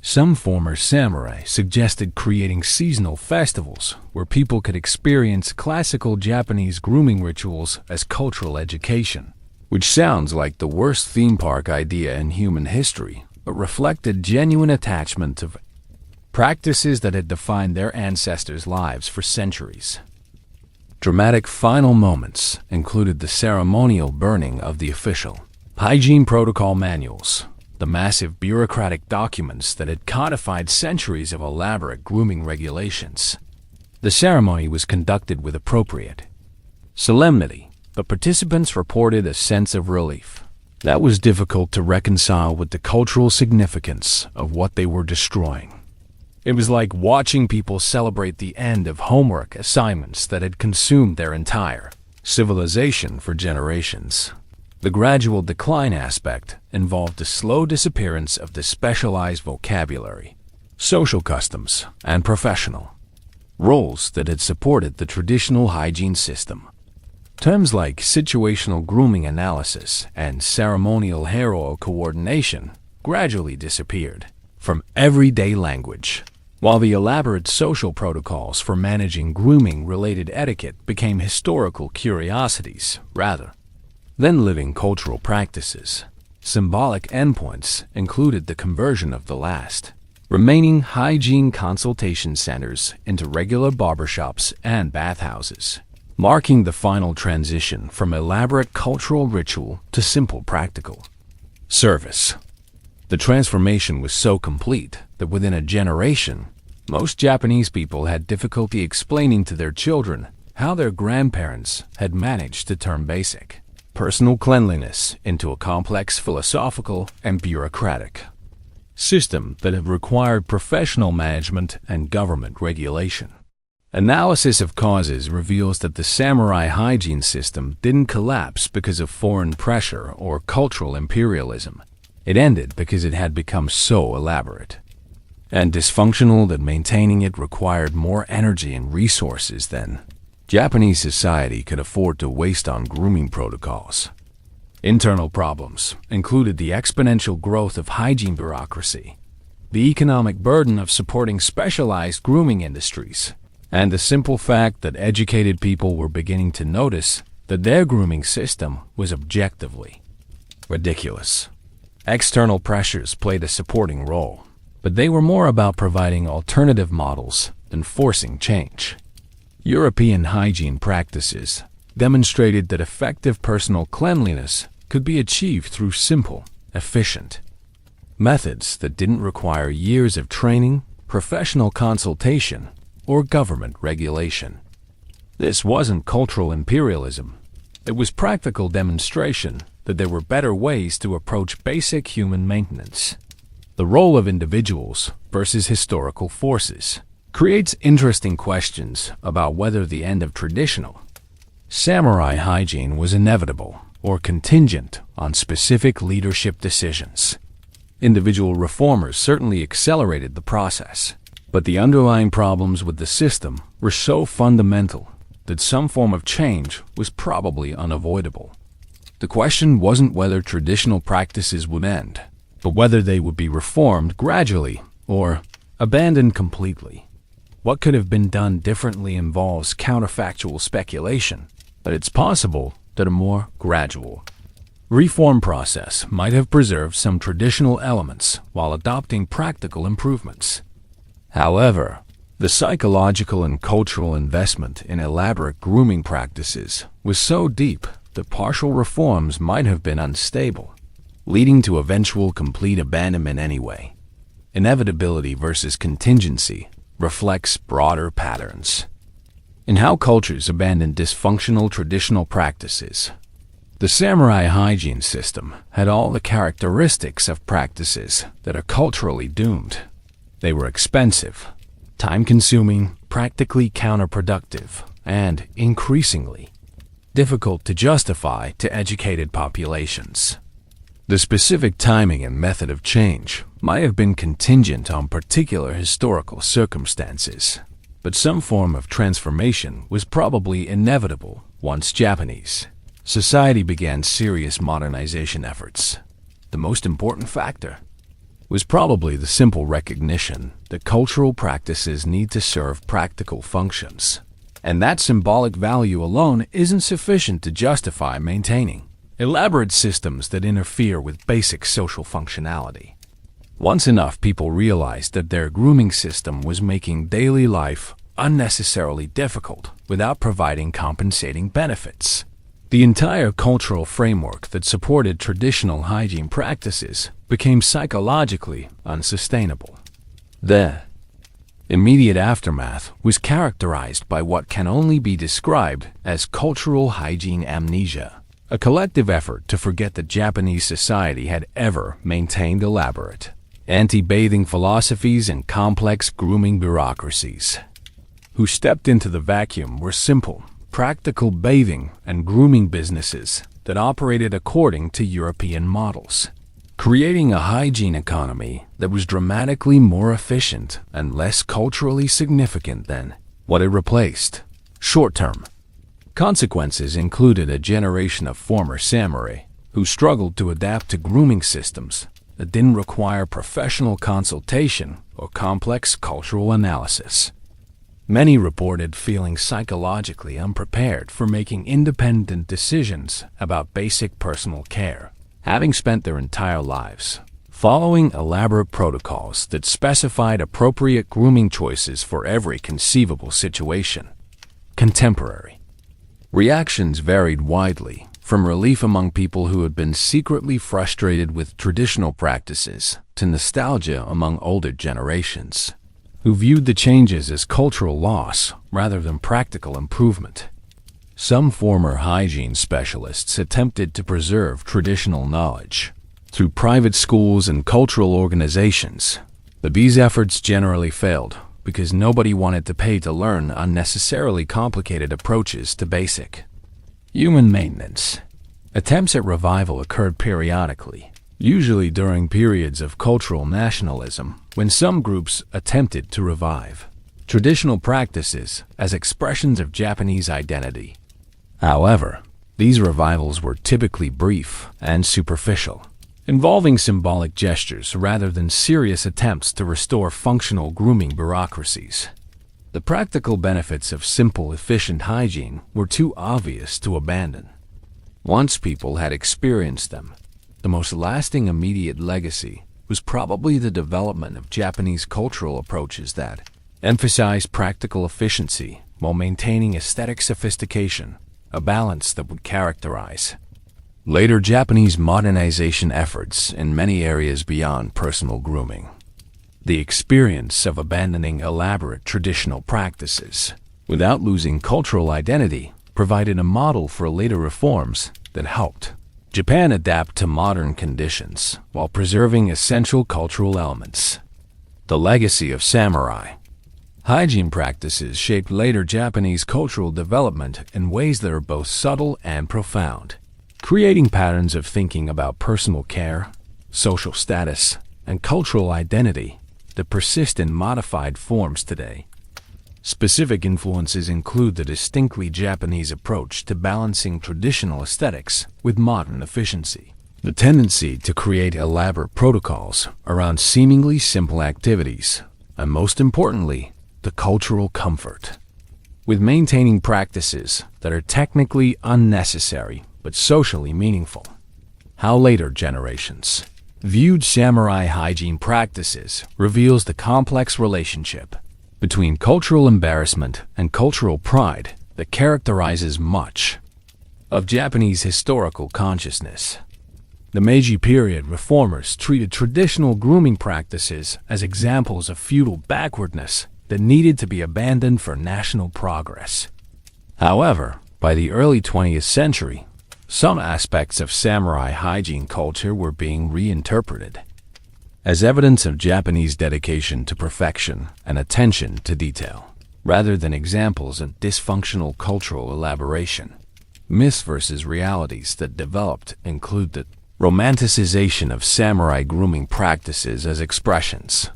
Some former samurai suggested creating seasonal festivals where people could experience classical Japanese grooming rituals as cultural education, which sounds like the worst theme park idea in human history, but reflected genuine attachment to practices that had defined their ancestors' lives for centuries. Dramatic final moments included the ceremonial burning of the official hygiene protocol manuals, the massive bureaucratic documents that had codified centuries of elaborate grooming regulations. The ceremony was conducted with appropriate solemnity, but participants reported a sense of relief that was difficult to reconcile with the cultural significance of what they were destroying. It was like watching people celebrate the end of homework assignments that had consumed their entire civilization for generations. The gradual decline aspect involved the slow disappearance of the specialized vocabulary, social customs, and professional roles that had supported the traditional hygiene system. Terms like situational grooming analysis and ceremonial hero coordination gradually disappeared from everyday language, while the elaborate social protocols for managing grooming-related etiquette became historical curiosities rather than living cultural practices. Symbolic endpoints included the conversion of the last remaining hygiene consultation centers into regular barbershops and bathhouses, marking the final transition from elaborate cultural ritual to simple practical service. The transformation was so complete that within a generation, most Japanese people had difficulty explaining to their children how their grandparents had managed to turn basic personal cleanliness into a complex philosophical and bureaucratic system that had required professional management and government regulation. Analysis of causes reveals that the samurai hygiene system didn't collapse because of foreign pressure or cultural imperialism. It ended because it had become so elaborate and dysfunctional that maintaining it required more energy and resources than Japanese society could afford to waste on grooming protocols. Internal problems included the exponential growth of hygiene bureaucracy, the economic burden of supporting specialized grooming industries, and the simple fact that educated people were beginning to notice that their grooming system was objectively ridiculous. External pressures played a supporting role, but they were more about providing alternative models than forcing change. European hygiene practices demonstrated that effective personal cleanliness could be achieved through simple, efficient methods that didn't require years of training, professional consultation, or government regulation. This wasn't cultural imperialism. It was practical demonstration that there were better ways to approach basic human maintenance. The role of individuals versus historical forces creates interesting questions about whether the end of traditional samurai hygiene was inevitable or contingent on specific leadership decisions. Individual reformers certainly accelerated the process, but the underlying problems with the system were so fundamental that some form of change was probably unavoidable. The question wasn't whether traditional practices would end, but whether they would be reformed gradually or abandoned completely. What could have been done differently involves counterfactual speculation, but it's possible that a more gradual reform process might have preserved some traditional elements while adopting practical improvements. However, the psychological and cultural investment in elaborate grooming practices was so deep that partial reforms might have been unstable, leading to eventual complete abandonment anyway. Inevitability versus contingency reflects broader patterns in how cultures abandon dysfunctional traditional practices. The samurai hygiene system had all the characteristics of practices that are culturally doomed. They were expensive, time-consuming, practically counterproductive, and increasingly difficult to justify to educated populations. The specific timing and method of change might have been contingent on particular historical circumstances. but some form of transformation was probably inevitable once Japanese society began serious modernization efforts. The most important factor was probably the simple recognition that cultural practices need to serve practical functions, and that symbolic value alone isn't sufficient to justify maintaining elaborate systems that interfere with basic social functionality. Once enough people realized that their grooming system was making daily life unnecessarily difficult without providing compensating benefits, the entire cultural framework that supported traditional hygiene practices became psychologically unsustainable. The immediate aftermath was characterized by what can only be described as cultural hygiene amnesia, a collective effort to forget that Japanese society had ever maintained elaborate anti-bathing philosophies and complex grooming bureaucracies. Who stepped into the vacuum were simple, practical bathing and grooming businesses that operated according to European models, creating a hygiene economy that was dramatically more efficient and less culturally significant than what it replaced. Short-term consequences included a generation of former samurai who struggled to adapt to grooming systems that didn't require professional consultation or complex cultural analysis. Many reported feeling psychologically unprepared for making independent decisions about basic personal care, having spent their entire lives following elaborate protocols that specified appropriate grooming choices for every conceivable situation. Contemporary reactions varied widely, from relief among people who had been secretly frustrated with traditional practices to nostalgia among older generations, who viewed the changes as cultural loss rather than practical improvement. Some former hygiene specialists attempted to preserve traditional knowledge through private schools and cultural organizations, but these efforts generally failed because nobody wanted to pay to learn unnecessarily complicated approaches to basic human maintenance. Attempts at revival occurred periodically, usually during periods of cultural nationalism, when some groups attempted to revive traditional practices as expressions of Japanese identity. However, these revivals were typically brief and superficial, involving symbolic gestures rather than serious attempts to restore functional grooming bureaucracies. The practical benefits of simple, efficient hygiene were too obvious to abandon. Once people had experienced them, the most lasting immediate legacy was probably the development of Japanese cultural approaches that emphasized practical efficiency while maintaining aesthetic sophistication, a balance that would characterize later Japanese modernization efforts in many areas beyond personal grooming. The experience of abandoning elaborate traditional practices without losing cultural identity provided a model for later reforms that helped Japan adapt to modern conditions while preserving essential cultural elements. The legacy of samurai hygiene practices shaped later Japanese cultural development in ways that are both subtle and profound, creating patterns of thinking about personal care, social status, and cultural identity that persist in modified forms today. Specific influences include the distinctly Japanese approach to balancing traditional aesthetics with modern efficiency, the tendency to create elaborate protocols around seemingly simple activities, and most importantly, the cultural comfort with maintaining practices that are technically unnecessary but socially meaningful. How later generations viewed samurai hygiene practices reveals the complex relationship between cultural embarrassment and cultural pride that characterizes much of Japanese historical consciousness. The Meiji period reformers treated traditional grooming practices as examples of feudal backwardness that needed to be abandoned for national progress. However, by the early 20th century, some aspects of samurai hygiene culture were being reinterpreted as evidence of Japanese dedication to perfection and attention to detail, rather than examples of dysfunctional cultural elaboration. Myths versus realities that developed include the romanticization of samurai grooming practices as expressions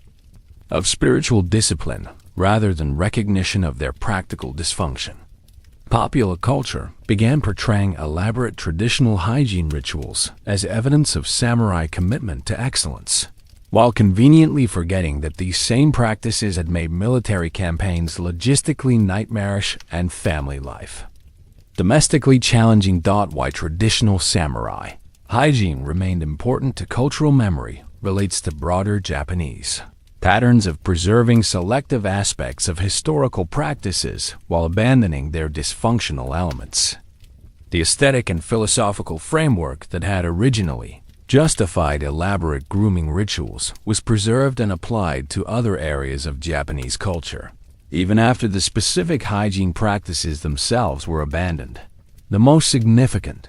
of spiritual discipline rather than recognition of their practical dysfunction. Popular culture began portraying elaborate traditional hygiene rituals as evidence of samurai commitment to excellence, while conveniently forgetting that these same practices had made military campaigns logistically nightmarish and family life. Domestically challenging. Why traditional samurai hygiene remained important to cultural memory relates to broader Japanese patterns of preserving selective aspects of historical practices while abandoning their dysfunctional elements. The aesthetic and philosophical framework that had originally justified elaborate grooming rituals was preserved and applied to other areas of Japanese culture, even after the specific hygiene practices themselves were abandoned. The most significant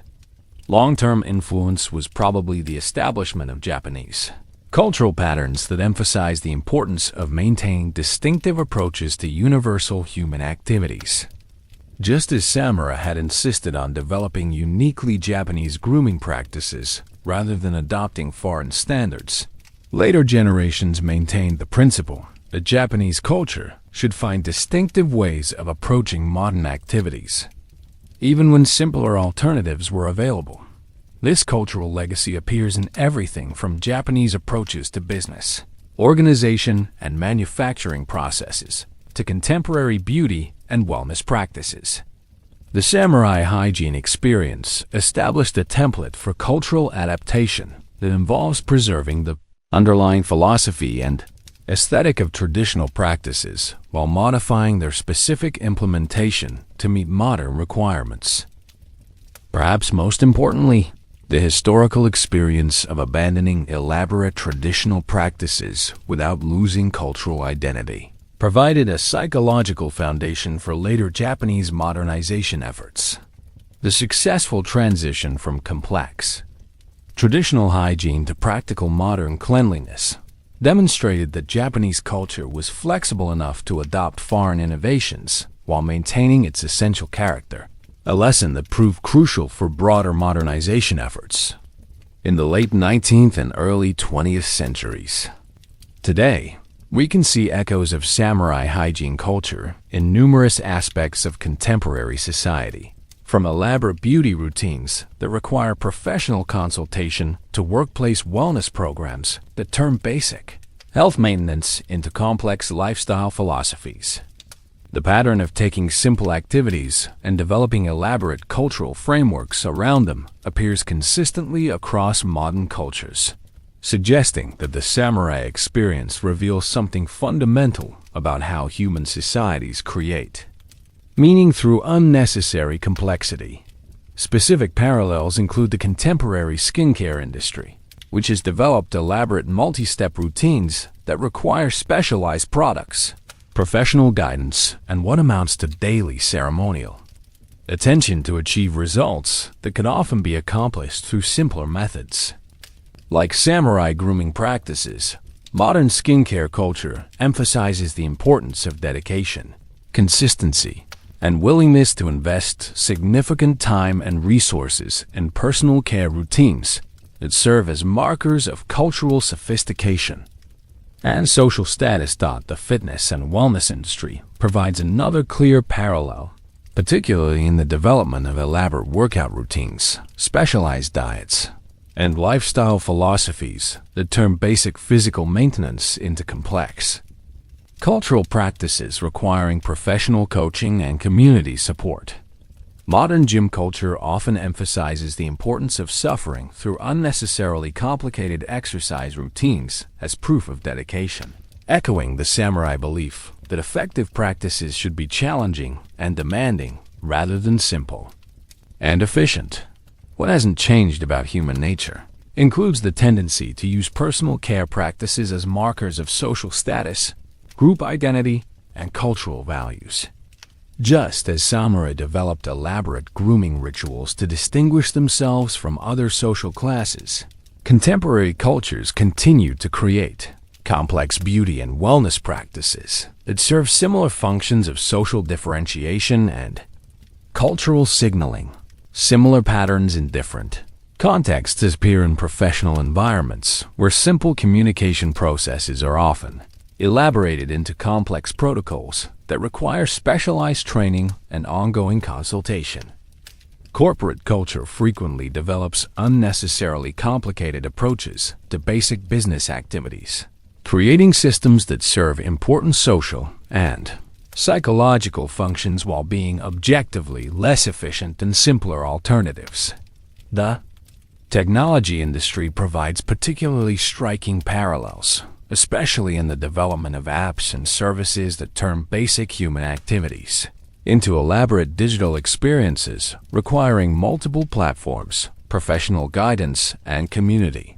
long-term influence was probably the establishment of Japanese cultural patterns that emphasize the importance of maintaining distinctive approaches to universal human activities. Just as samurai had insisted on developing uniquely Japanese grooming practices rather than adopting foreign standards, later generations maintained the principle that Japanese culture should find distinctive ways of approaching modern activities, even when simpler alternatives were available. This cultural legacy appears in everything from Japanese approaches to business, organization, and manufacturing processes, to contemporary beauty and wellness practices. The samurai hygiene experience established a template for cultural adaptation that involves preserving the underlying philosophy and aesthetic of traditional practices while modifying their specific implementation to meet modern requirements. Perhaps most importantly, the historical experience of abandoning elaborate traditional practices without losing cultural identity provided a psychological foundation for later Japanese modernization efforts. The successful transition from complex traditional hygiene to practical modern cleanliness demonstrated that Japanese culture was flexible enough to adopt foreign innovations while maintaining its essential character, a lesson that proved crucial for broader modernization efforts in the late 19th and early 20th centuries. Today, we can see echoes of samurai hygiene culture in numerous aspects of contemporary society, from elaborate beauty routines that require professional consultation to workplace wellness programs that turn basic health maintenance into complex lifestyle philosophies. The pattern of taking simple activities and developing elaborate cultural frameworks around them appears consistently across modern cultures, suggesting that the samurai experience reveals something fundamental about how human societies create meaning through unnecessary complexity. Specific parallels include the contemporary skincare industry, which has developed elaborate multi-step routines that require specialized products, professional guidance, and what amounts to daily ceremonial attention to achieve results that can often be accomplished through simpler methods. Like samurai grooming practices, modern skincare culture emphasizes the importance of dedication, consistency, and willingness to invest significant time and resources in personal care routines that serve as markers of cultural sophistication and social status. The fitness and wellness industry provides another clear parallel, particularly in the development of elaborate workout routines, specialized diets, and lifestyle philosophies that turn basic physical maintenance into complex cultural practices requiring professional coaching and community support. Modern gym culture often emphasizes the importance of suffering through unnecessarily complicated exercise routines as proof of dedication, echoing the samurai belief that effective practices should be challenging and demanding rather than simple and efficient. What hasn't changed about human nature includes the tendency to use personal care practices as markers of social status, group identity, and cultural values. Just as samurai developed elaborate grooming rituals to distinguish themselves from other social classes, contemporary cultures continue to create complex beauty and wellness practices that serve similar functions of social differentiation and cultural signaling. Similar patterns in different contexts appear in professional environments where simple communication processes are often elaborated into complex protocols that require specialized training and ongoing consultation. Corporate culture frequently develops unnecessarily complicated approaches to basic business activities, creating systems that serve important social and psychological functions while being objectively less efficient than simpler alternatives. The technology industry provides particularly striking parallels, especially in the development of apps and services that turn basic human activities into elaborate digital experiences requiring multiple platforms, professional guidance, and community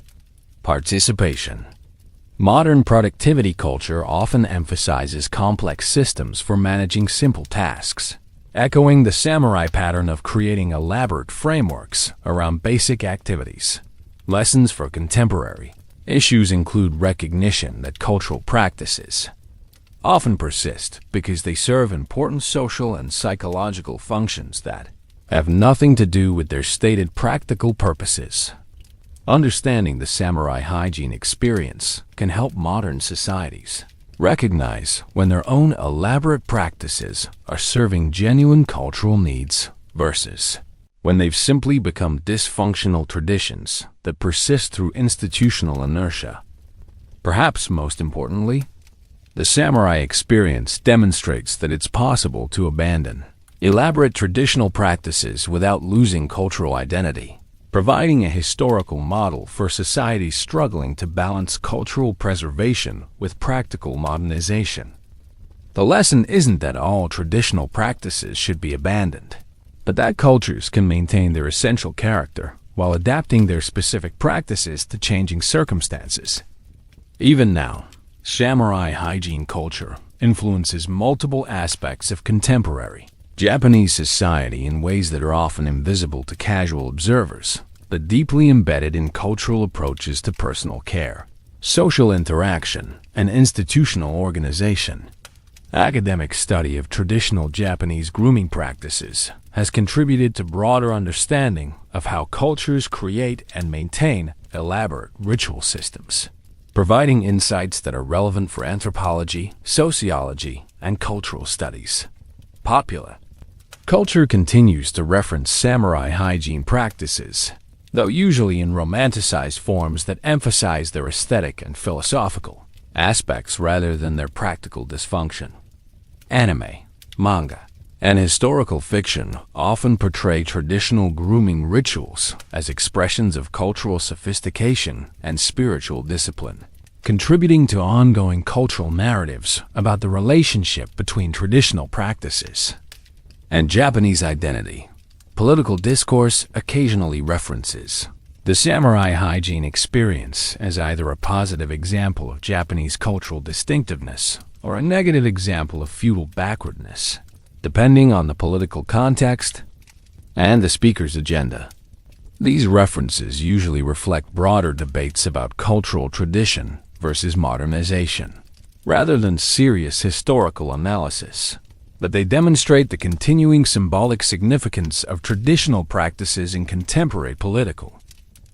participation. Modern productivity culture often emphasizes complex systems for managing simple tasks, echoing the samurai pattern of creating elaborate frameworks around basic activities. Lessons for contemporary issues include recognition that cultural practices often persist because they serve important social and psychological functions that have nothing to do with their stated practical purposes. Understanding the samurai hygiene experience can help modern societies recognize when their own elaborate practices are serving genuine cultural needs versus when they've simply become dysfunctional traditions that persist through institutional inertia. Perhaps most importantly, the samurai experience demonstrates that it's possible to abandon elaborate traditional practices without losing cultural identity, providing a historical model for societies struggling to balance cultural preservation with practical modernization. The lesson isn't that all traditional practices should be abandoned, but that cultures can maintain their essential character while adapting their specific practices to changing circumstances. Even now, samurai hygiene culture influences multiple aspects of contemporary Japanese society in ways that are often invisible to casual observers, but deeply embedded in cultural approaches to personal care, social interaction, and institutional organization. Academic study of traditional Japanese grooming practices has contributed to broader understanding of how cultures create and maintain elaborate ritual systems, providing insights that are relevant for anthropology, sociology, and cultural studies. Popular culture continues to reference samurai hygiene practices, though usually in romanticized forms that emphasize their aesthetic and philosophical aspects rather than their practical dysfunction. Anime, manga, and historical fiction often portray traditional grooming rituals as expressions of cultural sophistication and spiritual discipline, contributing to ongoing cultural narratives about the relationship between traditional practices and Japanese identity. Political discourse occasionally references the samurai hygiene experience as either a positive example of Japanese cultural distinctiveness or a negative example of feudal backwardness, depending on the political context and the speaker's agenda. These references usually reflect broader debates about cultural tradition versus modernization, rather than serious historical analysis, but they demonstrate the continuing symbolic significance of traditional practices in contemporary political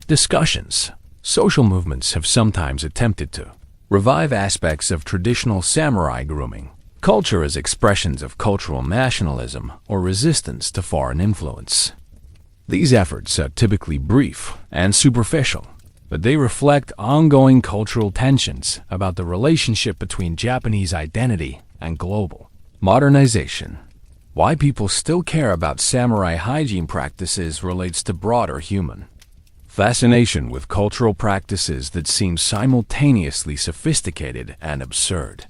discussions. Social movements have sometimes attempted to revive aspects of traditional samurai grooming culture as expressions of cultural nationalism or resistance to foreign influence. These efforts are typically brief and superficial, but they reflect ongoing cultural tensions about the relationship between Japanese identity and global modernization. Why people still care about samurai hygiene practices relates to broader human fascination with cultural practices that seem simultaneously sophisticated and absurd.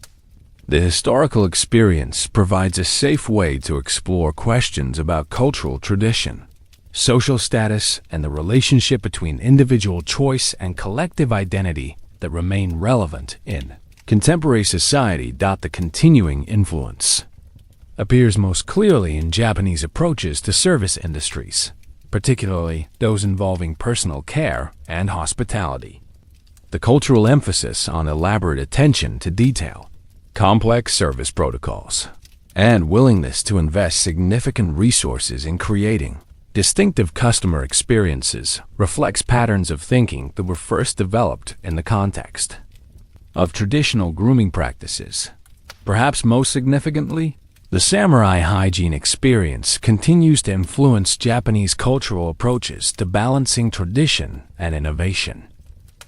The historical experience provides a safe way to explore questions about cultural tradition, social status, and the relationship between individual choice and collective identity that remain relevant in contemporary society. The continuing influence appears most clearly in Japanese approaches to service industries, particularly those involving personal care and hospitality. The cultural emphasis on elaborate attention to detail, complex service protocols, and willingness to invest significant resources in creating distinctive customer experiences reflects patterns of thinking that were first developed in the context of traditional grooming practices. Perhaps most significantly, the samurai hygiene experience continues to influence Japanese cultural approaches to balancing tradition and innovation.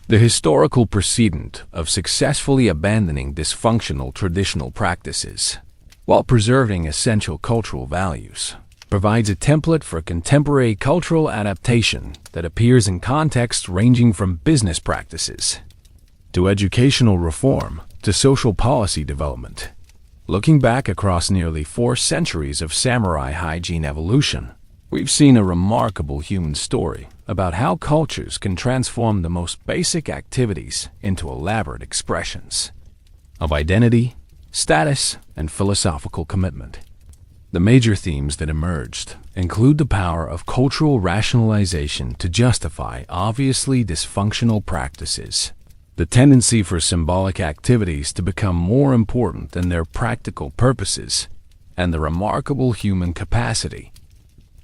The historical precedent of successfully abandoning dysfunctional traditional practices while preserving essential cultural values provides a template for contemporary cultural adaptation that appears in contexts ranging from business practices to educational reform to social policy development. Looking back across nearly 4 centuries of samurai hygiene evolution, we've seen a remarkable human story about how cultures can transform the most basic activities into elaborate expressions of identity, status, and philosophical commitment. The major themes that emerged include the power of cultural rationalization to justify obviously dysfunctional practices, the tendency for symbolic activities to become more important than their practical purposes, and the remarkable human capacity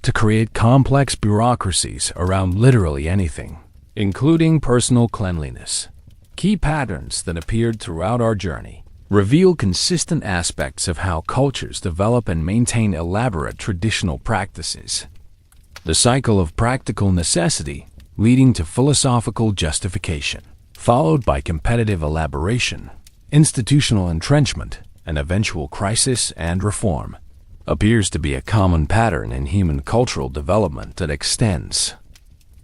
to create complex bureaucracies around literally anything, including personal cleanliness. Key patterns that appeared throughout our journey reveal consistent aspects of how cultures develop and maintain elaborate traditional practices. The cycle of practical necessity leading to philosophical justification, followed by competitive elaboration, institutional entrenchment, and eventual crisis and reform, appears to be a common pattern in human cultural development that extends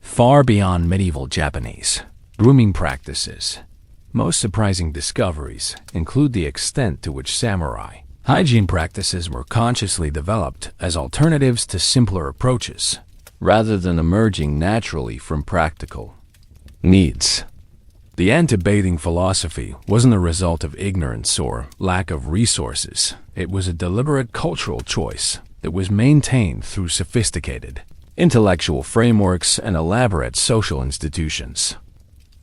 far beyond medieval Japanese grooming practices. Most surprising discoveries include the extent to which samurai hygiene practices were consciously developed as alternatives to simpler approaches, rather than emerging naturally from practical needs. The anti-bathing philosophy wasn't a result of ignorance or lack of resources. It was a deliberate cultural choice that was maintained through sophisticated intellectual frameworks and elaborate social institutions.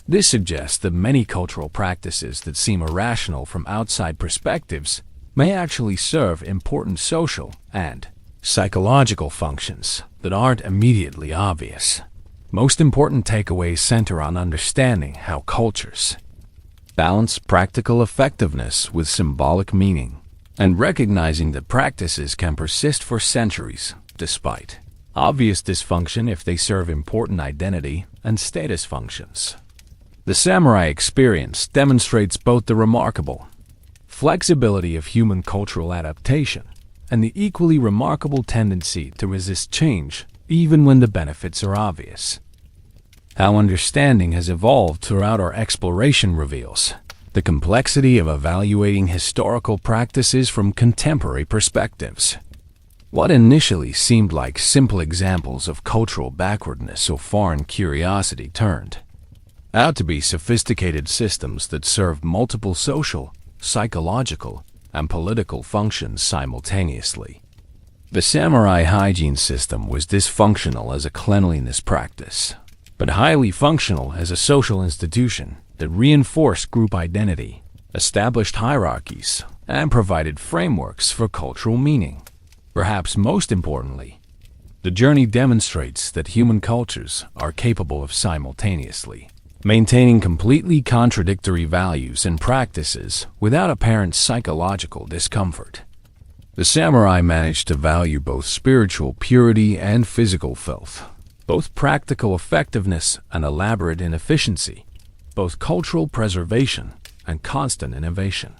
This suggests that many cultural practices that seem irrational from outside perspectives may actually serve important social and psychological functions that aren't immediately obvious. Most important takeaways center on understanding how cultures balance practical effectiveness with symbolic meaning, and recognizing that practices can persist for centuries despite obvious dysfunction if they serve important identity and status functions. The samurai experience demonstrates both the remarkable flexibility of human cultural adaptation and the equally remarkable tendency to resist change even when the benefits are obvious. How understanding has evolved throughout our exploration reveals the complexity of evaluating historical practices from contemporary perspectives. What initially seemed like simple examples of cultural backwardness or foreign curiosity turned out to be sophisticated systems that served multiple social, psychological, and political functions simultaneously. The samurai hygiene system was dysfunctional as a cleanliness practice, but highly functional as a social institution that reinforced group identity, established hierarchies, and provided frameworks for cultural meaning. Perhaps most importantly, the journey demonstrates that human cultures are capable of simultaneously maintaining completely contradictory values and practices without apparent psychological discomfort. The samurai managed to value both spiritual purity and physical filth, both practical effectiveness and elaborate inefficiency, both cultural preservation and constant innovation.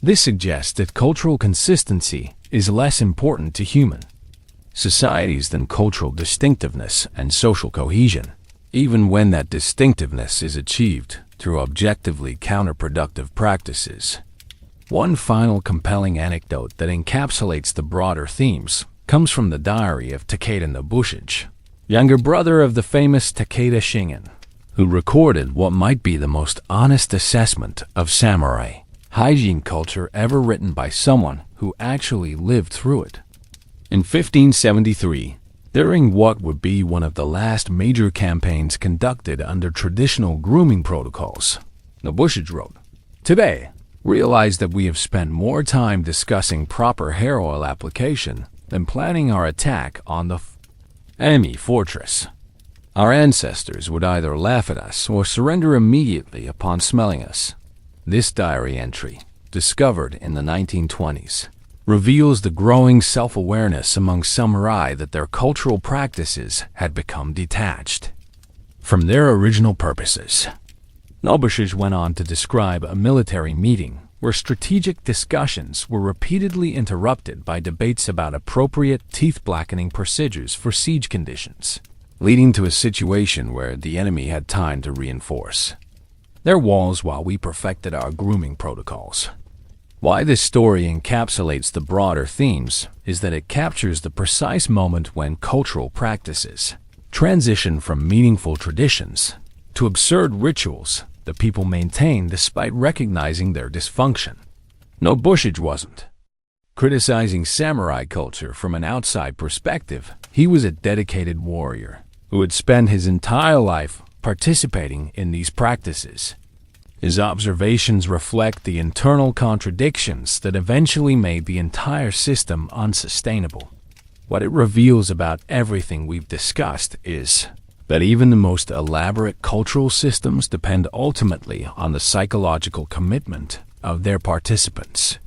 This suggests that cultural consistency is less important to human societies than cultural distinctiveness and social cohesion, even when that distinctiveness is achieved through objectively counterproductive practices. One final compelling anecdote that encapsulates the broader themes comes from the diary of Takeda Nobushi, younger brother of the famous Takeda Shingen, who recorded what might be the most honest assessment of samurai hygiene culture ever written by someone who actually lived through it. In 1573, during what would be one of the last major campaigns conducted under traditional grooming protocols, Nobushi wrote, "Today, realize that we have spent more time discussing proper hair oil application than planning our attack on the enemy fortress. Our ancestors would either laugh at us or surrender immediately upon smelling us. This diary entry, discovered in the 1920s, reveals the growing self-awareness among samurai that their cultural practices had become detached from their original purposes. Nobushi went on to describe a military meeting where strategic discussions were repeatedly interrupted by debates about appropriate teeth-blackening procedures for siege conditions, leading to a situation where the enemy had time to reinforce their walls while we perfected our grooming protocols. Why this story encapsulates the broader themes is that it captures the precise moment when cultural practices transition from meaningful traditions to absurd rituals that people maintain despite recognizing their dysfunction. Nobushi wasn't criticizing samurai culture from an outside perspective. He was a dedicated warrior who had spent his entire life participating in these practices. His observations reflect the internal contradictions that eventually made the entire system unsustainable. What it reveals about everything we've discussed is that even the most elaborate cultural systems depend ultimately on the psychological commitment of their participants.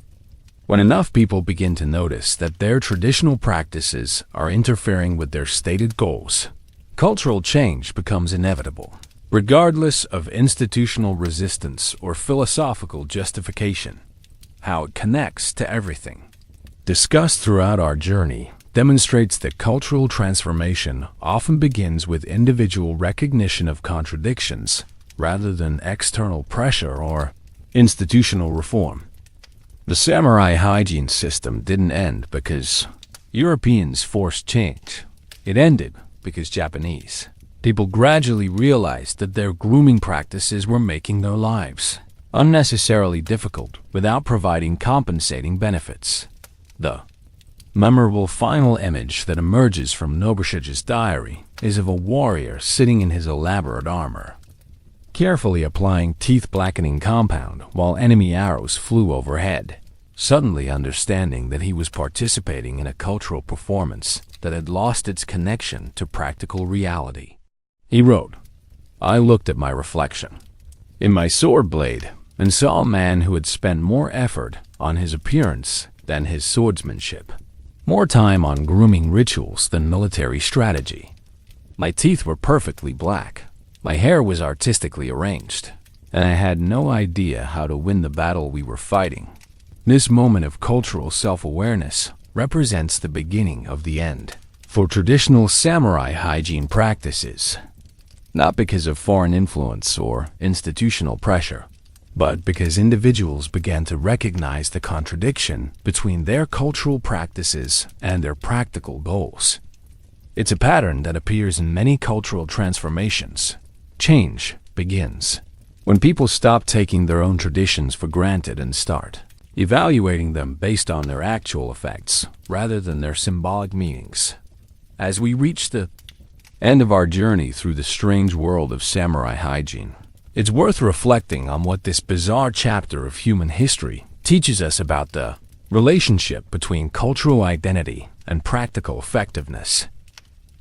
When enough people begin to notice that their traditional practices are interfering with their stated goals, cultural change becomes inevitable, regardless of institutional resistance or philosophical justification. How it connects to everything discussed throughout our journey demonstrates that cultural transformation often begins with individual recognition of contradictions rather than external pressure or institutional reform. The samurai hygiene system didn't end because Europeans forced change. It ended because Japanese people gradually realized that their grooming practices were making their lives unnecessarily difficult without providing compensating benefits. The memorable final image that emerges from Nobushi's diary is of a warrior sitting in his elaborate armor, carefully applying teeth-blackening compound while enemy arrows flew overhead, suddenly understanding that he was participating in a cultural performance that had lost its connection to practical reality. He wrote, "I looked at my reflection in my sword blade and saw a man who had spent more effort on his appearance than his swordsmanship, more time on grooming rituals than military strategy. My teeth were perfectly black, my hair was artistically arranged, and I had no idea how to win the battle we were fighting." This moment of cultural self-awareness represents the beginning of the end for traditional samurai hygiene practices, not because of foreign influence or institutional pressure, but because individuals began to recognize the contradiction between their cultural practices and their practical goals. It's a pattern that appears in many cultural transformations. Change begins when people stop taking their own traditions for granted and start evaluating them based on their actual effects rather than their symbolic meanings. As we reach the end of our journey through the strange world of samurai hygiene, it's worth reflecting on what this bizarre chapter of human history teaches us about the relationship between cultural identity and practical effectiveness.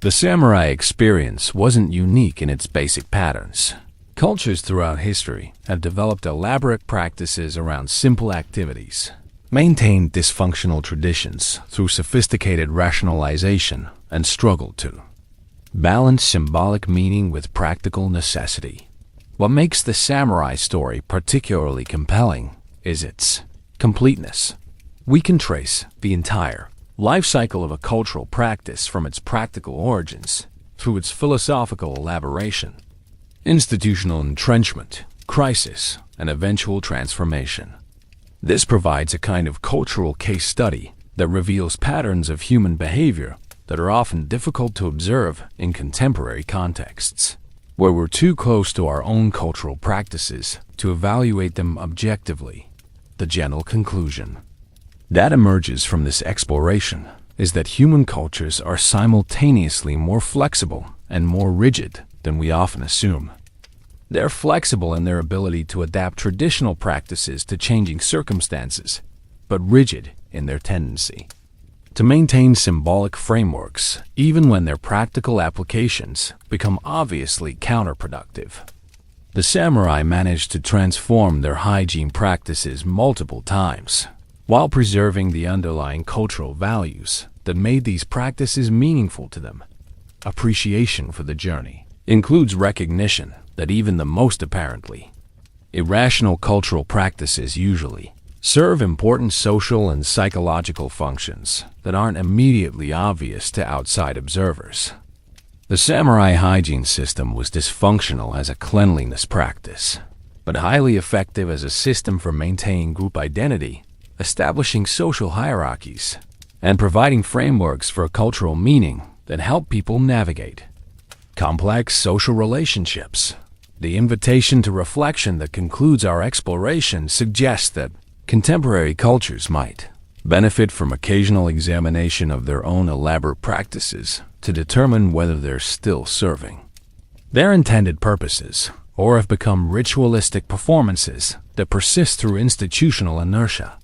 The samurai experience wasn't unique in its basic patterns. Cultures throughout history have developed elaborate practices around simple activities, maintained dysfunctional traditions through sophisticated rationalization, and struggled to balance symbolic meaning with practical necessity. What makes the samurai story particularly compelling is its completeness. We can trace the entire life cycle of a cultural practice from its practical origins through its philosophical elaboration, institutional entrenchment, crisis, and eventual transformation. This provides a kind of cultural case study that reveals patterns of human behavior that are often difficult to observe in contemporary contexts, where we're too close to our own cultural practices to evaluate them objectively. The general conclusion that emerges from this exploration is that human cultures are simultaneously more flexible and more rigid than we often assume. They're flexible in their ability to adapt traditional practices to changing circumstances, but rigid in their tendency to maintain symbolic frameworks even when their practical applications become obviously counterproductive. The samurai managed to transform their hygiene practices multiple times, while preserving the underlying cultural values that made these practices meaningful to them. Appreciation for the journey includes recognition that even the most apparently irrational cultural practices usually serve important social and psychological functions that aren't immediately obvious to outside observers. The samurai hygiene system was dysfunctional as a cleanliness practice, but highly effective as a system for maintaining group identity, establishing social hierarchies, and providing frameworks for cultural meaning that help people navigate complex social relationships. The invitation to reflection that concludes our exploration suggests that contemporary cultures might benefit from occasional examination of their own elaborate practices to determine whether they're still serving their intended purposes or have become ritualistic performances that persist through institutional inertia.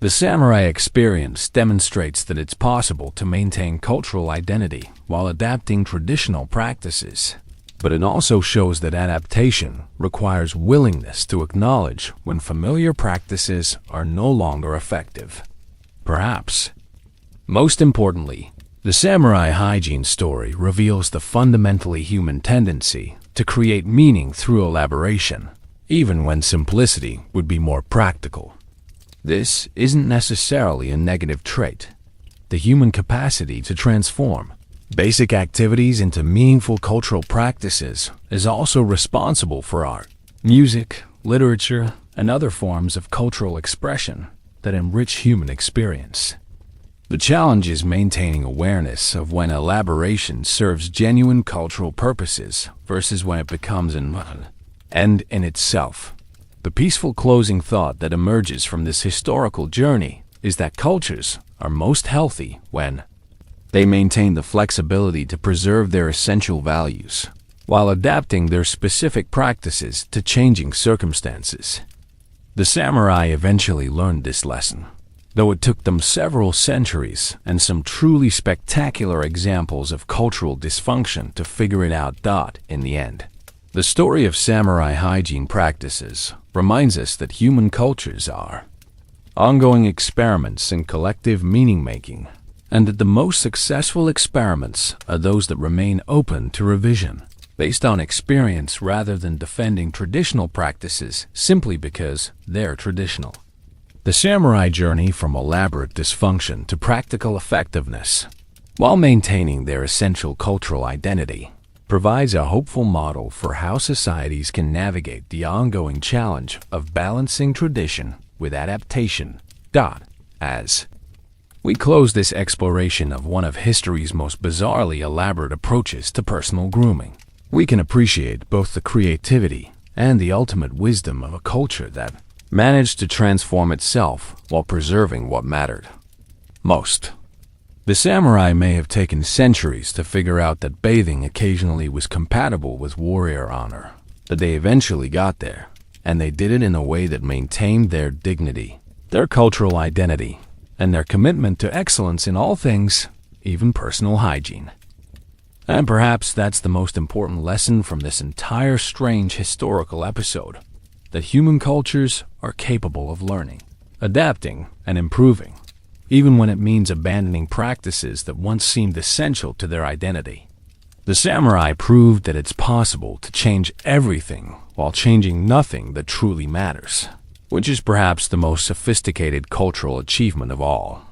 The samurai experience demonstrates that it's possible to maintain cultural identity while adapting traditional practices, but it also shows that adaptation requires willingness to acknowledge when familiar practices are no longer effective. Perhaps most importantly, the samurai hygiene story reveals the fundamentally human tendency to create meaning through elaboration, even when simplicity would be more practical. This isn't necessarily a negative trait. The human capacity to transform basic activities into meaningful cultural practices is also responsible for art, music, literature, and other forms of cultural expression that enrich human experience. The challenge is maintaining awareness of when elaboration serves genuine cultural purposes versus when it becomes an end in itself. The peaceful closing thought that emerges from this historical journey is that cultures are most healthy when they maintain the flexibility to preserve their essential values while adapting their specific practices to changing circumstances. The samurai eventually learned this lesson, though it took them several centuries and some truly spectacular examples of cultural dysfunction to figure it out. In the end, the story of samurai hygiene practices reminds us that human cultures are ongoing experiments in collective meaning-making, and that the most successful experiments are those that remain open to revision, based on experience rather than defending traditional practices simply because they're traditional. The samurai journey from elaborate dysfunction to practical effectiveness, while maintaining their essential cultural identity, provides a hopeful model for how societies can navigate the ongoing challenge of balancing tradition with adaptation. As we close this exploration of one of history's most bizarrely elaborate approaches to personal grooming, we can appreciate both the creativity and the ultimate wisdom of a culture that managed to transform itself while preserving what mattered most. The samurai may have taken centuries to figure out that bathing occasionally was compatible with warrior honor, but they eventually got there, and they did it in a way that maintained their dignity, their cultural identity, and their commitment to excellence in all things, even personal hygiene. And perhaps that's the most important lesson from this entire strange historical episode, that human cultures are capable of learning, adapting, and improving, even when it means abandoning practices that once seemed essential to their identity. The samurai proved that it's possible to change everything while changing nothing that truly matters, which is perhaps the most sophisticated cultural achievement of all.